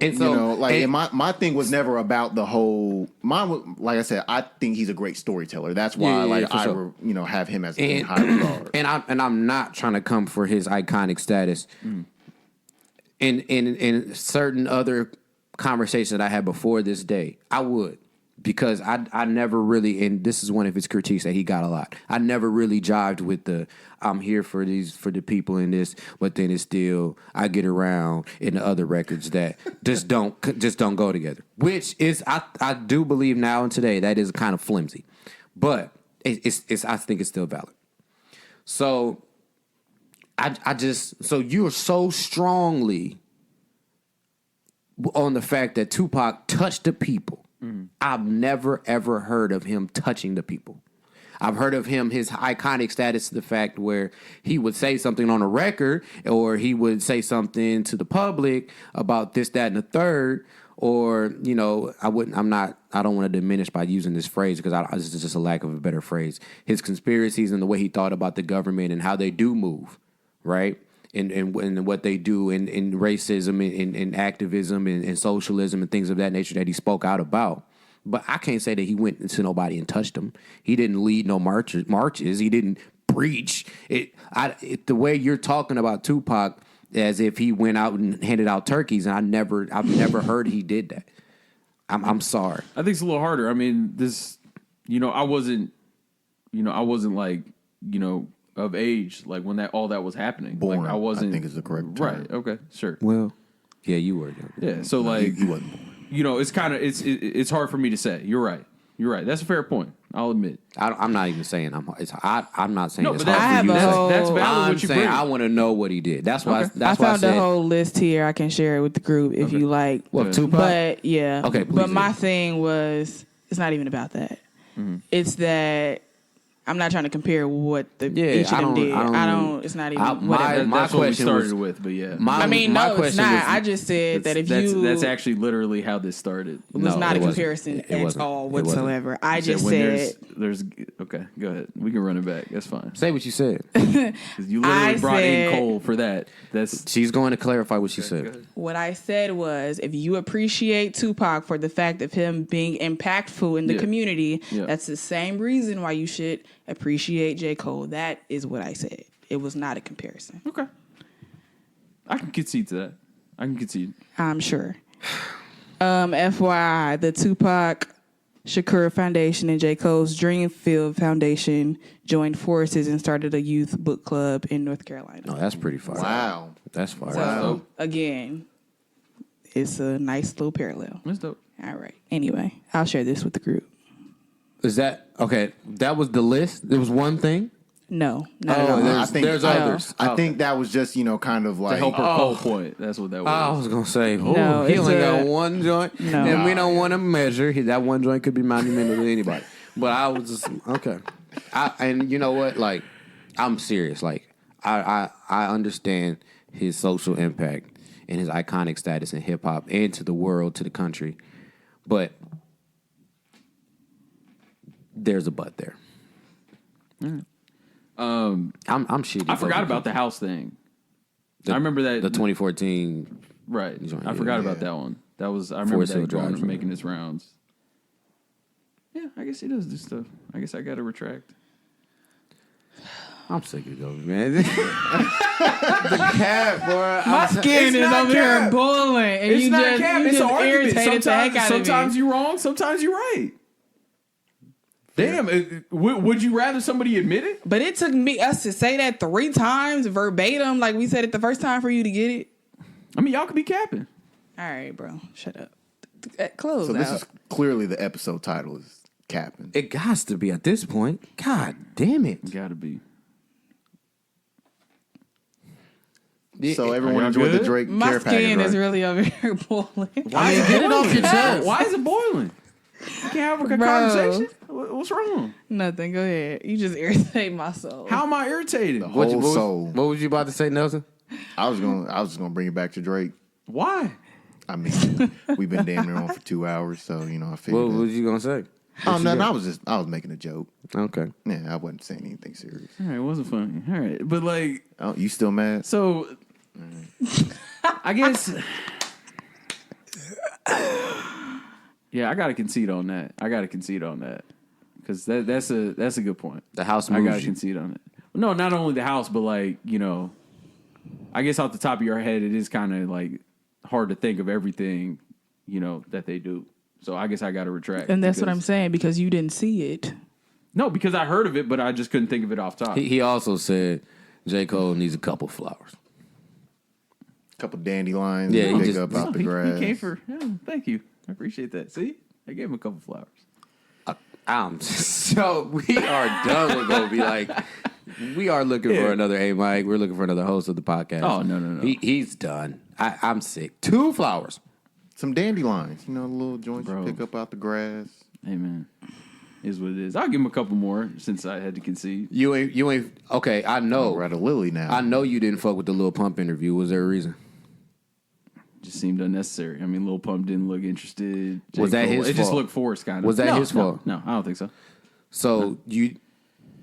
And so, and my thing was never about the whole. Like I said, I think he's a great storyteller. That's why, for I sure. have him as in high regard. And I'm not trying to come for his iconic status. In certain other conversations that I had before this day, I would. Because I never really, and this is one of his critiques that he got a lot. I never really jived with the I'm here for the people in this, but then it's still I get around in the other records that just don't go together. Which is I do believe now and today that is kind of flimsy, but it's I think it's still valid. So so you're so strongly on the fact that Tupac touched the people. I've never, ever heard of him touching the people. I've heard of him, his iconic status to the fact where he would say something on a record or he would say something to the public about this, that, and the third. Or, you know, I don't want to diminish by using this phrase because this is just a lack of a better phrase. His conspiracies and the way he thought about the government and how they do move, right? And what they do in racism and activism and socialism and things of that nature that he spoke out about. But I can't say that he went to nobody and touched them. He didn't lead no marches. He didn't preach. The way you're talking about Tupac as if he went out and handed out turkeys, and I've never heard he did that. I'm sorry. I think it's a little harder. I mean, this, I wasn't like, of age, like when all that was happening. Born, like I wasn't. I think is the correct term. Right. Okay. Sure. Well, yeah, you were young. Yeah. So like, He wasn't born. it's kind of it's hard for me to say. You're right. That's a fair point. I'll admit. I'm not even saying I'm not saying No, it's but hard for you to say. that's valid. I'm What you saying bring. I want to know what he did. That's why. Okay. That's I why I found said. a whole list here. I can share it with the group if you like. Well, Tupac. But yeah. Okay, But please my do. thing was, it's not even about that. It's that I'm not trying to compare what each of them did. I don't. It's not even. Whatever. My That's what we question started was- with, but yeah. I mean, my no, it's question not. was- I just said that if that's actually literally how this started. it was not it a wasn't. comparison It at wasn't. all It wasn't. whatsoever. I just when said. there's okay. Go ahead. We can run it back. That's fine. Say what you said. 'Cause you literally I brought in said- Cole for that. That's She's going to clarify what she said. What I said was, if you appreciate Tupac for the fact of him being impactful in the Yeah. community, Yeah. that's the same reason why you should appreciate J. Cole. That is what I said. It was not a comparison. okay. I can concede to that. I can concede. I'm sure. FYI, the Tupac Shakur Foundation and J. Cole's Dreamfield Foundation joined forces and started a youth book club in North Carolina. No, that's pretty far. Wow. That's far. So, again, it's a nice little parallel. That's dope. All right. Anyway, I'll share this with the group. Is that okay? That was the list. There was one thing. No, not at all. There's others. I think that was just, kind of To like help her Cole point. That's what that was. I was gonna say, No, he it's only a- got one joint, No. and we don't want to measure. That one joint could be monumental to anybody. But I was just okay. And you know what? Like, I'm serious. Like, I understand his social impact and his iconic status in hip hop and to the world, to the country, but there's a but there. I'm shitty. I forgot about the house thing. I remember that the 2014. right. joint, I forgot yeah. about that one. That was I remember Forest Hill that going Drive. making its rounds. Yeah, I guess he does do stuff. I guess I got to retract. I'm sick of Gobe, man. the cat, boy. My skin is over here boiling, and It's you not just, cap. you It's just an argument. irritated the heck out Sometimes of me. you're wrong. Sometimes you're right. Damn. Would you rather somebody admit it? But it took us to say that 3 times verbatim, like we said it the first time, for you to get it. I mean, y'all could be capping. All right, bro, shut up. Close So out. this is clearly the episode title is Capping. It has to be at this point. God damn it. Got to be. So everyone y'all enjoyed the good? Drake My care skin package, is right? really over here boiling. Why get it off your chest? Why is it boiling? You can't have a Bro. conversation. What's wrong? Nothing. Go ahead. You just irritate my soul. How am I irritated? Whole soul. What was you about to say, Nelson? I was just gonna bring it back to Drake. Why? I mean, we've been damn near on for 2 hours, so I figured. What was you gonna say? Oh no, I was making a joke. Okay. Yeah, I wasn't saying anything serious. All right, it wasn't funny. All right, but like, Oh, you still mad? so I guess. Yeah, I got to concede on that. Because that's a good point. The house I got moves to you. concede on it. No, not only the house, but like, I guess off the top of your head, it is kind of like hard to think of everything, that they do. So I guess I got to retract. And that's what I'm because- saying, because you didn't see it. No, because I heard of it, but I just couldn't think of it off top. He also said J. Cole needs a couple flowers. Couple dandelions. Yeah, Yeah, he pick just- up out the He grass. came for. Yeah, thank you. I appreciate that. See, I gave him a couple flowers. So we are done with Gobe. Like, we are looking for another A-Mike. We're looking for another host of the podcast. Oh, no. He's done. I'm sick. 2 flowers. Some dandelions. The little joints Bro. you pick up out the grass. Hey man, is what it is. I'll give him a couple more since I had to concede. You ain't. Okay, I know. Right, a Lily now. I know you didn't fuck with the Lil Pump interview. Was there a reason? Just seemed unnecessary. I mean, Lil Pump didn't look interested. Was that his It just fault? looked forced, kind of. Was that his fault? No, I don't think so. So you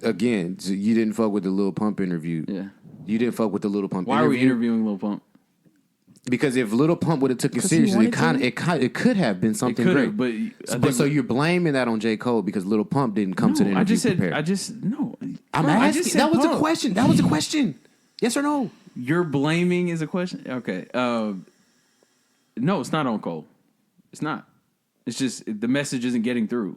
didn't fuck with the Lil Pump interview. Yeah. You didn't fuck with the Lil Pump Why interview. are we interviewing Lil Pump? Because if Lil Pump would have took it 'Cause he seriously, wanted it could have been something It great. could've, but I But think- so you're blaming that on J. Cole because Lil Pump didn't come to the interview I just said. prepared. No. I'm Bro, I asking. just said That was a Pump. question. That was a question. Yes or no? You're blaming is a question. Okay. No, it's not on Cole. It's not. It's just the message isn't getting through.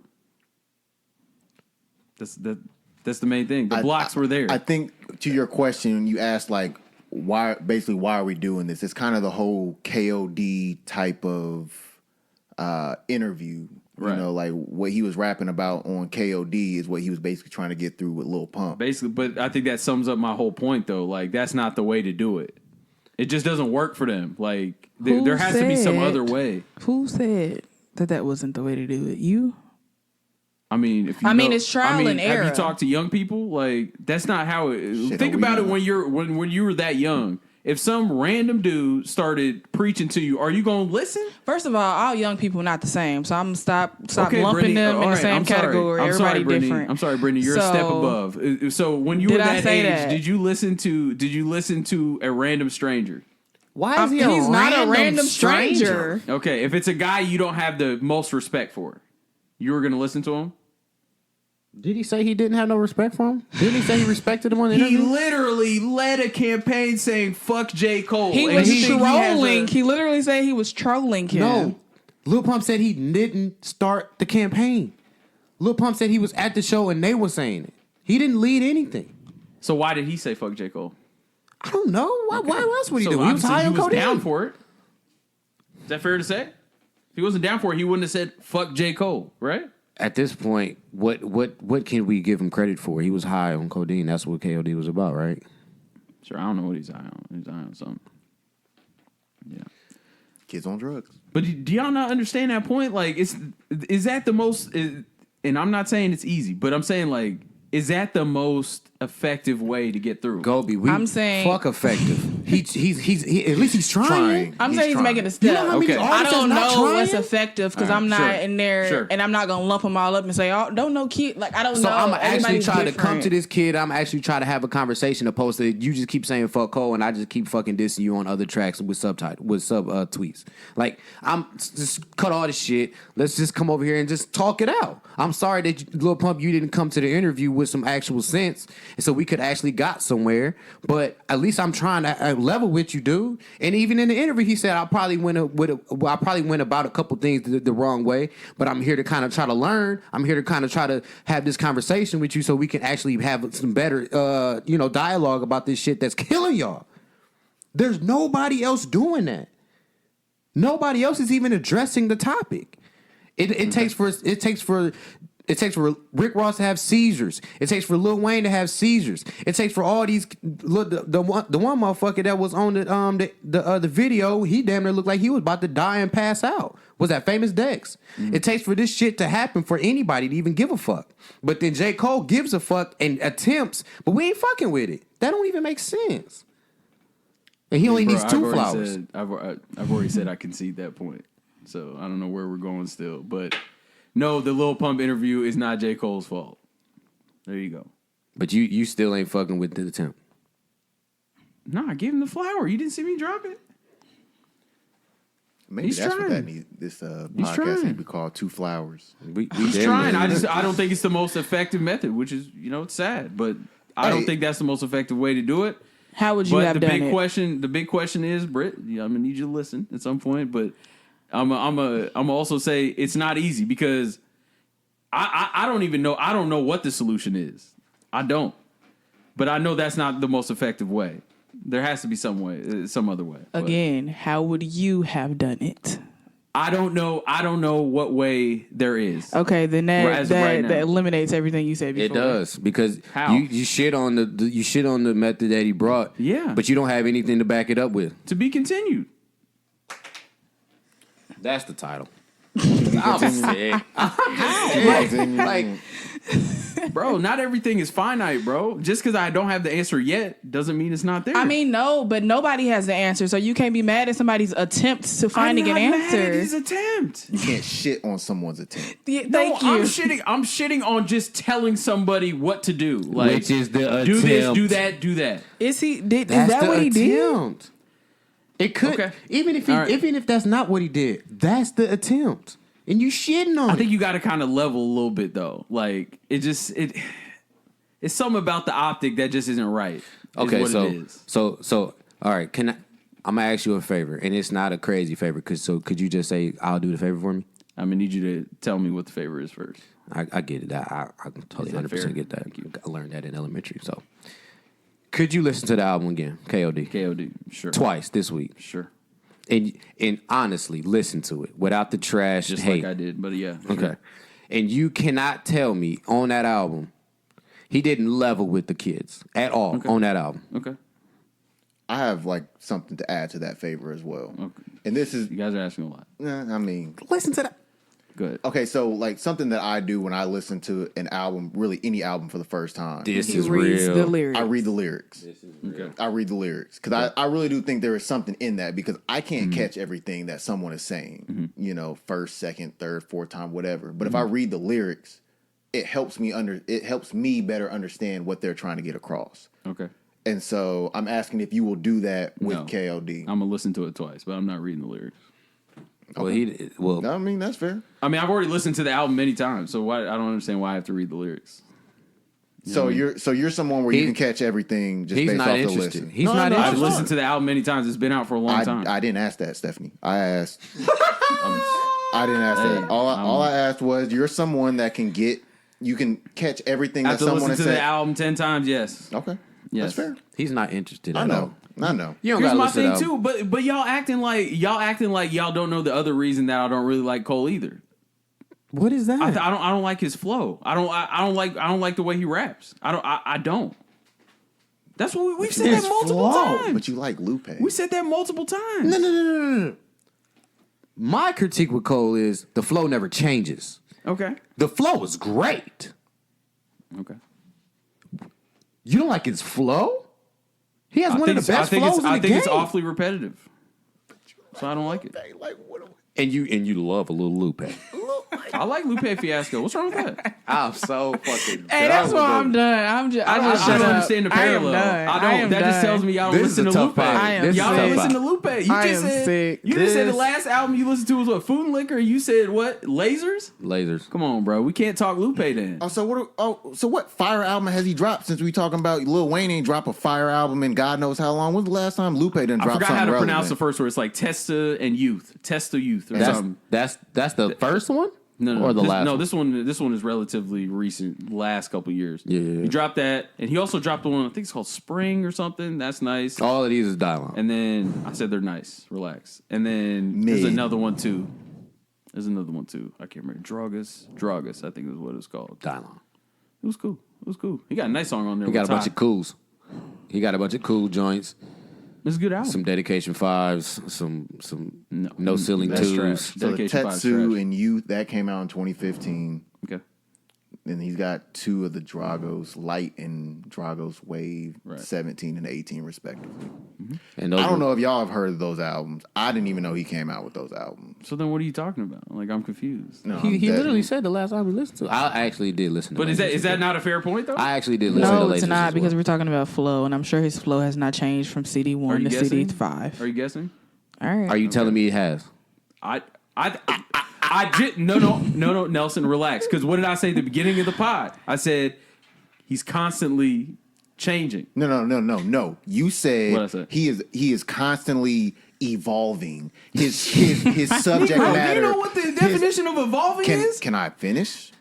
That's the main thing. The blocks were there. I think to your question, you asked like why are we doing this? It's kind of the whole KOD type of interview. Right. You know, like what he was rapping about on KOD is what he was basically trying to get through with Lil Pump. Basically, but I think that sums up my whole point, though. Like, that's not the way to do it. It just doesn't work for them. Like, there has to be some other way. Who said that wasn't the way to do it? You? I mean, if you I mean, know- it's trial and error. Have you talked to young people? Like, that's not how it. Shit, Think are about we- it when you were that young. If some random dude started preaching to you, are you gonna listen? First of all young people not the same, so I'm gonna stop Okay, lumping Brittany, them in all the right, same I'm sorry. category. I'm Everybody sorry, Brittany. different. I'm sorry, Brittany. You're a step So- above. So when you were Did I that say age, that? did you listen to a random stranger? Why is he He's not a random stranger. Okay, if it's a guy you don't have the most respect for, you were gonna listen to him? Did he say he didn't have no respect for him? Didn't he say he respected him on the He interview? literally led a campaign saying "fuck J. Cole." He And was you think has trolling. a- He literally said he was trolling him. No. Lil Pump said he didn't start the campaign. Lil Pump said he was at the show and they were saying it. He didn't lead anything. So why did he say "fuck J. Cole"? I don't know. Why else would he So do? He was obviously high on was codeine. down for it. Is that fair to say? If he wasn't down for it, he wouldn't have said "fuck J. Cole," right? At this point, what can we give him credit for? He was high on codeine. That's what KOD was about, right? Sure, I don't know what he's high on. He's high on something. Yeah. Kids on drugs. But do y'all not understand that point? Like, is that the most? And I'm not saying it's easy, but I'm saying like, is that the most effective way to get through? Gobe, I'm saying- fuck effective. He's at least he's trying. Trying. I'm saying he's trying. making a step. You know how many Okay. I artists don't that's not know what's trying? effective because All right, I'm not sure. in there, Sure. and I'm not gonna lump them all up and say, "Oh, don't know kid." Like I don't So know. I'm actually Everybody's trying to come different. to this kid. I'm actually trying to have a conversation opposed to you just keep saying fuck Cole and I just keep fucking dissing you on other tracks with sub tweets. Like I'm just cut all this shit. Let's just come over here and just talk it out. I'm sorry that Lil Pump you didn't come to the interview with some actual sense, and so we could actually got somewhere. But at least I'm trying to level with you, dude. And even in the interview, he said I probably went about a couple things the wrong way, but I'm here to kind of try to learn. I'm here to kind of try to have this conversation with you so we can actually have some better, dialogue about this shit that's killing y'all. There's nobody else doing that. Nobody else is even addressing the topic. It takes for Rick Ross to have seizures. It takes for Lil Wayne to have seizures. It takes for all these the one motherfucker that was on the video. He damn near looked like he was about to die and pass out. Was that Famous Dex? Mm-hmm. It takes for this shit to happen for anybody to even give a fuck. But then J. Cole gives a fuck and attempts, but we ain't fucking with it. That don't even make sense. And he only needs two flowers. I've already said I concede that point. So I don't know where we're going still, but no, the Lil Pump interview is not J. Cole's fault. There you go. But you still ain't fucking with the attempt. No, I gave him the flower. You didn't see me drop it. Maybe He's that's trying. what this podcast trying. need to be called. 2 flowers. He's trying. I don't think it's the most effective method, which is it's sad, but I don't think that's the most effective way to do it. How would you But have the done big it? question, the big question is, Britt, I'm gonna need you to listen at some point, but I'm also say it's not easy because I don't even know. I don't know what the solution is. I don't, but I know that's not the most effective way. There has to be some way, some other way. But Again, how would you have done it? I don't know. I don't know what way there is. Okay, then As of right now. that eliminates everything you said before. It does because How? you shit on the method that he brought. Yeah. but you don't have anything to back it up with. To be continued. That's the title. Bro, not everything is finite, bro. Just because I don't have the answer yet doesn't mean it's not there. I mean, no, but nobody has the answer, so you can't be mad at somebody's attempt to finding an answer. Mad at his attempt. You can't shit on someone's attempt. Thank you. I'm shitting on just telling somebody what to do. Like, Which is the attempt. do this, do that, do that. Is that what he did? It could, Okay. even if All right. even if that's not what he did, that's the attempt, and you shitting on I it. think you got to kind of level a little bit though. Like it's something about the optic that just isn't right. Is Okay, what it is. so all right. I'm gonna ask you a favor, and it's not a crazy favor. Could you just say I'll do the favor for me? I'm gonna need you to tell me what the favor is first. I get it. I totally Is that 100% fair? get that. Thank you. I learned that in elementary. So, could you listen to the album again, KOD, KOD, sure, twice this week, sure, and honestly listen to it without the trash just hate? like I did. But yeah, Okay. sure. And you cannot tell me on that album he didn't level with the kids at all on that album. Okay, I have like something to add to that favor as well. Okay. And this is, you guys are asking a lot. I mean, Listen to that. Go ahead. okay, so like something that I do when I listen to an album, really any album for the first time, This He is reads real. the lyrics. I read the lyrics. Okay. I read the lyrics because I really do think there is something in that because I can't catch everything that someone is saying, you know, first, second, third, fourth time, whatever. But if I read the lyrics, it helps me better understand what they're trying to get across. Okay. And so I'm asking if you will do that with No. KOD. I'm gonna listen to it twice, but I'm not reading the lyrics. Well, I mean, that's fair. I mean, I've already listened to the album many times, so why I don't understand why I have to read the lyrics. So you're someone where you can catch everything just he's based not off the interested. listen. He's No, not no, I've interested. listened to the album many times. It's been out for a long time. I didn't ask that, Stephanie. I asked. I didn't ask Hey, that. All I asked was you're someone that you can catch everything that After someone listening has to said. the album 10 times, yes. Okay, Yes. that's fair. He's not interested I at know. all. I know. You don't Here's gotta my listen to thing the album. too, but y'all acting like y'all don't know the other reason that I don't really like Cole either. What is that? I don't like his flow. I don't like the way he raps. I don't. That's what we've said that multiple times. But you like Lupe. We said that multiple times. No. My critique with Cole is the flow never changes. Okay. The flow is great. Okay. You don't like his flow? He has one of the best flows in the I think game. it's awfully repetitive. So I don't like it. Like what? And you love a little Lupe. I like Lupe Fiasco. What's wrong with that? I'm so fucking. Hey, that's why I'm done. I just I shut don't up. understand the parallel. I am That just done. tells me y'all don't This is listen a to tough Lupe. fight. I am This is Y'all a don't tough listen fight. to Lupe. You I just am said sick. you just said the This- last album you listened to was what? Food and Liquor. You said what? Lasers. Lasers. Come on, bro. We can't talk Lupe then. Oh, so what fire album has he dropped since we talking about Lil Wayne ain't drop a fire album in God knows how long? When's the last time Lupe didn't I drop forgot something how to relevant? pronounce the first word. It's like Testa and Youth. Testa Youth or something. That's the first one. No. Or the last. No, one? this one is relatively recent. Last couple years. Yeah. He dropped that, and he also dropped one. I think it's called Spring or something. That's nice. All of these is dialogue. And then I said they're nice. Relax. And then there's Mid. another one too. I can't remember. Drogus. I think is what it's called. Dialogue. It was cool. He got a nice song on there. He got a with bunch Ty. of cools. He got a bunch of cool joints. It's a good album. Some Dedication 5s. Some no ceiling That's 2s. trash. So the Dedication 5 is Tetsu trash. and Youth that came out in 2015. Okay. And he's got two of the Dragos, Light and Dragos Wave, Right. 17 and 18 respectively. And those I don't were- know if y'all have heard of those albums. I didn't even know he came out with those albums. So then what are you talking about? Like, I'm confused. No, He that- literally said the last album we listened to. I actually did listen to But Lasers. is that not a fair point though? I actually did listen to No, Lasers it's as not well. because we're talking about flow, and I'm sure his flow has not changed from CD Are 1 you to guessing? CD 5. Are you guessing? All right. Are you telling me it has? No, Nelson, relax. Because what did I say at the beginning of the pod? I said he's constantly changing. No. You What'd I say? said he is constantly evolving. His subject Bro, matter. do you know what the definition of evolving is? Can I finish?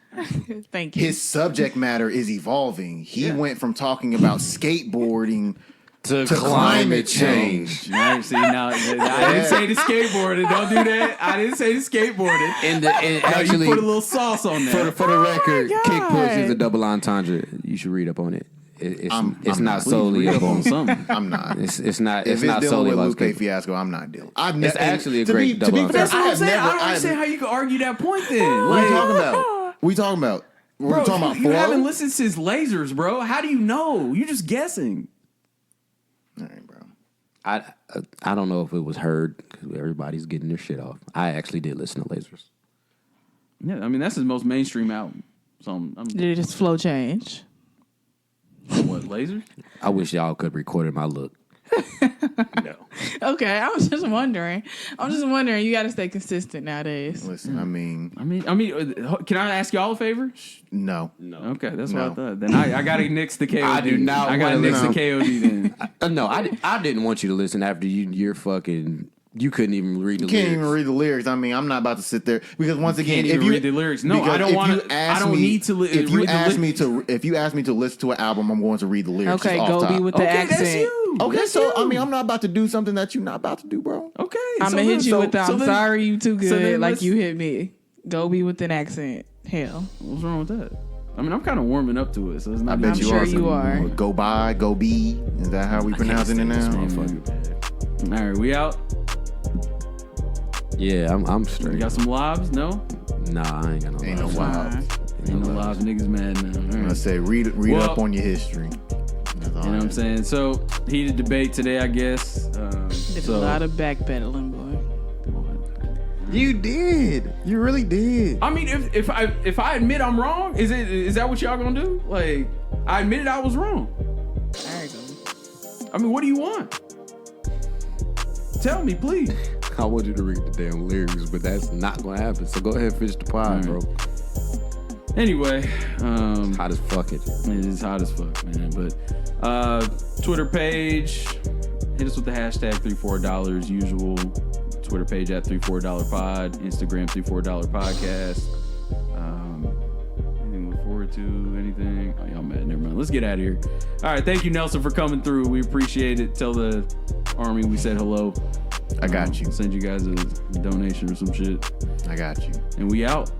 Thank you. His subject matter is evolving. He Yeah. went from talking about skateboarding To climate change. Now, see, now, I didn't say the skateboarding. Don't do that. I didn't say the skateboarding. And No, actually, you put a little sauce on that. for the record, God. Kick Push is a double entendre. You should read up on it. it's not solely Read up on about something. I'm not. it's not If it's not dealing solely with about Lupe people. Fiasco, I'm not dealing. It's actually a great to be double fair, That's what I'm saying. I don't I understand how you can argue that point then. What are you Like, talking about? What are you talking about? We're bro, talking about you flow. haven't listened since Lasers, bro. How do you know? You're just guessing. All right, bro. I don't know if it was heard because everybody's getting their shit off. I actually did listen to Lasers. Yeah, I mean that's his most mainstream album. So I'm Did his flow change? what Lasers? I wish y'all could record my look. No. Okay, I was just wondering. You got to stay consistent nowadays. Listen, I mean, Can I ask y'all a favor? no. Okay, that's what I No. thought. Then I got to nix the KOD. I do not I got to wanna nix the listen. KOD then. No, I didn't want you to listen after you're fucking. You couldn't even read the You can't lyrics. even read the lyrics. I mean, I'm not about to sit there because once again, Can't if even you read the lyrics. No, because I don't if want you to. ask I don't me- need to. If you read the ask me lyrics. to, if you ask me to listen to an album, I'm going to read the lyrics. Okay, just off Gobe top. with the Okay, accent. that's you. Okay, That's so you. I mean, I'm not about to do something that you're not about to do, bro. Okay, I'm so gonna hit then- you so- with the so "I'm then- sorry, you too so good," then like let's- you hit me. Gobe with an accent. Hell, What's wrong with that? I mean, I'm kind of warming up to it, so it's not. I bet I'm you sure are. you are. Go by, go be. Is that how we pronouncing it now? All right, we out. Yeah, I'm You straight. got some lives? No, Nah, I ain't got no. Ain't no lives. wild. ain't no lives. Niggas mad now. All I'm gonna right. say read Well- up on your history. That's all You know what I I'm saying? So heated debate today, I guess. did So a lot of backpedaling, boy. You did. You really did. I mean, if I admit I'm wrong, is that what y'all gonna do? Like, I admitted I was wrong. There you go. I mean, what do you want? Tell me, please. I want you to read the damn lyrics, but that's not gonna happen. So go ahead and finish the pod, bro. Anyway, Hot as fuck it. it is hot as fuck, man. But Twitter page, hit us with the hashtag $34 usual. Twitter page at $34pod, Instagram $34 podcast. Anything to look forward to? Anything? Oh, y'all mad? Never mind. Let's get out of here. All right, thank you, Nelson, for coming through. We appreciate it. Tell the army we said hello. I got you. Send you guys a donation or some shit, I got you. and we out.